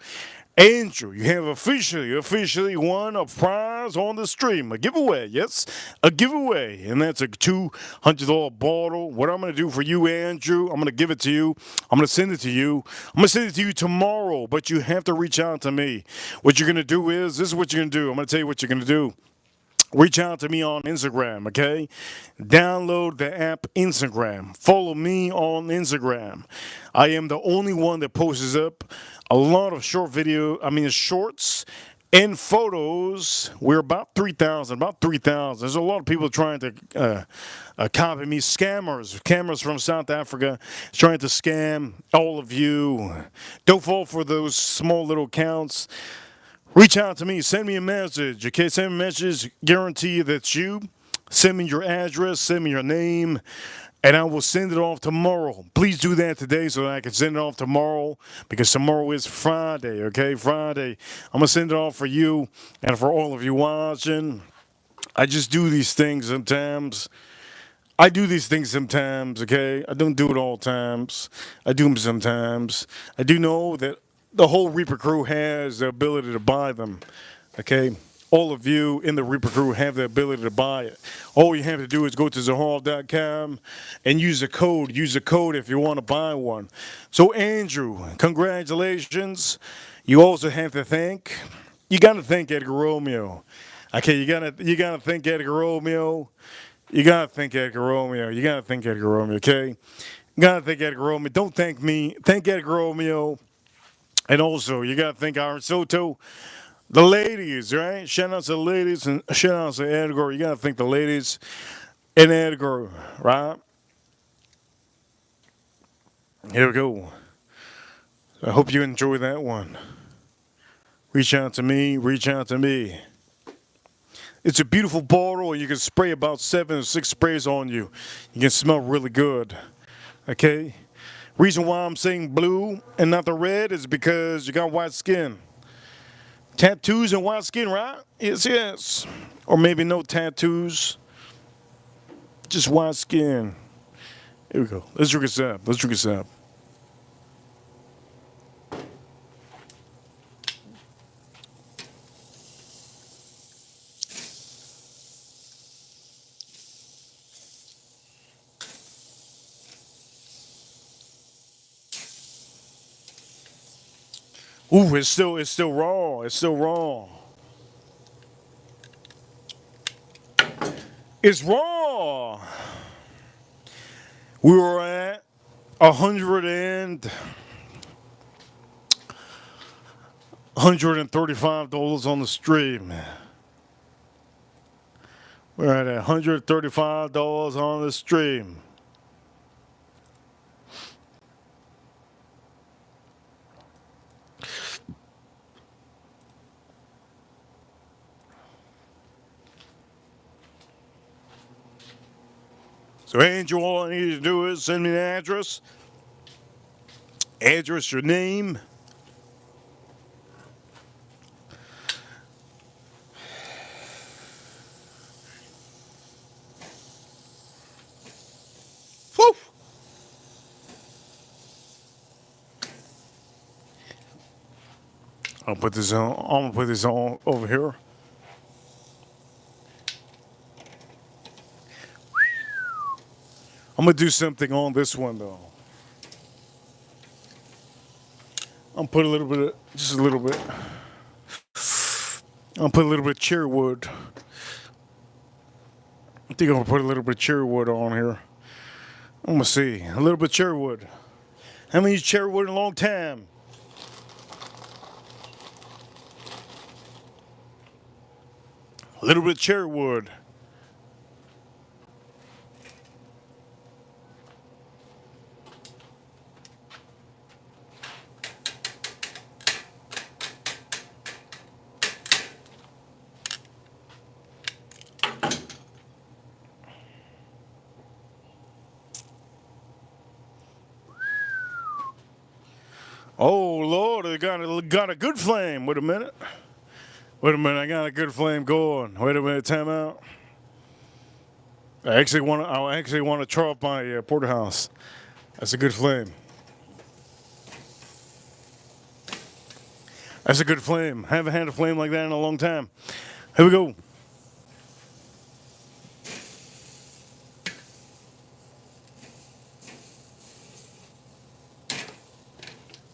Andrew, you have officially won a prize on the stream. A giveaway, yes, a giveaway. And that's a $200 bottle. What I'm going to do for you, Andrew, I'm going to give it to you. I'm going to send it to you. I'm going to send it to you tomorrow, but you have to reach out to me. What you're going to do is, this is what you're going to do. I'm going to tell you what you're going to do. Reach out to me on Instagram, okay? Download the app Instagram. Follow me on Instagram. I am the only one that posts up a lot of shorts and photos. We're about 3,000, There's a lot of people trying to copy me. Scammers from South Africa trying to scam all of you. Don't fall for those small little accounts. Reach out to me. Send me a message. Okay, send me a message. Guarantee that it's you. Send me your address. Send me your name. And I will send it off tomorrow. Please do that today so that I can send it off tomorrow. Because tomorrow is Friday, okay? Friday. I'm going to send it off for you and for all of you watching. I just do these things sometimes. Okay? I don't do it all times. I do them sometimes. I do know that the whole Reaper crew has the ability to buy them, okay? All of you in the Reaper crew have the ability to buy it. All you have to do is go to Zahara.com and use the code. Use the code if you want to buy one. So, Andrew, congratulations. You also have to thank, you got to thank Edgar Romeo. Okay, you gotta thank Edgar Romeo. You gotta thank Edgar Romeo. Okay? You gotta thank Edgar Romeo. Don't thank me. Thank Edgar Romeo. And also, you got to thank Ira Soto, the ladies, right? Shout out to the ladies and shout out to Edgar. You got to thank the ladies and Edgar, right? Here we go. I hope you enjoy that one. Reach out to me. It's a beautiful bottle, and you can spray about 7 or 6 sprays on you. You can smell really good, okay? Reason why I'm saying blue and not the red is because you got white skin. Tattoos and white skin, right? Yes. Or maybe no tattoos, just white skin. Here we go. Let's drink this up. Ooh, it's still raw. It's raw. We were at $135 on the stream. We're at $135 on the stream. So, Angel, all I need to do is send me an address. Address, your name. Woo! I'll put this on. I'm gonna put this on over here. I'm gonna do something on this one though. I'm gonna put a little bit, just a little bit. I'm gonna put a little bit of cherry wood. I think I'm gonna put a little bit of cherry wood on here. I'm gonna see a little bit of cherry wood. Haven't used cherry wood in a long time. A little bit of cherry wood. Oh Lord, I got a good flame. Wait a minute. I got a good flame going. Wait a minute, time out. I actually want to char up my Porterhouse. That's a good flame. That's a good flame. I haven't had a flame like that in a long time. Here we go.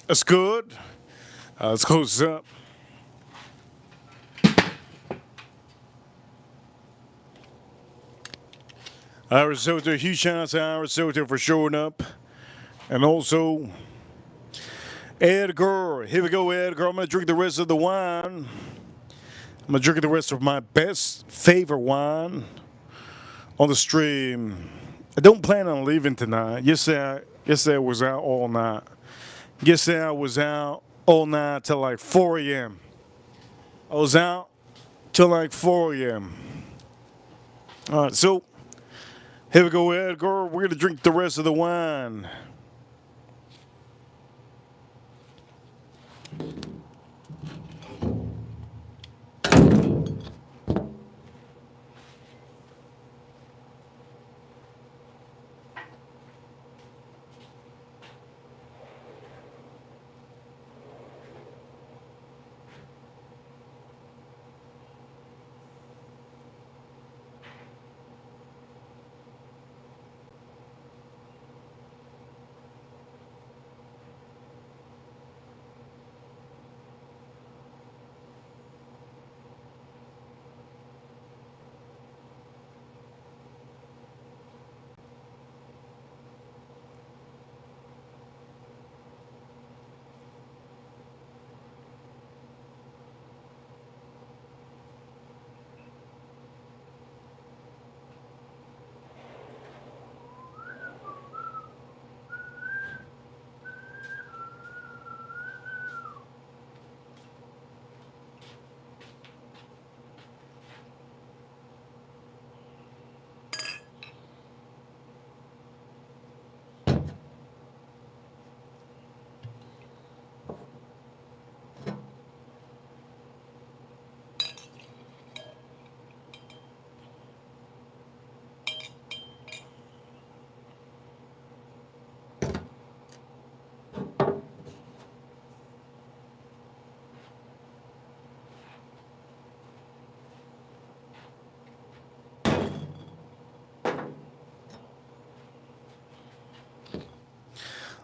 That's good. Let's close this up. Aristotle, huge shout out to Aristotle for showing up. And also, Edgar. Here we go, Edgar. I'm going to drink the rest of the wine. I'm going to drink the rest of my best favorite wine on the stream. I don't plan on leaving tonight. Yesterday I was out all night. Yesterday I was out all night till like 4 a.m. I was out till like 4 a.m. All right, so here we go, Edgar. We're going to drink the rest of the wine.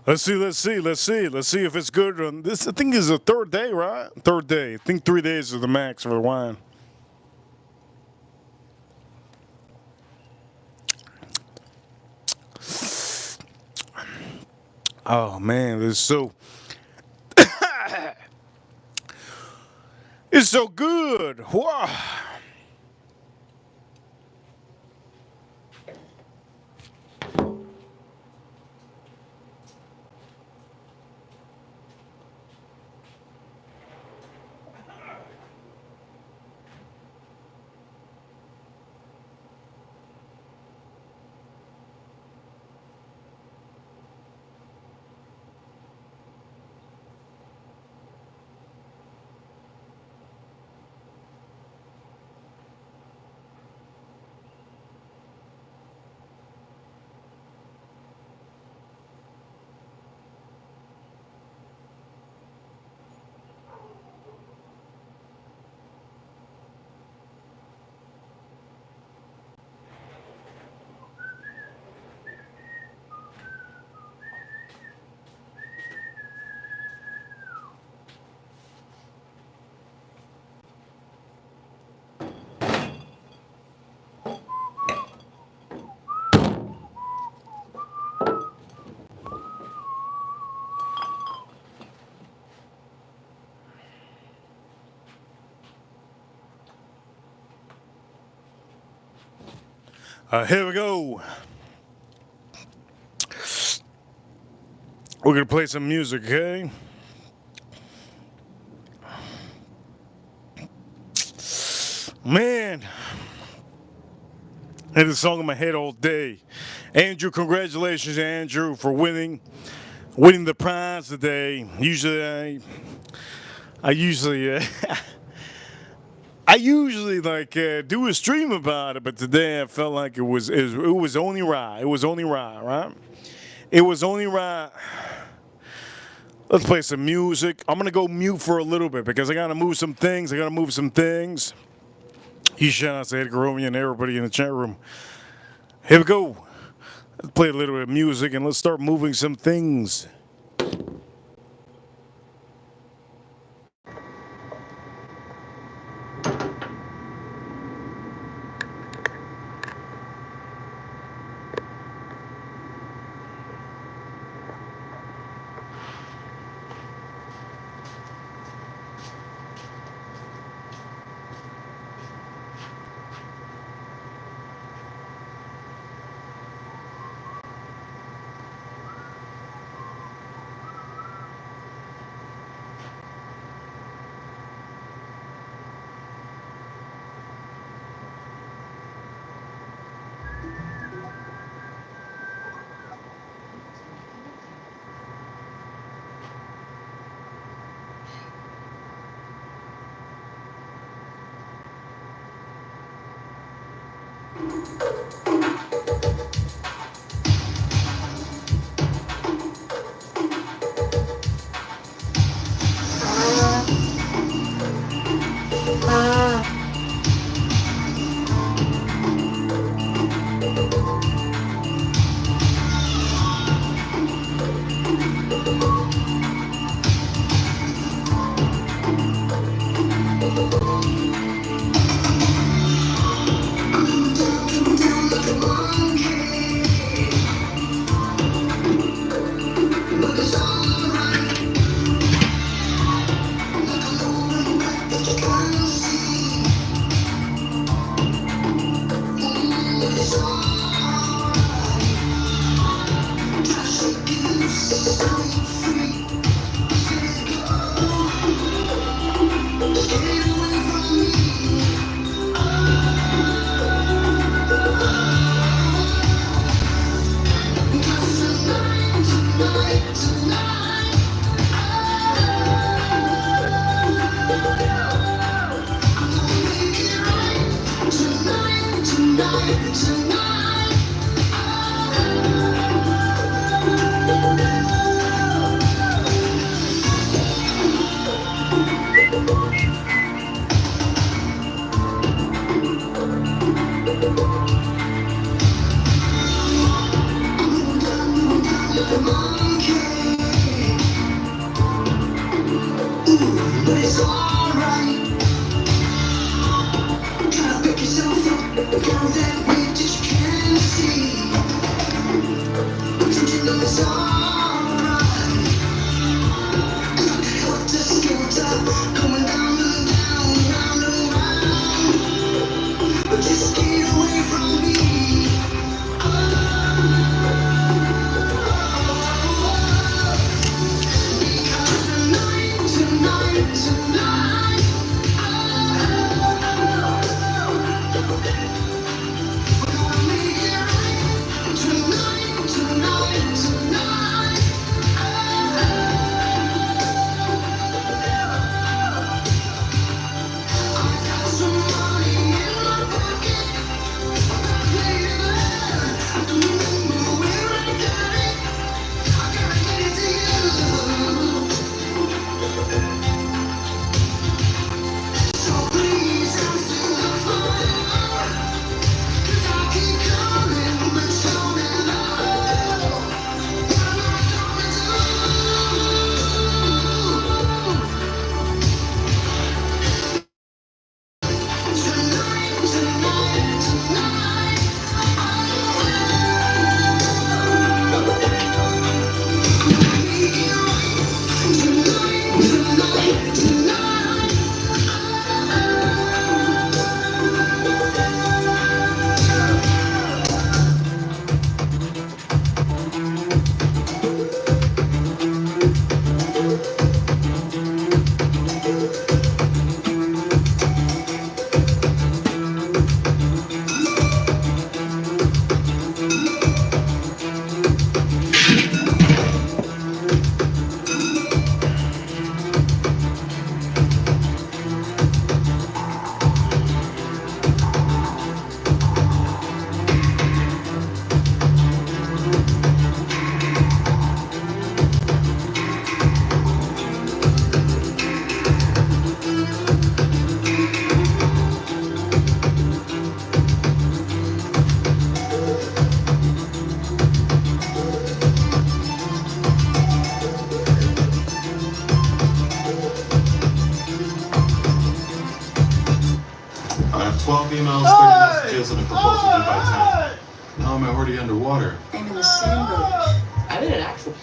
Let's see if it's good. This, I think, is the third day, right? Third day. I think 3 days is the max for the wine. Oh man, it's so good. Wow. Here we go. We're gonna play some music, okay? Man, I had this song in my head all day. Andrew, congratulations, Andrew, for winning the prize today. Usually, I usually I usually do a stream about it, but today I felt like it was only right. It was only right, right? It was only right. Let's play some music. I'm gonna go mute for a little bit because I gotta move some things. He shout out to Edgar Romeo and everybody in the chat room. Here we go. Let's play a little bit of music and let's start moving some things. It's alright. Try to pick yourself up from that weight that you can't see. But don't you know it's alright? I have 12 emails, 30 messages, and a proposal due by 10. How am I already underwater? I'm in a sandboat. I'm in an accident.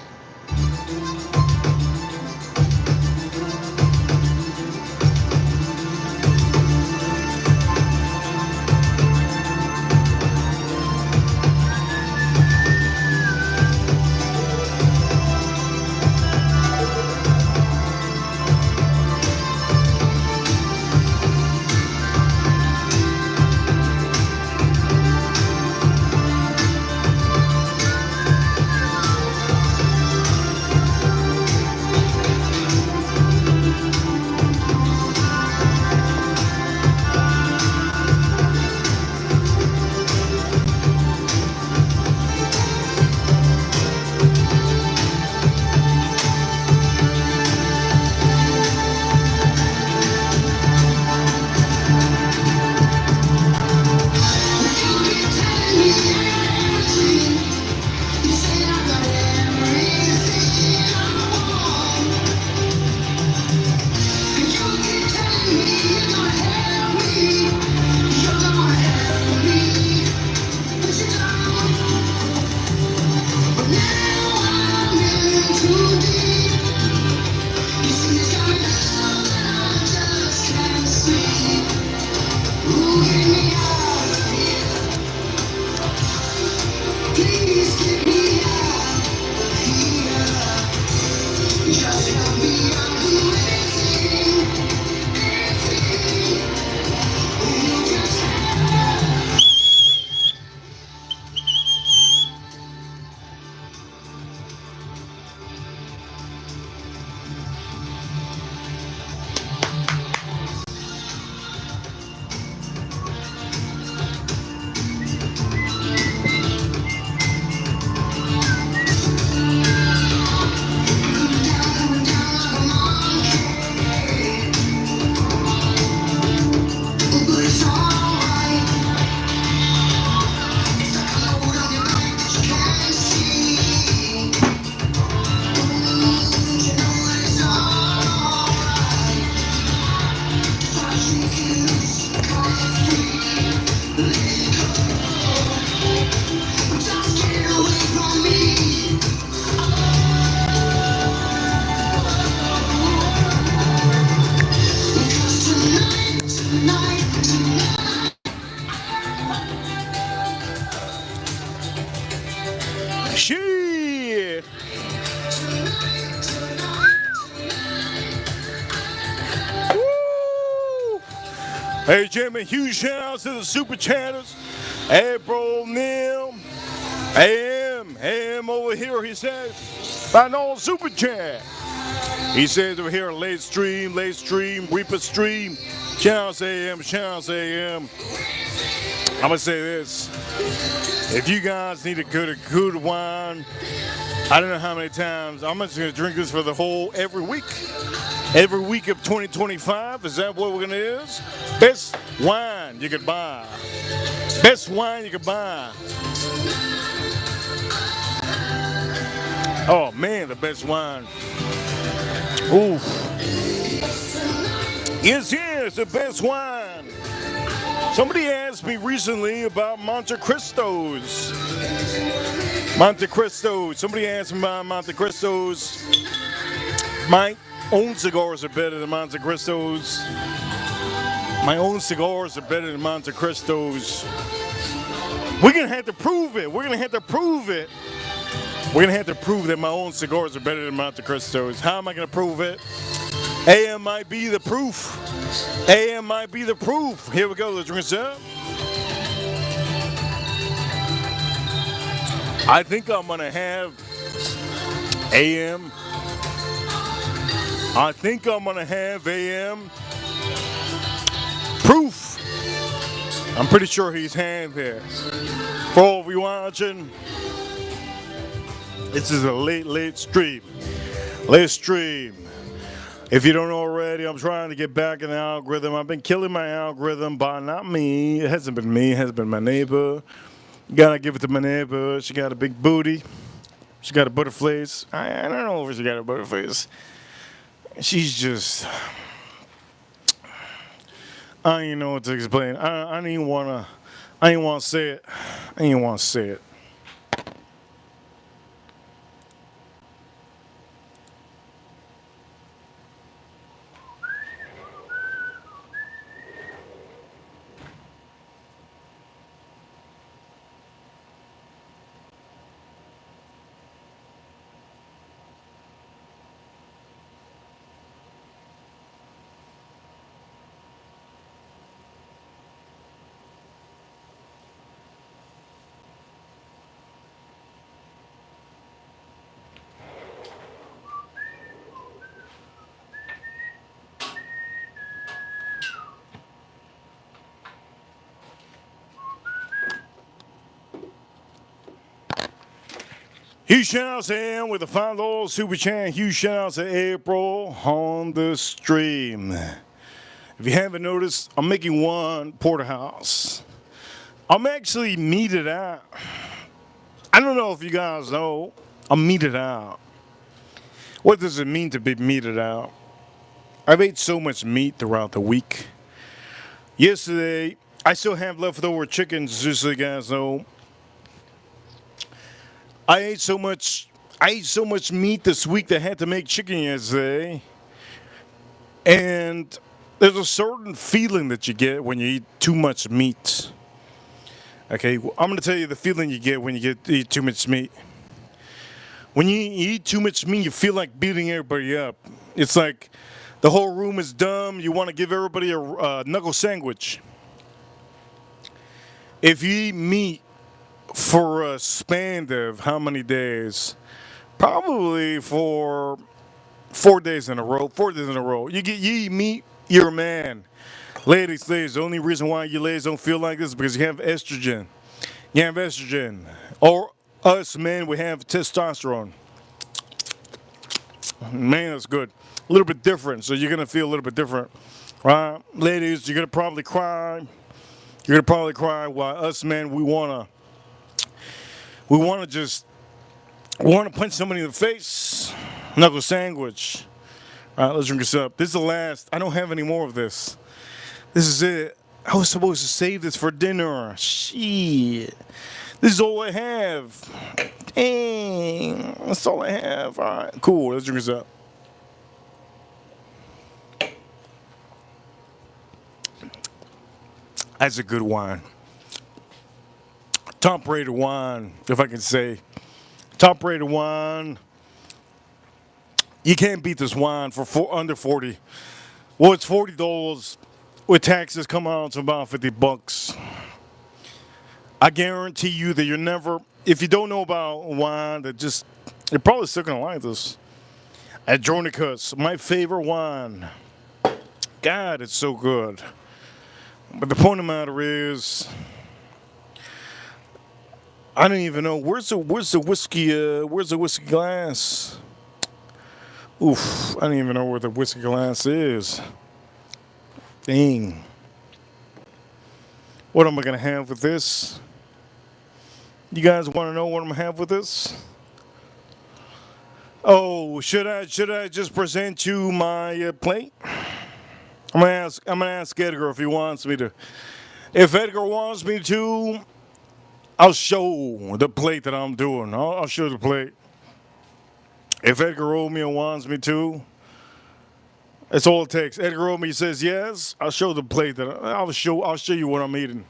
Please get me out of here. Just help me, I'll do anything, anything. You just Shit. Woo. Hey, Jimmy, huge shout outs to the super chatters. April, Neil, AM over here, he says. By no super chat. He says over here, late stream, Reaper stream. Shout outs AM, shout outs AM. I'm going to say this. If you guys need a good wine, I don't know how many times, I'm just going to drink this for the whole, every week of 2025. Is that what we're going to use? Best wine you could buy. Best wine you could buy. Oh man, the best wine. Ooh. Yes, the best wine. Somebody asked me recently about Monte Cristos. Somebody asked me about Monte Cristos. Mike, own cigars are better than Monte Cristos. My own cigars are better than Monte Cristos. We're gonna have to prove it. We're gonna have to prove it. We're gonna have to prove that my own cigars are better than Monte Cristos. How am I gonna prove it? AM might be the proof. AM might be the proof. Here we go. Let's drink this up. I think I'm gonna have AM. I think I'm gonna have AM proof. I'm pretty sure he's hand there. For all of you watching, this is a late stream. Late stream. If you don't know already, I'm trying to get back in the algorithm. I've been killing my algorithm, but not me. It hasn't been me. It has been my neighbor. Gotta give it to my neighbor. She got a big booty. She got a butterface. I don't know if she got a butterface. She's just... I don't even know what to explain. I didn't even wanna say it. I didn't want to say it. Huge shout outs to him with a $5 super chat. Huge shout outs to April on the stream. If you haven't noticed, I'm making one Porterhouse. I'm actually meated out. I don't know if you guys know, I'm meated out. What does it mean to be meated out? I've ate so much meat throughout the week. Yesterday, I still have leftover chickens, just so you guys know. I ate so much meat this week that I had to make chicken yesterday. And there's a certain feeling that you get when you eat too much meat. Okay, well, I'm going to tell you the feeling you get when you eat too much meat. When you eat too much meat, you feel like beating everybody up. It's like the whole room is dumb. You want to give everybody a knuckle sandwich. If you eat meat for a span of how many days? Probably for 4 days in a row. 4 days in a row. You eat meat, you're a man. Ladies, the only reason why you ladies don't feel like this is because you have estrogen. You have estrogen. Or us men, we have testosterone. Man, that's good. A little bit different, so you're going to feel a little bit different. Right? Ladies, you're going to probably cry. You're going to probably cry while us men, we want to punch somebody in the face. Knuckle sandwich. All right, let's drink this up. This is the last. I don't have any more of this. This is it. I was supposed to save this for dinner. Shit. This is all I have. Dang. That's all I have. All right, cool. Let's drink this up. That's a good wine. Top rated wine, if I can say. Top rated wine. You can't beat this wine for under 40. Well, it's $40. With taxes, come out to about 50 bucks. I guarantee you that you're never, if you don't know about wine, you're probably still gonna like this. Adronicus, my favorite wine. God, it's so good. But the point of the matter is, I don't even know where's the whiskey glass. Oof, I don't even know where the whiskey glass is. Dang. What am I gonna have with this? You guys want to know what I'm gonna have with this? Oh, should I just present you my plate? I'm gonna ask Edgar if he wants me to. If Edgar wants me to, I'll show the plate that I'm doing. I'll show the plate. If Edgar Romeo wants me to, That's all it takes. Edgar Omi says yes. I'll show the plate that I'll show you what I'm eating.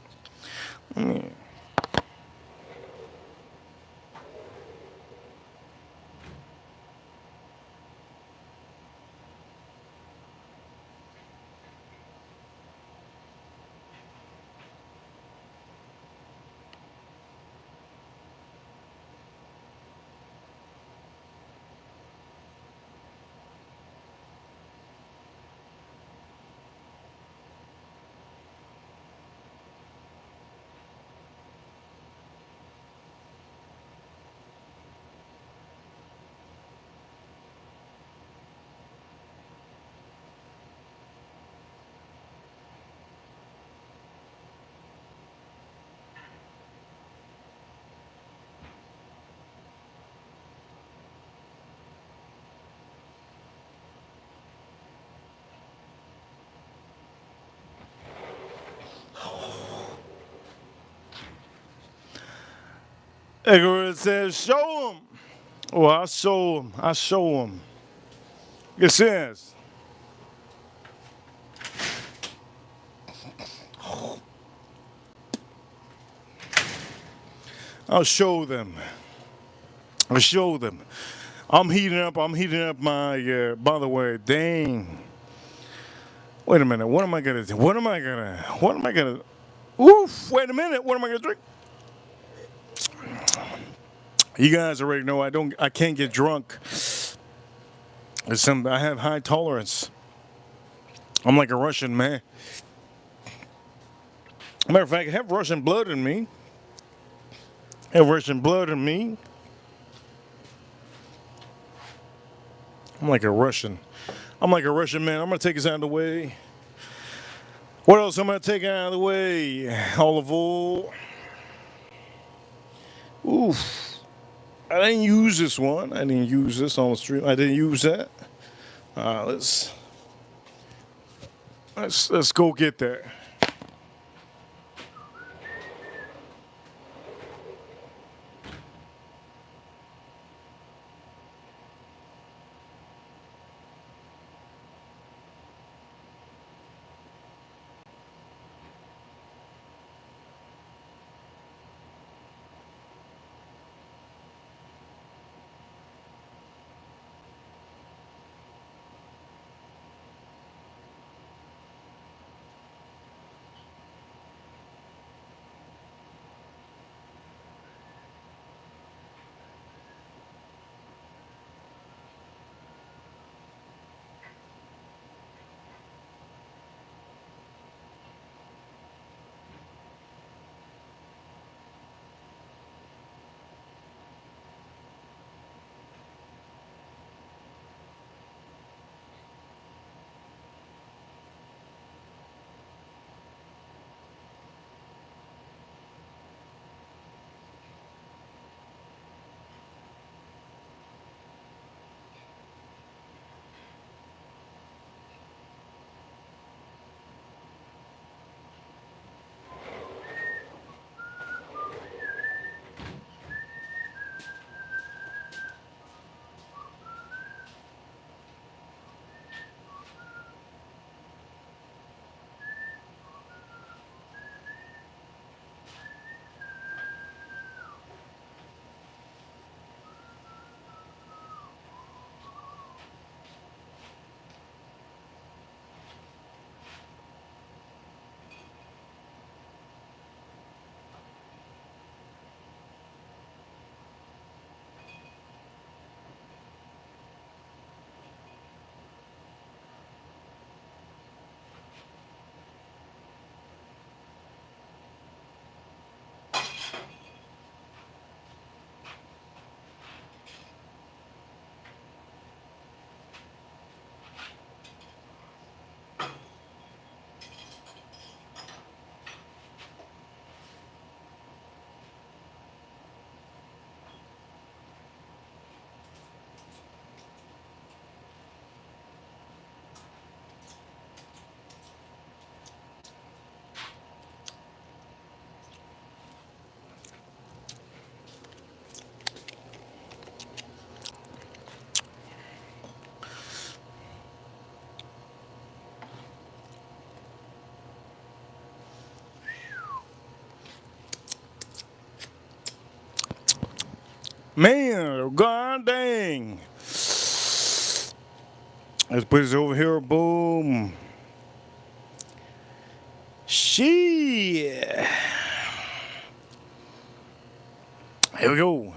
Edgar says, show him. Well, I'll show him. I'll show him. It says, I'll show them. I'll show them. I'm heating up my, by the way, dang. Wait a minute. What am I going to do? What am I going to, oof, wait a minute. What am I going to drink? You guys already know I can't get drunk. I have high tolerance. I'm like a Russian man. Matter of fact, I have Russian blood in me. I'm like a Russian. I'm like a Russian man. I'm gonna take this out of the way. What else am I taking out of the way? Olive oil. Oof. I didn't use this one. I didn't use this on the stream. I didn't use that. Let's go get that. Man, god dang. Let's put this over here. Boom. Shit. Here we go.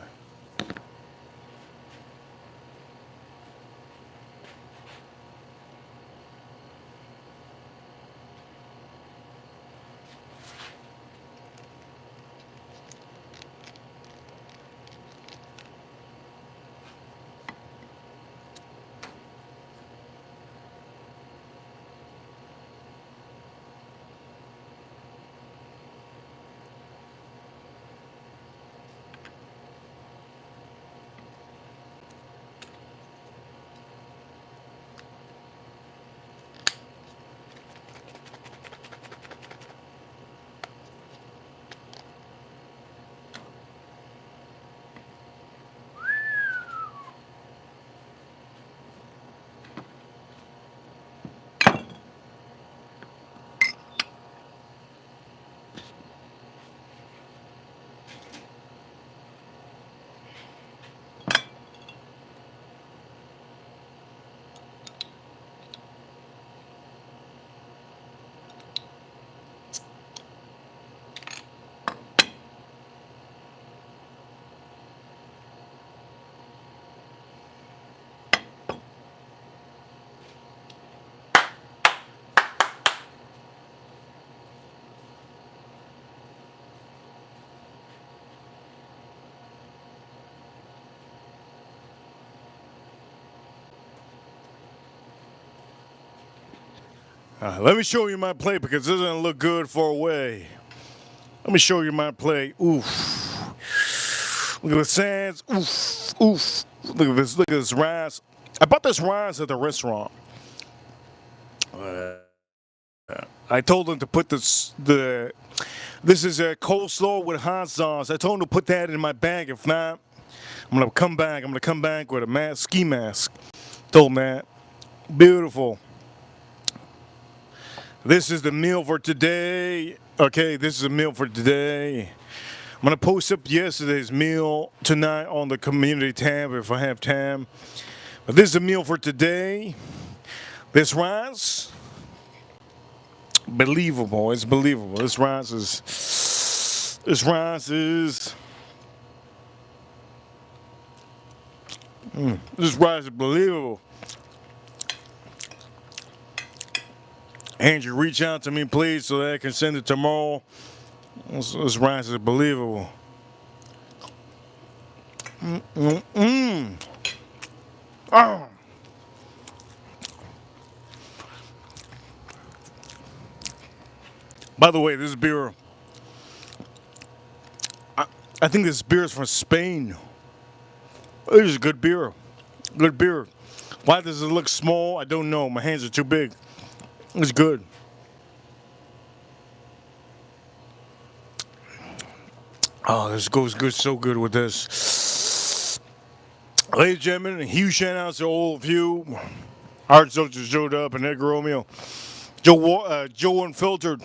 Let me show you my play because this doesn't look good for away. Let me show you my play. Oof. Look at the sands. Oof. Oof. Look at this. Look at this rice. I bought this rice at the restaurant. I told them to put this is a coleslaw with hot sauce. I told them to put that in my bag. If not, I'm gonna come back. I'm gonna come back with a ski mask. Told them that. Beautiful. This is the meal for today. Okay, this is a meal for today. I'm gonna post up yesterday's meal tonight on the community tab if I have time. But this is a meal for today. This rice, believable. It's believable. This rice is. This rice is believable. Andrew, reach out to me, please, so that I can send it tomorrow. This rice is believable. Oh. By the way, this beer, I think this beer is from Spain. This is a good beer. Good beer. Why does it look small? I don't know. My hands are too big. It's good. Oh, this goes good, so good with this. Ladies and gentlemen, huge shout out to all of you. Art Soldier showed up and Edgar Romeo. Joe Unfiltered.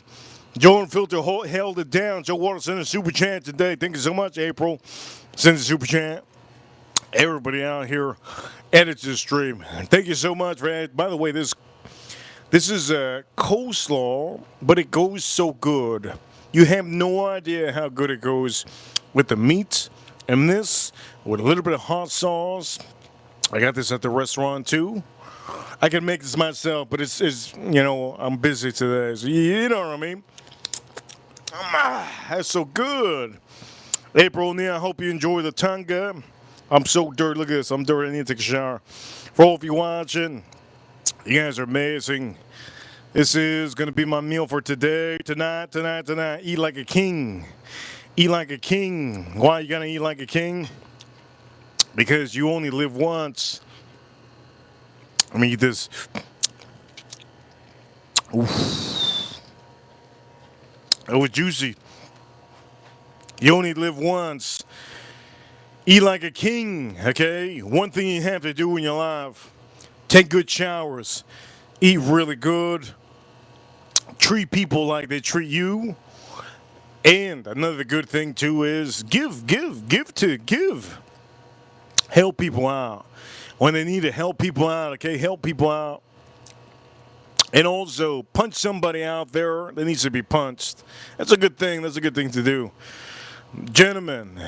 Joe Unfiltered held it down. Joe Water sent a super chat today. Thank you so much, April. Send a super chat. Everybody out here edits the stream. Thank you so much, man. By the way, this is a coleslaw, but it goes so good. You have no idea how good it goes with the meat and this with a little bit of hot sauce. I got this at the restaurant too. I can make this myself, but it's I'm busy today, so you know what I mean. That's so good. April O'Neil, I hope you enjoy the tanga. I'm so dirty. Look at this. I'm dirty. I need to take a shower. For all of you watching, you guys are amazing. This is going to be my meal for today, tonight. Eat like a king. Eat like a king. Why are you going to eat like a king? Because you only live once. Let me eat this. Oof. It was juicy. You only live once. Eat like a king, okay? One thing you have to do in your life. Take good showers. Eat really good. Treat people like they treat you. And another good thing too is give. Help people out. When they need to help people out, okay? Help people out. And also, punch somebody out there that needs to be punched. That's a good thing. That's a good thing to do. Gentlemen,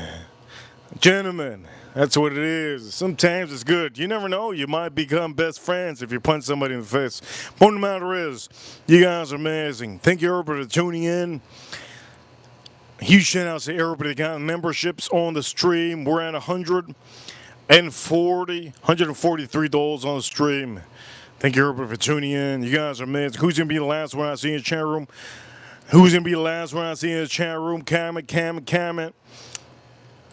that's what it is. Sometimes it's good. You never know. You might become best friends if you punch somebody in the face. Point of the matter is, you guys are amazing. Thank you, everybody, for tuning in. Huge shout out to everybody that got memberships on the stream. We're at $143 on the stream. Thank you, everybody, for tuning in. You guys are amazing. Who's going to be the last one I see in the chat room? Who's going to be the last one I see in the chat room? Comment.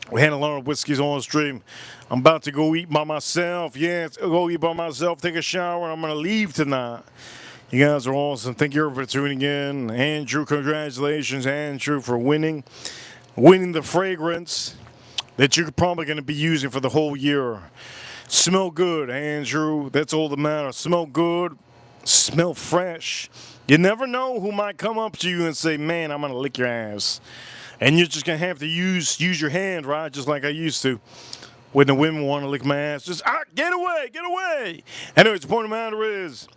We had a lot of whiskeys on the stream. I'm about to go eat by myself. Yes, go eat by myself, take a shower, and I'm going to leave tonight. You guys are awesome. Thank you for tuning in. Andrew, congratulations, Andrew, for winning the fragrance that you're probably going to be using for the whole year. Smell good, Andrew. That's all that matters. Smell good. Smell fresh. You never know who might come up to you and say, man, I'm going to lick your ass. And you're just going to have to use your hand, right? Just like I used to. When the women want to lick my ass. Just, get away. Anyways, the point of the matter is,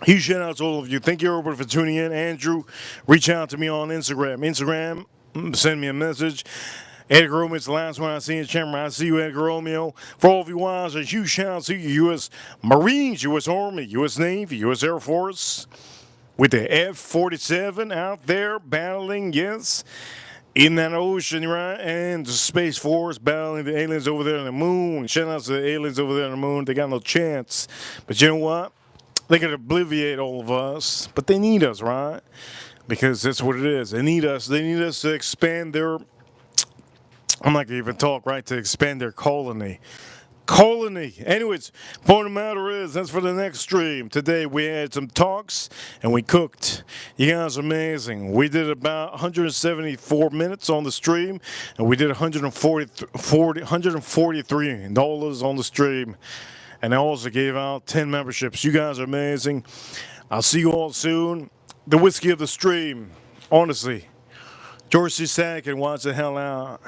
huge shout out to all of you. Thank you, everybody, for tuning in. Andrew, reach out to me on Instagram, send me a message. Edgar Romeo, it's the last one I see in the camera. I see you, Edgar Romeo. For all of you guys, a huge shout out to you, U.S. Marines, U.S. Army, U.S. Navy, U.S. Air Force, with the F-47 out there battling, yes, in that ocean, right? And the Space Force battling the aliens over there on the moon. Shout out to the aliens over there on the moon. They got no chance. But you know what? They could obliviate all of us, but they need us, right? Because that's what it is. They need us. They need us to expand their, I'm not going to even talk, right? To expand their colony. Anyways, point of the matter is, that's for the next stream. Today we had some talks and we cooked. You guys are amazing. We did about 174 minutes on the stream and we did $143 on the stream. And I also gave out 10 memberships. You guys are amazing. I'll see you all soon. The whiskey of the stream, honestly. George C. Sack and watch the hell out.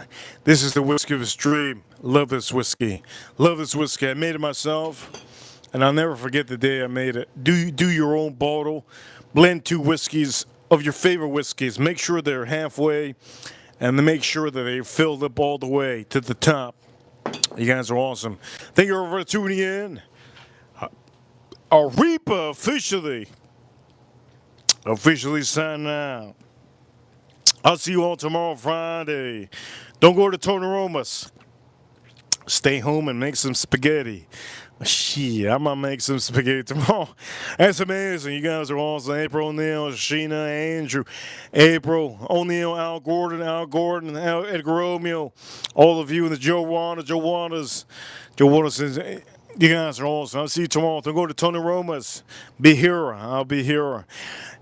This is the whiskey of the stream. Love this whiskey. I made it myself, and I'll never forget the day I made it. Do your own bottle. Blend 2 whiskeys of your favorite whiskeys. Make sure they're halfway, and make sure that they're filled up all the way to the top. You guys are awesome. Thank you for tuning in. Arepa officially signing out. I'll see you all tomorrow, Friday. Don't go to Tony Roma's. Stay home and make some spaghetti. Shit, I'm gonna make some spaghetti tomorrow. That's amazing. You guys are awesome. April O'Neil, Sheena, Andrew, April O'Neil, Al Gordon, Edgar Romeo, all of you in the Joe Waters. You guys are awesome. I'll see you tomorrow. Don't go to Tony Roma's. Be here. I'll be here.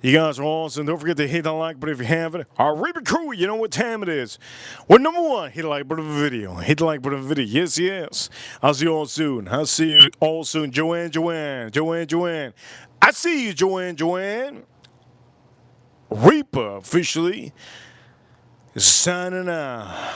You guys are awesome. Don't forget to hit that like button if you haven't. Our Reba crew, you know what time it is. We're number 1. Hit the like button of the video. Hit the like button of the video. Yes. I'll see you all soon. Joanne. I see you, Joanne. Reaper officially signing out.